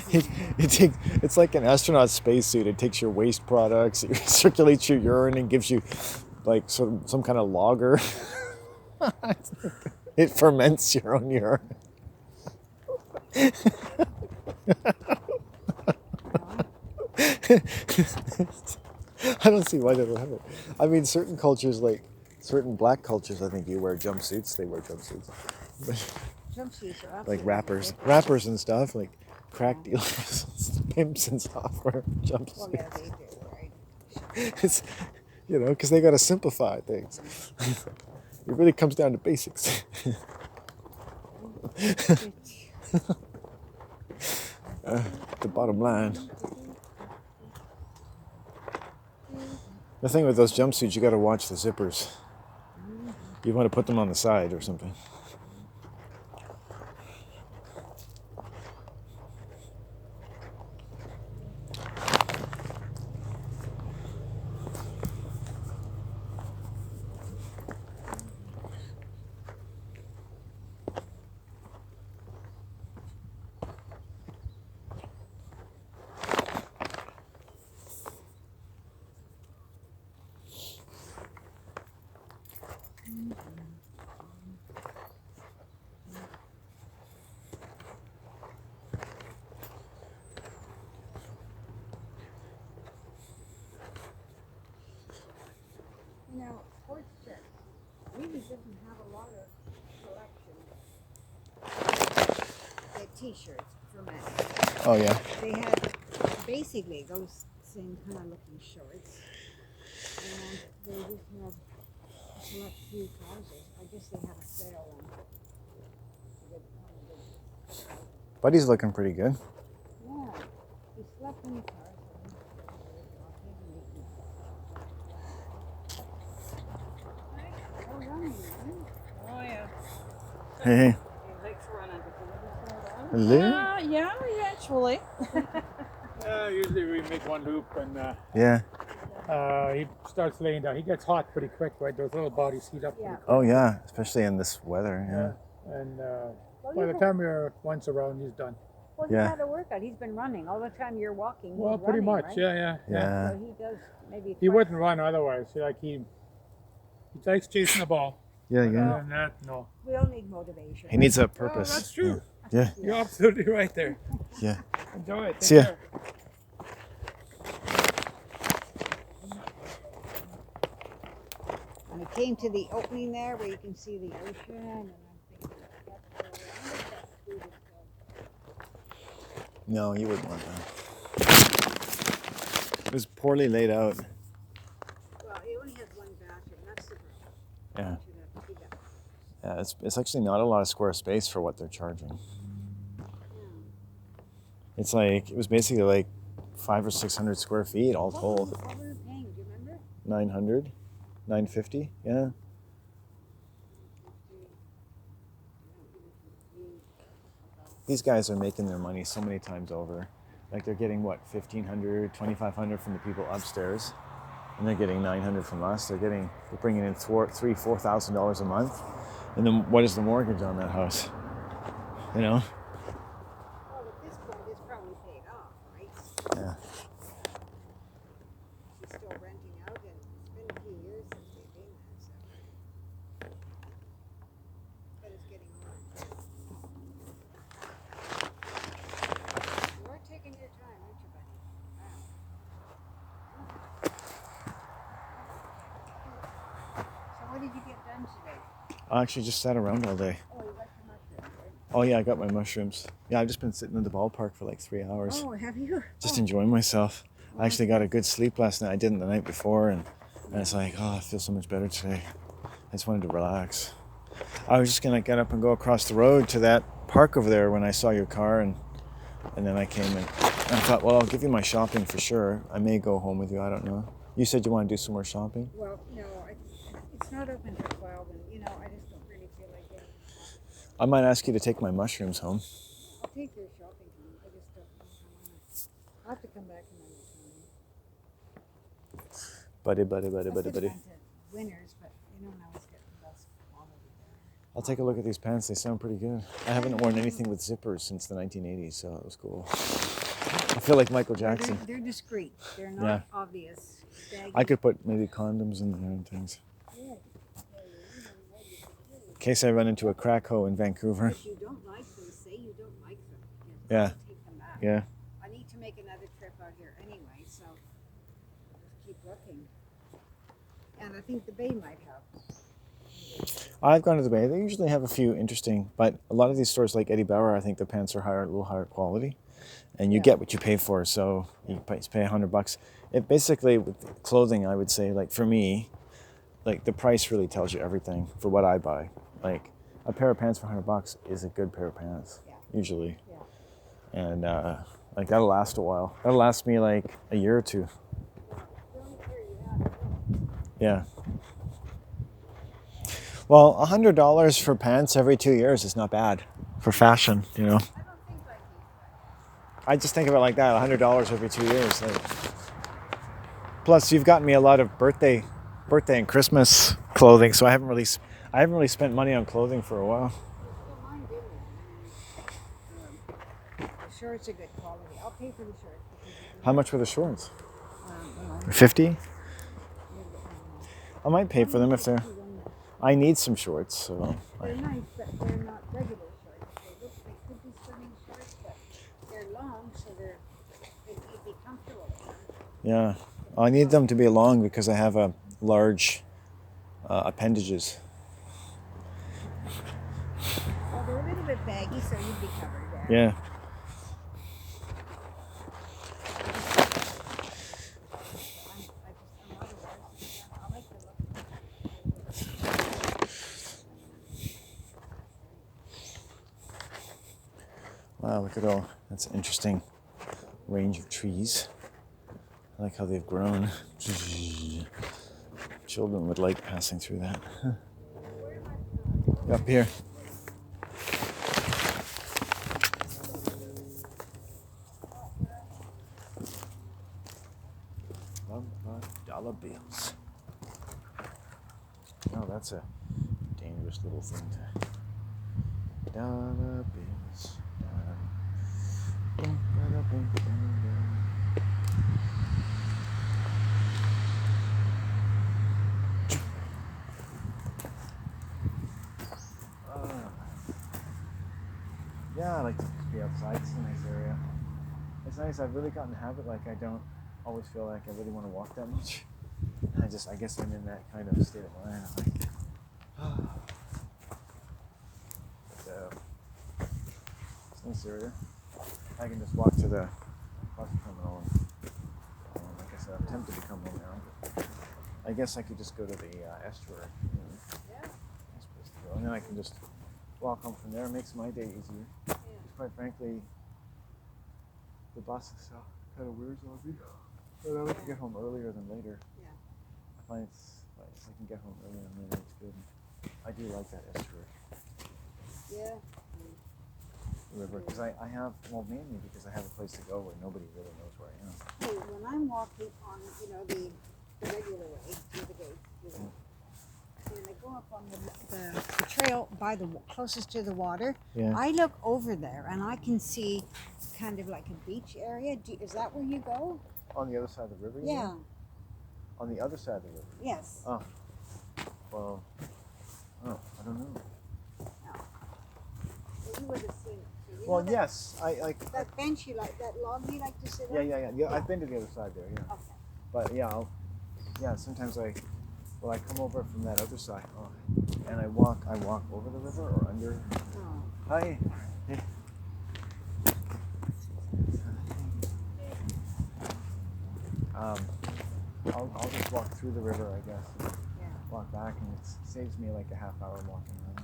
It's like an astronaut spacesuit. It takes your waste products, it circulates your urine, and gives you like some kind of lager. It ferments your own urine. I don't see why they don't have it. I mean, certain cultures, like certain black cultures, I think you wear jumpsuits. They wear jumpsuits.
Jumpsuits are
Like rappers and stuff, like crack dealers, pimps and stuff wear jumpsuits.
Well, yeah, they do, right?
It's, because they got to simplify things. It really comes down to basics. The bottom line. The thing with those jumpsuits, you got to watch the zippers. You want to put them on the side or something.
Sports Check really didn't have a lot of selection. The t-shirts for men.
Oh yeah.
They had basically those same kind of looking shorts, and they just had a select few trousers. I guess they had a sale on
Buddy's looking pretty good.
Yeah, he slept in the car.
Oh, yeah.
Hey. Hello.
Yeah, actually.
Usually we make one loop and
Yeah.
he starts laying down. He gets hot pretty quick, right? Those little bodies heat up.
Yeah.
Oh yeah, especially in this weather. Yeah.
And by the time you're once around, he's done.
Well,
Yeah.
he had a workout. He's been running all the time you're walking.
Well,
he's
pretty
running,
much,
right?
yeah.
Yeah.
So he does maybe.
He wouldn't run otherwise. He likes chasing the ball.
Yeah.
Other
Yeah.
than that, no.
We all need motivation.
He needs a
Oh,
purpose.
that's true.
Yeah.
You're absolutely right there.
Yeah.
Enjoy it. Take
See ya.
care.
And I came to the opening there where you can see the ocean, and I'm thinking, that's where
No, you wouldn't want that. It was poorly laid out.
well, he only has one bathroom. That's the problem.
Yeah.
You'd have to do that.
Yeah. It's actually not a lot of square space for what they're charging. It's like it was basically like 500 or 600 square feet all told.
What were we paying? Do you remember?
900, 950. Yeah. These guys are making their money so many times over. Like they're getting what, 1,500, 2,500 from the people upstairs, and they're getting 900 from us. They're bringing in $3,000-4,000 a month, and then what is the mortgage on that house? You know?
Well, at this point, it's probably paid off, right?
Yeah.
She's still renting out, and it's been a few years since they've been there, so. But it's getting hard. You are taking your time, aren't you, buddy? Wow. So what did you get done today?
I actually just sat around all day.
Oh, you got your mushrooms, right?
Oh yeah, I got my mushrooms. Yeah, I've just been sitting in the ballpark for like 3 hours.
Oh, have you?
Just enjoying myself. I actually got a good sleep last night. I didn't the night before, and it's like, oh, I feel so much better today. I just wanted to relax. I was just gonna get up and go across the road to that park over there when I saw your car, and then I came and I thought, well, I'll give you my shopping for sure. I may go home with you. I don't know. You said you want to do some more shopping?
Well, no, it's not open till 12, and I just don't really feel like getting.
I might ask you to take my mushrooms home.
I'll take your shopping home. I just don't know how I'm gonna. I'll have to come back another time.
Buddy.
I could have went to Winners, but they don't always get the best quality there.
I'll take a look at these pants. They sound pretty good. I haven't worn anything with zippers since the 1980s, so it was cool. I feel like Michael Jackson.
They're discreet. They're not obvious. Baggy.
I could put maybe condoms in there and things.
Yeah.
In case I run into a crack hoe in Vancouver.
If you don't like them, say you don't like them.
Yeah.
Take them back.
Yeah.
I need to make another trip out here anyway, so I'll just keep looking. And I think the Bay might have.
I've gone to the Bay. They usually have a few interesting, but a lot of these stores like Eddie Bauer, I think the pants are a little higher quality. And you get what you pay for, so you pay $100. It basically, with clothing, I would say, like for me, like the price really tells you everything for what I buy. Like a pair of pants for $100 is a good pair of pants, usually. Yeah. And like that'll last a while. That'll last me like a year or two. Yeah. Well, $100 for pants every 2 years is not bad for fashion, you know. I just think of it like that, $100 every 2 years. Like. Plus, you've gotten me a lot of birthday and Christmas clothing, so I haven't really spent money on clothing for a while.
The shorts are good quality. I'll pay for the shorts.
How much were the shorts? 50? I might pay for them if they're. I need some shorts, so.
They're nice, but they're not regular shorts. They could be swimming shorts, but they're long, so you'd be comfortable.
Yeah, I need them to be long because I have a large appendages.
Well, they're a little bit baggy, so you'd be covered there.
Yeah. Wow, look at all, that's an interesting range of trees. I like how they've grown. Children would like passing through that. Up here. Dollar bills. Oh, that's a dangerous little thing to. Dollar bills. Yeah, I like to be outside. It's a nice area. It's nice. I've really gotten a habit. Like I don't always feel like I really want to walk that much. I guess I'm in that kind of state of mind. It's a nice area. I can just walk to the bus terminal. And like I said, I'm tempted to come home now. But I guess I could just go to the estuary. Nice place to go. And then I can just walk home from there. It makes my day easier. Quite frankly, the bus is kind of weird on me. But I like to get home earlier than later.
Yeah.
I find if I can get home earlier than later, it's good. I do like that estuary.
Yeah.
River, because I have, well, mainly because I have a place to go where nobody really knows where I am.
Hey, when I'm walking on, the regular way through the gate, when I go up on the trail by closest to the water, I look over there and I can see kind of like a beach area. Is that where you go?
On the other side of the river?
Yeah.
On the other side of the river?
Yes.
Oh. Well, I don't know.
No. Well, you would have seen it. So
Well, yes, I like
that bench you like, that log you like to sit on.
Yeah. I've been to the other side there. Yeah.
Okay.
But yeah, sometimes I come over from that other side, and I walk over the river or under.
Oh.
Hi. Hey. I'll just walk through the river, I guess.
Yeah.
Walk back, and it saves me like a half hour walking around.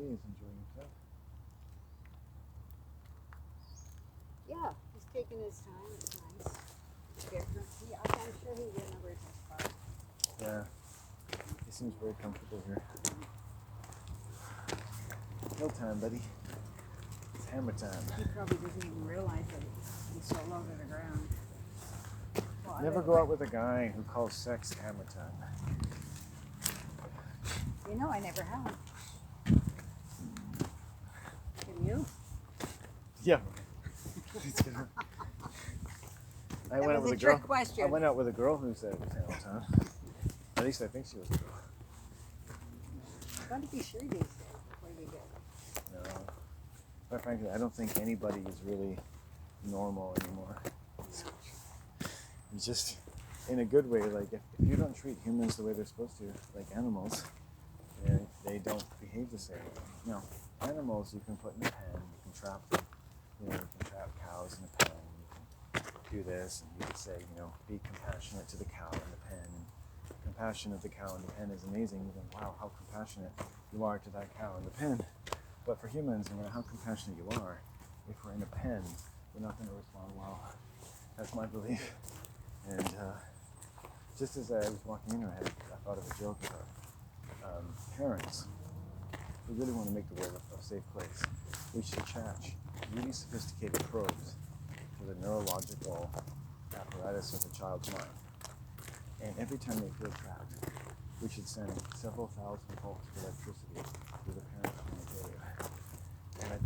He is enjoying himself.
Yeah, he's taking his time. It's nice. Different. I'm sure he remembers his part.
Yeah. He seems very comfortable here. No time, buddy. It's hammer time.
He probably doesn't even realize that he's so low to the ground. Well, I
Never
don't-
go out with a guy who calls sex hammer time.
You know, I never have. Can you?
Yeah. I
That
went out
was
with
a
a girl.
trick question.
I went out with a girl who said it was hammer time. At least I think she was a girl.
You've got to be sure these days before you get.
No. Quite frankly, I don't think anybody is really normal anymore. It's just, in a good way, like if you don't treat humans the way they're supposed to, like animals, they don't behave the same way. You know, animals you can put in a pen, you can trap them, you can trap cows in a pen, you can do this, and you can say, be compassionate to the cow in the pen. And compassion of the cow in the pen is amazing. You think, wow, how compassionate you are to that cow in the pen. But for humans, no matter how compassionate you are, if we're in a pen, we're not going to respond well. That's my belief. And just as I was walking in here, I thought of a joke about parents who really want to make the world a safe place. We should attach really sophisticated probes to the neurological apparatus of a child's mind. And every time they feel trapped, we should send several thousand volts of electricity to the parents in the area. And I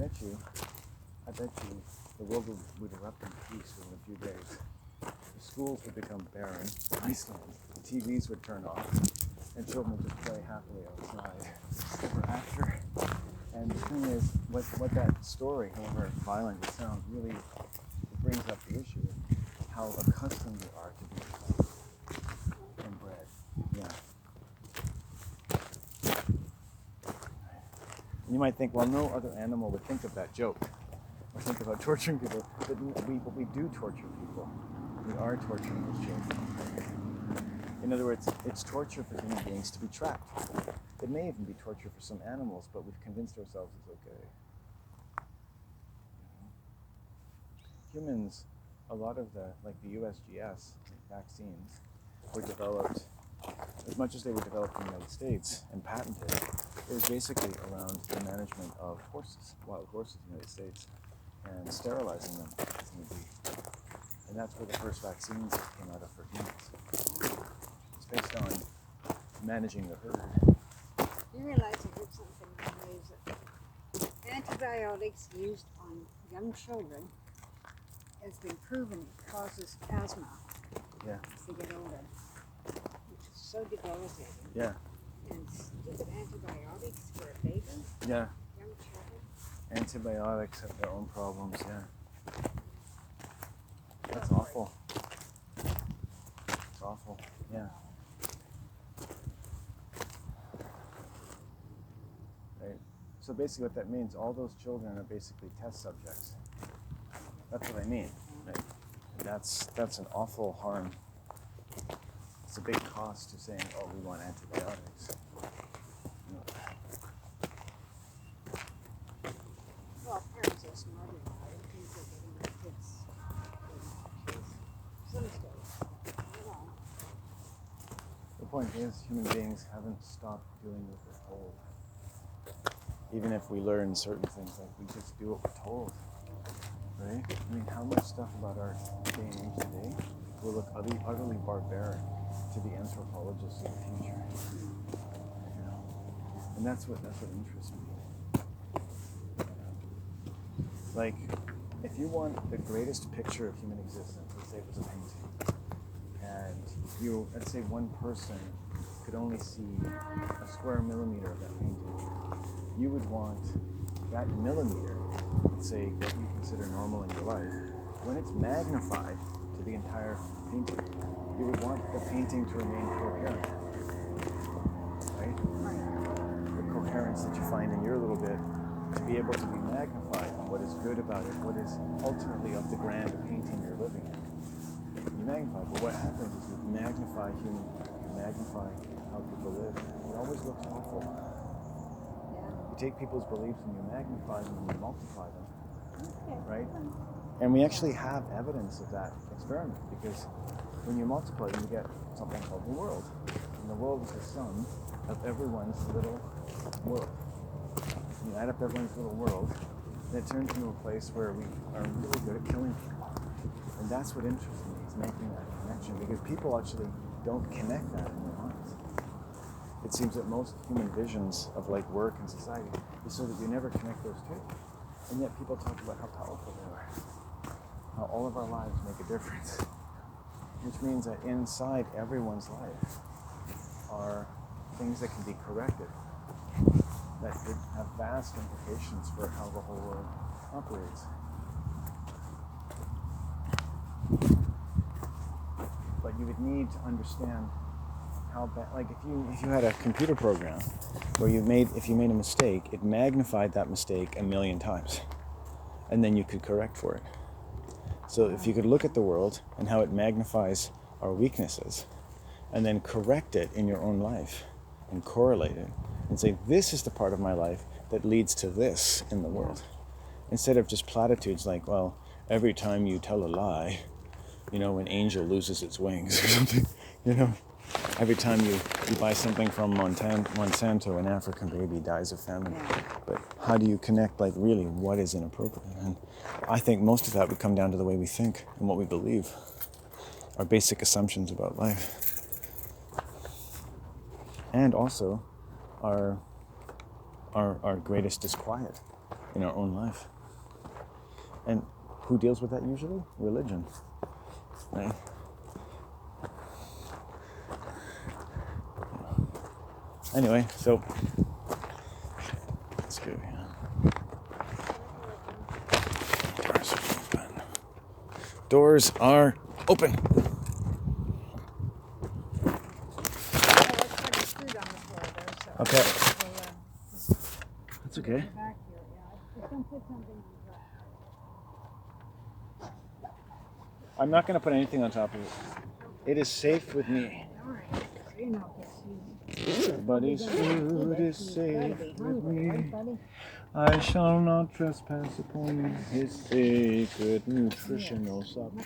bet you the world would erupt into peace within a few days. The schools would become barren, wastelands, the TVs would turn off, and children would just play happily outside ever after. And the thing is, what that story, however violent it sounds, really brings up the issue of how accustomed we are to being fed and bred. Yeah. And you might think, well, no other animal would think of that joke or think about torturing people, but we do torture people. We are torturing those children. In other words, it's torture for human beings to be trapped. It may even be torture for some animals, but we've convinced ourselves it's okay. Humans, a lot of the USGS vaccines were developed, as much as they were developed in the United States and patented, it was basically around the management of horses, wild horses in the United States, and sterilizing them as need be. And that's where the first vaccines came out of for humans. It's based on managing the herd.
You realize I heard something on the news that antibiotics used on young children has been proven causes asthma
Yeah.
as they get older, which is so debilitating.
Yeah.
And stupid antibiotics for a baby,
Yeah.
young children.
Antibiotics have their own problems, yeah. That's awful. It's awful, yeah. Right. So basically what that means, all those children are basically test subjects. That's what I mean. Right? And that's an awful harm. It's a big cost to saying, oh, we want antibiotics. You know,
Well, parents are smarter now. They think they're getting their kids some stuff. You know.
the point is, human beings haven't stopped doing what we're told. Even if we learn certain things, like we just do what we're told. Right? I mean, how much stuff about our day and age today will look utterly barbaric to the anthropologists of the future. You know? And that's what interests me. Like, if you want the greatest picture of human existence, let's say it was a painting, and let's say one person could only see a square millimeter of that painting, you would want that millimeter, let's say what you consider normal in your life, when it's magnified to the entire painting, you would want the painting to remain coherent, right? The coherence that you find in your little bit to be able to be magnified on what is good about it, what is ultimately of the grand painting you're living in. You magnify, but what happens is you magnify how people live. It always looks awful. You take people's beliefs and you magnify them and you multiply them,
Okay.
right? And we actually have evidence of that experiment, because when you multiply them, you get something called the world. And the world is the sum of everyone's little world. You add up everyone's little world, and it turns into a place where we are really good at killing people. And that's what interests me, is making that connection, because people actually don't connect that in their minds. It seems that most human visions of like work and society is so that you never connect those two. And yet people talk about how powerful they are, how all of our lives make a difference, which means that inside everyone's life are things that can be corrected, that could have vast implications for how the whole world operates. But you would need to understand how bad, like if you had a computer program where if you made a mistake, it magnified that mistake 1,000,000 times, and then you could correct for it. So if you could look at the world and how it magnifies our weaknesses, and then correct it in your own life and correlate it and say, this is the part of my life that leads to this in the world, instead of just platitudes like, well, every time you tell a lie, an angel loses its wings or something, every time you buy something from Monsanto, an African baby dies of famine. But how do you connect, like, really what is inappropriate? And I think most of that would come down to the way we think and what we believe, our basic assumptions about life, and also our greatest disquiet in our own life. And who deals with that usually? Religion, right? Anyway, so let's go. Doors are open. Okay. That's okay. I'm not going to put anything on top of it. It is safe with me. Everybody's food is safe with me. I shall not trespass upon his sacred nutritional supply.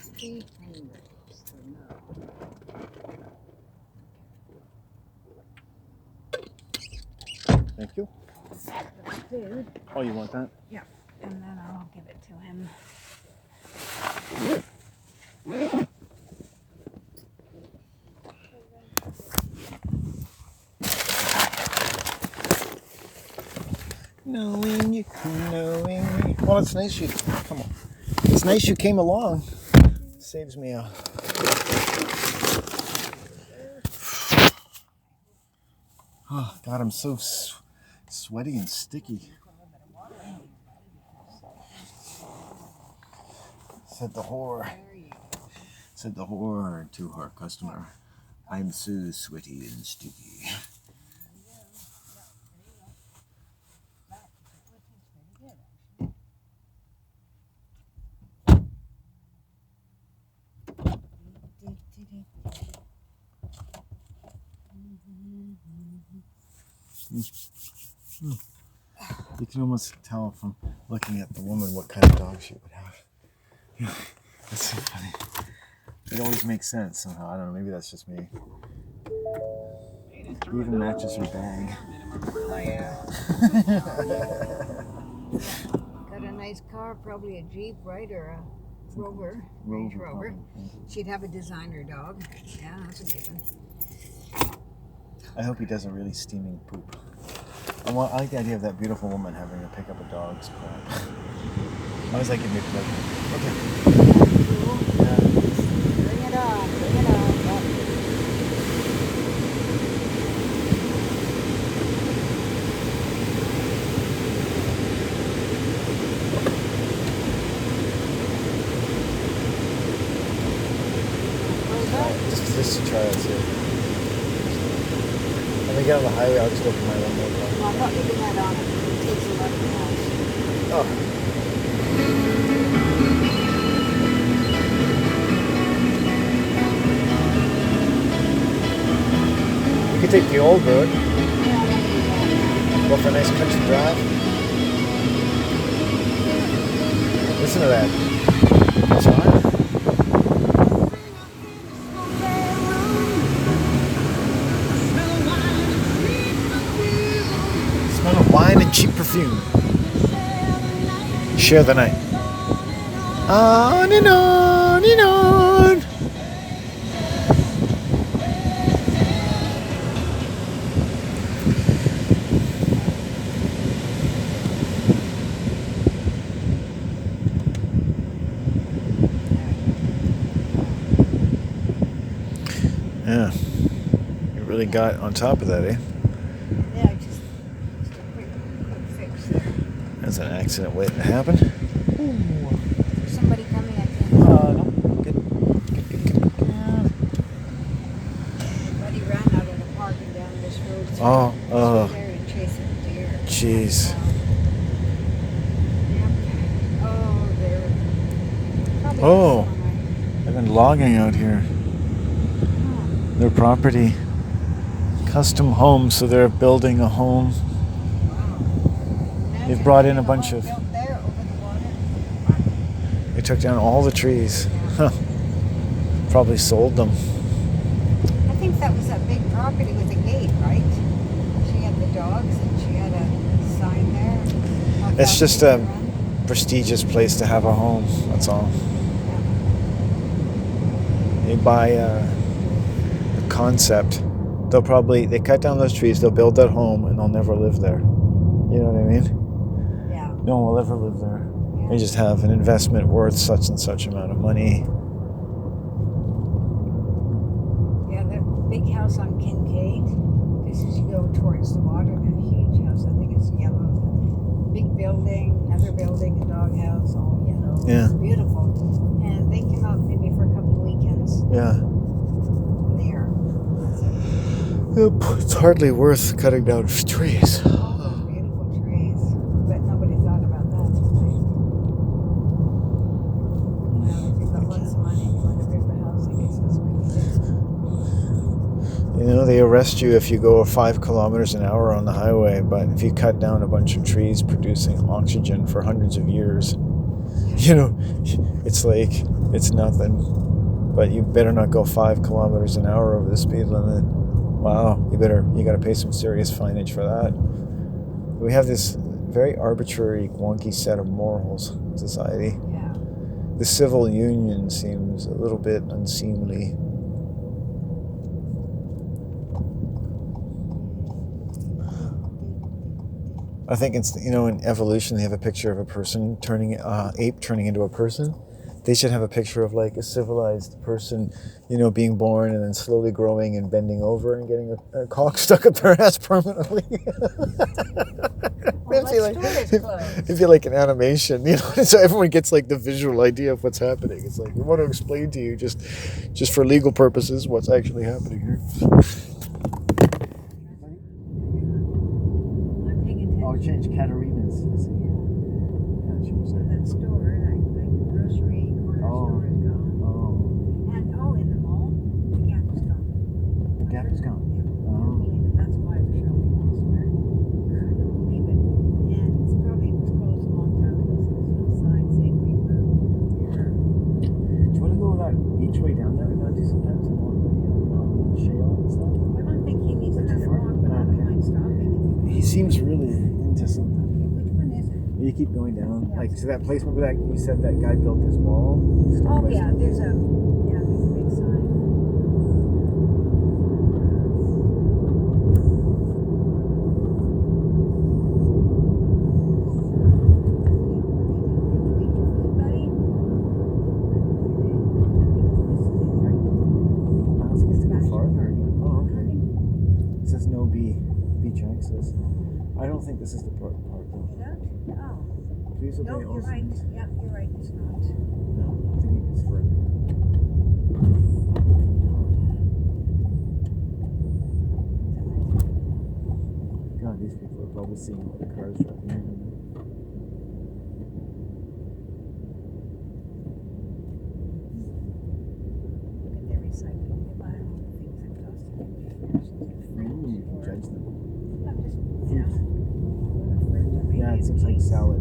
Thank you. Oh, you want that?
Yeah, and then I'll give it to him.
Knowing me. Well, it's nice you. Come on. It's nice you came along. Saves me a. Oh God, I'm so sweaty and sticky. Said the whore to her customer, I'm so sweaty and sticky. You can almost tell from looking at the woman what kind of dog she would have. Yeah, that's so funny. It always makes sense somehow. I don't know, maybe that's just me. It even matches her bag.
Got a nice car, probably a Jeep, right? Or a Rover, Range Rover. She'd have a designer dog. Yeah, that's a given.
I hope he does a really steaming poop. I like the idea of that beautiful woman having to pick up a dog's crap. Why does that give me pleasure? Okay. Yeah.
Bring it on, bring it on.
Just to try it, see. When we get on the highway, I'll just open my one more car.
Well, I'm not leaving that on. It takes a lot of gas.
Oh. You could take the old road.
Yeah, I'm not doing that.
Go for a nice country drive. Listen to that. That's all right. Smell of wine and cheap perfume. Share the night. On and on and on. Yeah, you really got on top of that, eh?
Yeah, just a quick fix there.
That's an accident waiting to happen.
There's somebody coming, I think.
No. Good. Yeah.
Buddy ran out of the park and down this road.
Oh,
Through there and chasing deer.
jeez.
Yep. Oh, they're probably
Oh.
somewhere.
They've been logging out here. Their property. Custom home, so they're building a home.
Wow.
They've brought in a bunch of...
Built there over the water.
They took down all the trees. Huh. Probably sold them.
I think that was that big property with a gate, right? She had the dogs and she had a sign there. How
It's
fast
just
they
a
could run.
prestigious place to have a home. That's all. They buy a concept. They cut down those trees, they'll build that home, and they'll never live there. You know what I mean?
Yeah.
No one will ever live there.
Yeah.
They just have an investment worth such and such amount of money.
Yeah, that big house on Kincaid. This is you go towards the water. That huge house. I think it's yellow. Big building, another building, a dog house, all yellow.
Yeah.
It's beautiful. And they came out maybe for a couple of weekends
Yeah.
there.
It's hardly worth cutting down trees.
All those beautiful trees. But nobody thought about that. Well, if you've got lots of money and you want to build a house, I guess that's what you do.
You know, they arrest you if you go 5 kilometers an hour on the highway, but if you cut down a bunch of trees producing oxygen for hundreds of years, you know, it's like, it's nothing. But you better not go 5 kilometers an hour over the speed limit. Wow, you got to pay some serious fineage for that. We have this very arbitrary, wonky set of morals in society.
Yeah.
The civil union seems a little bit unseemly. I think it's, in evolution they have a picture of a person ape turning into a person. They should have a picture of like a civilized person, being born and then slowly growing and bending over and getting a cock stuck up their ass permanently.
Well,
It'd be like an animation, so everyone gets like the visual idea of what's happening. It's like, we want to explain to you just for legal purposes what's actually happening here.
I'm paying attention.
Oh, change Katarina's. Yeah, change that.
That store, that grocery corner store is gone.
Oh.
And in the mall, the Gap is gone.
The Gap is gone.
Yeah,
Oh.
can't believe it. That's why the shopping malls were. Couldn't believe it. And it's probably was closed a long time ago, so there's no sign saying we moved here.
Do you want to go that each way down there? We do sometimes and walk on the shale and stuff.
I don't think he needs
Is that too
another
far?
walk, but I don't
Okay.
mind stopping.
He seems really into something.
Which one is it?
You keep going down,
Yeah.
like to that place. Remember that you said that guy built this wall?
Oh yeah, there's a big sign. Did you eat your food, buddy?
I was supposed to go farther again. Oh, okay. It says no beach access. I don't think this is the park though.
Oh.
Please obey
No,
all
you're right.
signs.
Yep, you're right. It's not.
No, I think it's further. God, these people are probably seeing all the cars driving in.
Look at their recycling. They buy all the things that cost $50
You can judge them.
I'm just,
It looks like salad.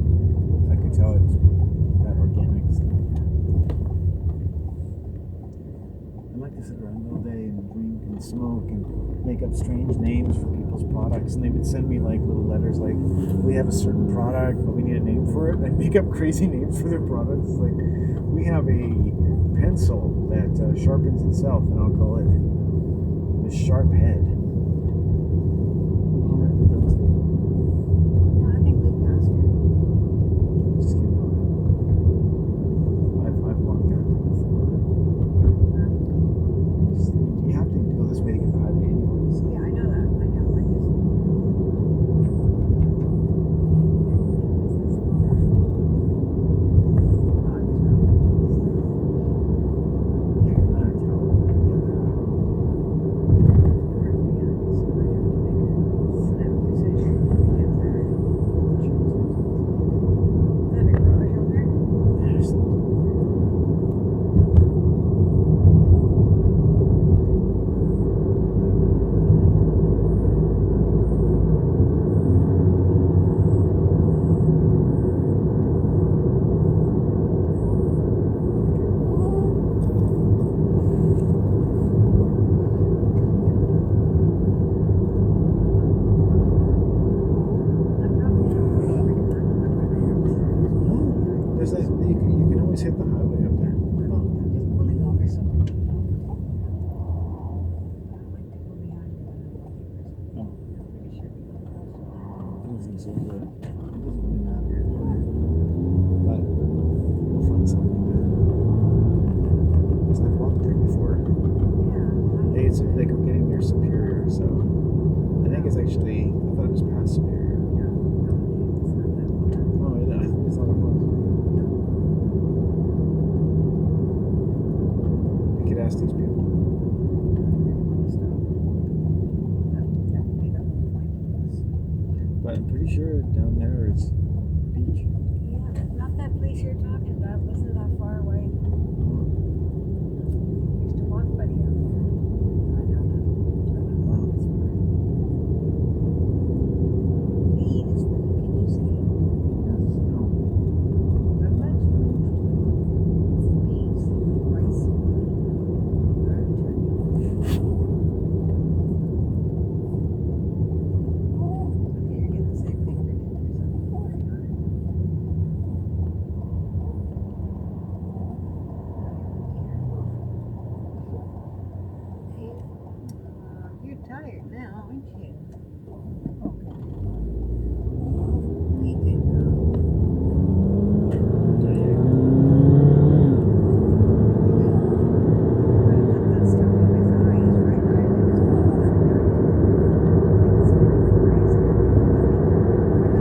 I could tell it's that organic. I like to sit around all day and drink and smoke and make up strange names for people's products. And they would send me like little letters like, we have a certain product, but we need a name for it. And I'd make up crazy names for their products. Like, we have a pencil that sharpens itself, and I'll call it the Sharp Head.
No, I think we passed it.
Just keep going. I've walked down there before. You have to go this way to get the highway anyways.
Yeah, I know that. I know.
Yeah, you're not until you get there. There's that you can always hit the highway up there. I don't think so, but it doesn't really matter. But we'll find something to. Because I've walked there before. It's like we're getting near Superior, so I think it's actually. I thought it was past Superior. Oh, I thought it was. We could ask these people. But I'm pretty sure down there is beach.
Yeah, not that place you're talking about. Wasn't that far away. Used to walk buddy out there. I know that. Clean is what can you say?
No.
Not much. Peas, rice, ground turkey. Okay, you're getting the same thing for dinner, so don't worry about it. You're tired now, aren't you? Okay. We can go. Put that stuff in his eyes, right eyelid is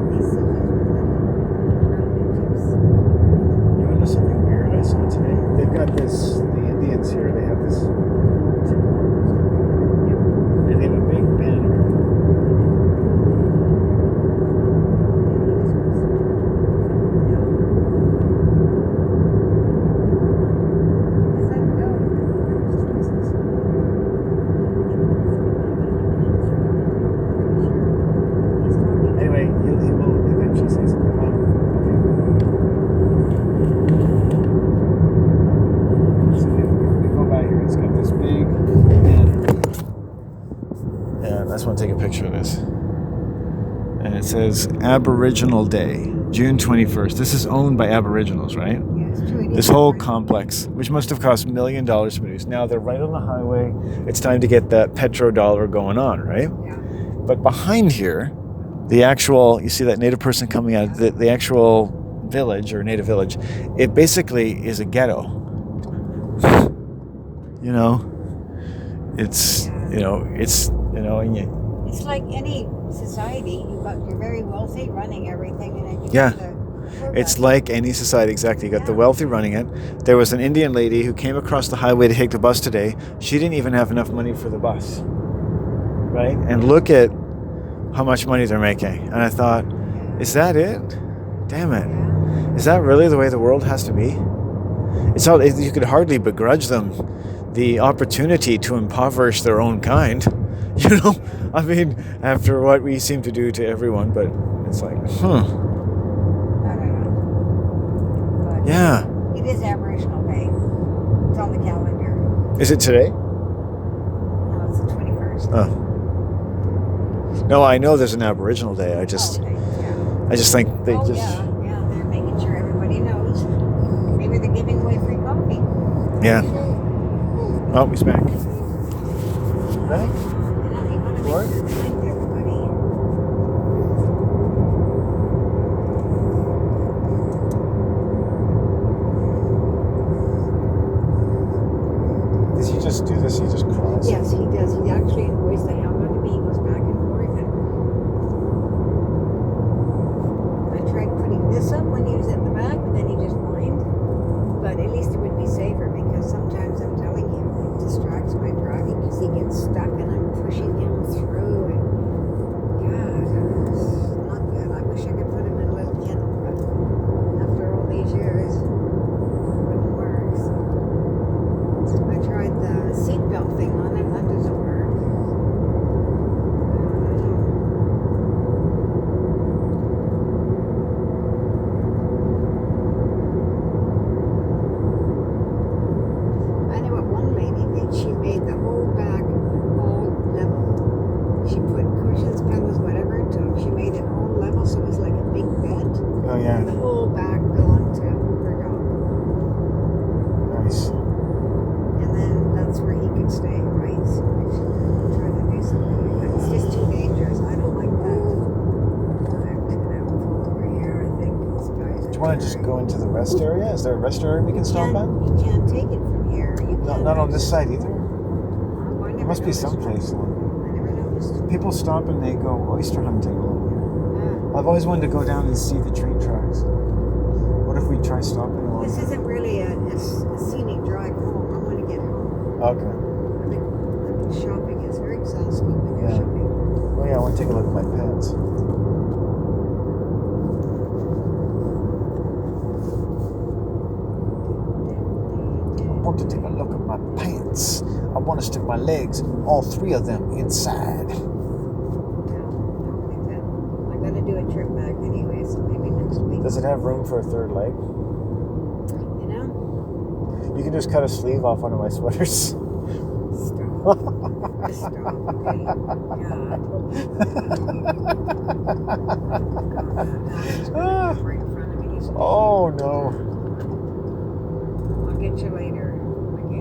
these scissors with little rounded tips.
You want to know something weird I saw today? They've got this, the Indians here, they have this, and they have a big banner. Anyway, he will eventually say something. So we go by here, it's got this big banner. And I just want to take a picture of this. And it says Aboriginal Day, June 21st. This is owned by Aboriginals, right? This whole complex, which must have cost $1 million to produce. Now they're right on the highway. It's time to get that petrodollar going on, right?
Yeah.
But behind here, the actual, you see that native person coming out, the actual village or native village, it basically is a ghetto. You know, it's, you know, it's, you know, and you,
It's like any society. You're very wealthy, running everything, and then you
Yeah.
got the poor
it's
guy.
like any society, exactly. You got the wealthy running it. There was an Indian lady who came across the highway to take the bus today. She didn't even have enough money for the bus, right? And look at how much money they're making. And I thought, is that it? Damn it.
Yeah.
Is that really the way the world has to be? It's all, you could hardly begrudge them the opportunity to impoverish their own kind. You know, I mean, after what we seem to do to everyone, but it's like, Yeah.
It is Aboriginal Day. It's on the calendar.
Is it today?
No, it's the 21st.
Oh. No, I know there's an Aboriginal Day. I
Okay, yeah.
just think they
Oh,
just.
yeah, they're making sure everybody knows. Maybe they're giving away free coffee.
Yeah. Oh, he's back. Ready?
You want to make
What?
sure to thank everybody.
Does he just do this? He just crawls?
Yes, he does. He actually annoys the hell out of me. He goes back and forth. And I tried putting this up when he was at the back, but then he just whined. But at least it would be safer because sometimes I'm telling you, it distracts my driving because he gets stuck and I'm pushing him through. And God, it's not good. I wish I could put him in a little kennel, but after all these years, it wouldn't work. So I tried the seatbelt thing on him. That doesn't work. I know what one lady did. She made the whole back all level. She put cushions, pillows, whatever it took. She made it all level so it was like a big bed.
Oh, yeah.
And the whole back belonged to her dog.
Nice.
And then that's where he could stay, right? So I should try to do something like that. It's just too dangerous. I don't like that. I'm gonna pull over here, I think. These guys
Do you want to just go into the rest area? Is there a rest area we can stop at?
You can't take it from here. You can't.
Not on this side either.
Oh, I
There
never
must be
noticed.
someplace.
I never noticed.
People stop and they go oyster hunting along here.
Ah.
I've always wanted to go down and see the train tracks. What if we try stopping along
This
here?
isn't really a scenic drive home. I want to get home.
Okay.
I've been shopping. It's very exhausting when you're
Yeah.
shopping.
Oh yeah, I want to take a look at my pants. I want to take a look at my pants. I want to stick my legs, all three of them, inside.
I'm going to do a trip back anyway, so maybe next week.
Does it have room for a third leg?
You know?
You can just cut a sleeve off one of my sweaters.
Stop. Just stop, okay? God. Right in front of me.
Oh no.
I'll get you later.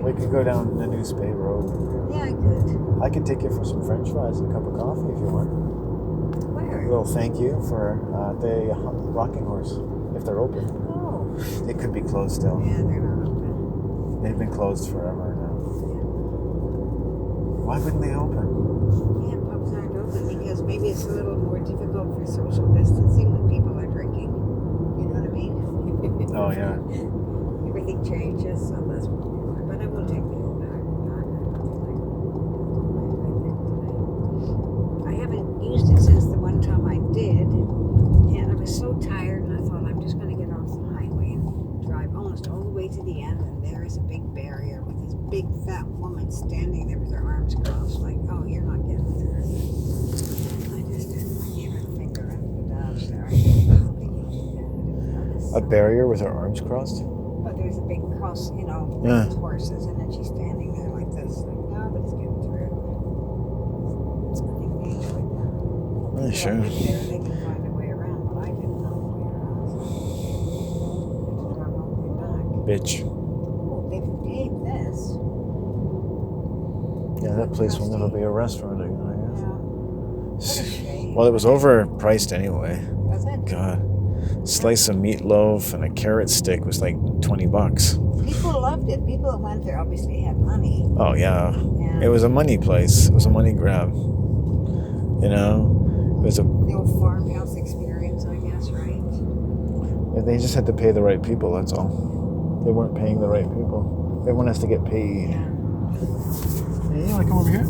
We could go down the New Spey Road.
Yeah, I could.
I could take you for some French fries and a cup of coffee if you want.
Where?
A little thank you for the Rocking Horse, if they're open.
Oh.
They could be closed still.
Yeah, they're not open.
They've been closed forever now. Why wouldn't they open?
Yeah, pubs aren't open because maybe it's a little more difficult for social distancing when people are drinking. You know what I mean?
Oh yeah.
Everything changes, so that's what we are. But I will take the old back. I haven't used it since the one time I did, and I was so tired, and I thought I'm just going to get off the highway and drive almost all the way to the end, and there is a big barrier with this big fat woman standing there with her arms crossed, like, oh, you're not getting through. I just gave her the finger under the dash there.
A barrier with her arms crossed?
But there's a big cross, you know,
Yeah.
with horses, and then she's standing there like this, like, nobody's getting through. I think they enjoyed that.
Yeah,
If
sure.
they live there, they can find a way around, but I didn't know the way around. So I had to drive all the way back.
Bitch.
Oh, they've paved this.
Yeah, that place will never be a restaurant again, I guess.
Yeah. What a shame.
Well, it was overpriced anyway.
Was it?
God. Slice of meatloaf and a carrot stick was like $20.
People loved it. People that went there obviously had money.
Oh yeah.
And
It was a money place. It was a money grab. You know? It was a
the old farmhouse experience, I guess, right?
they just had to pay the right people, that's all. They weren't paying the right people. Everyone has to get paid.
Yeah.
Hey, you wanna come over here?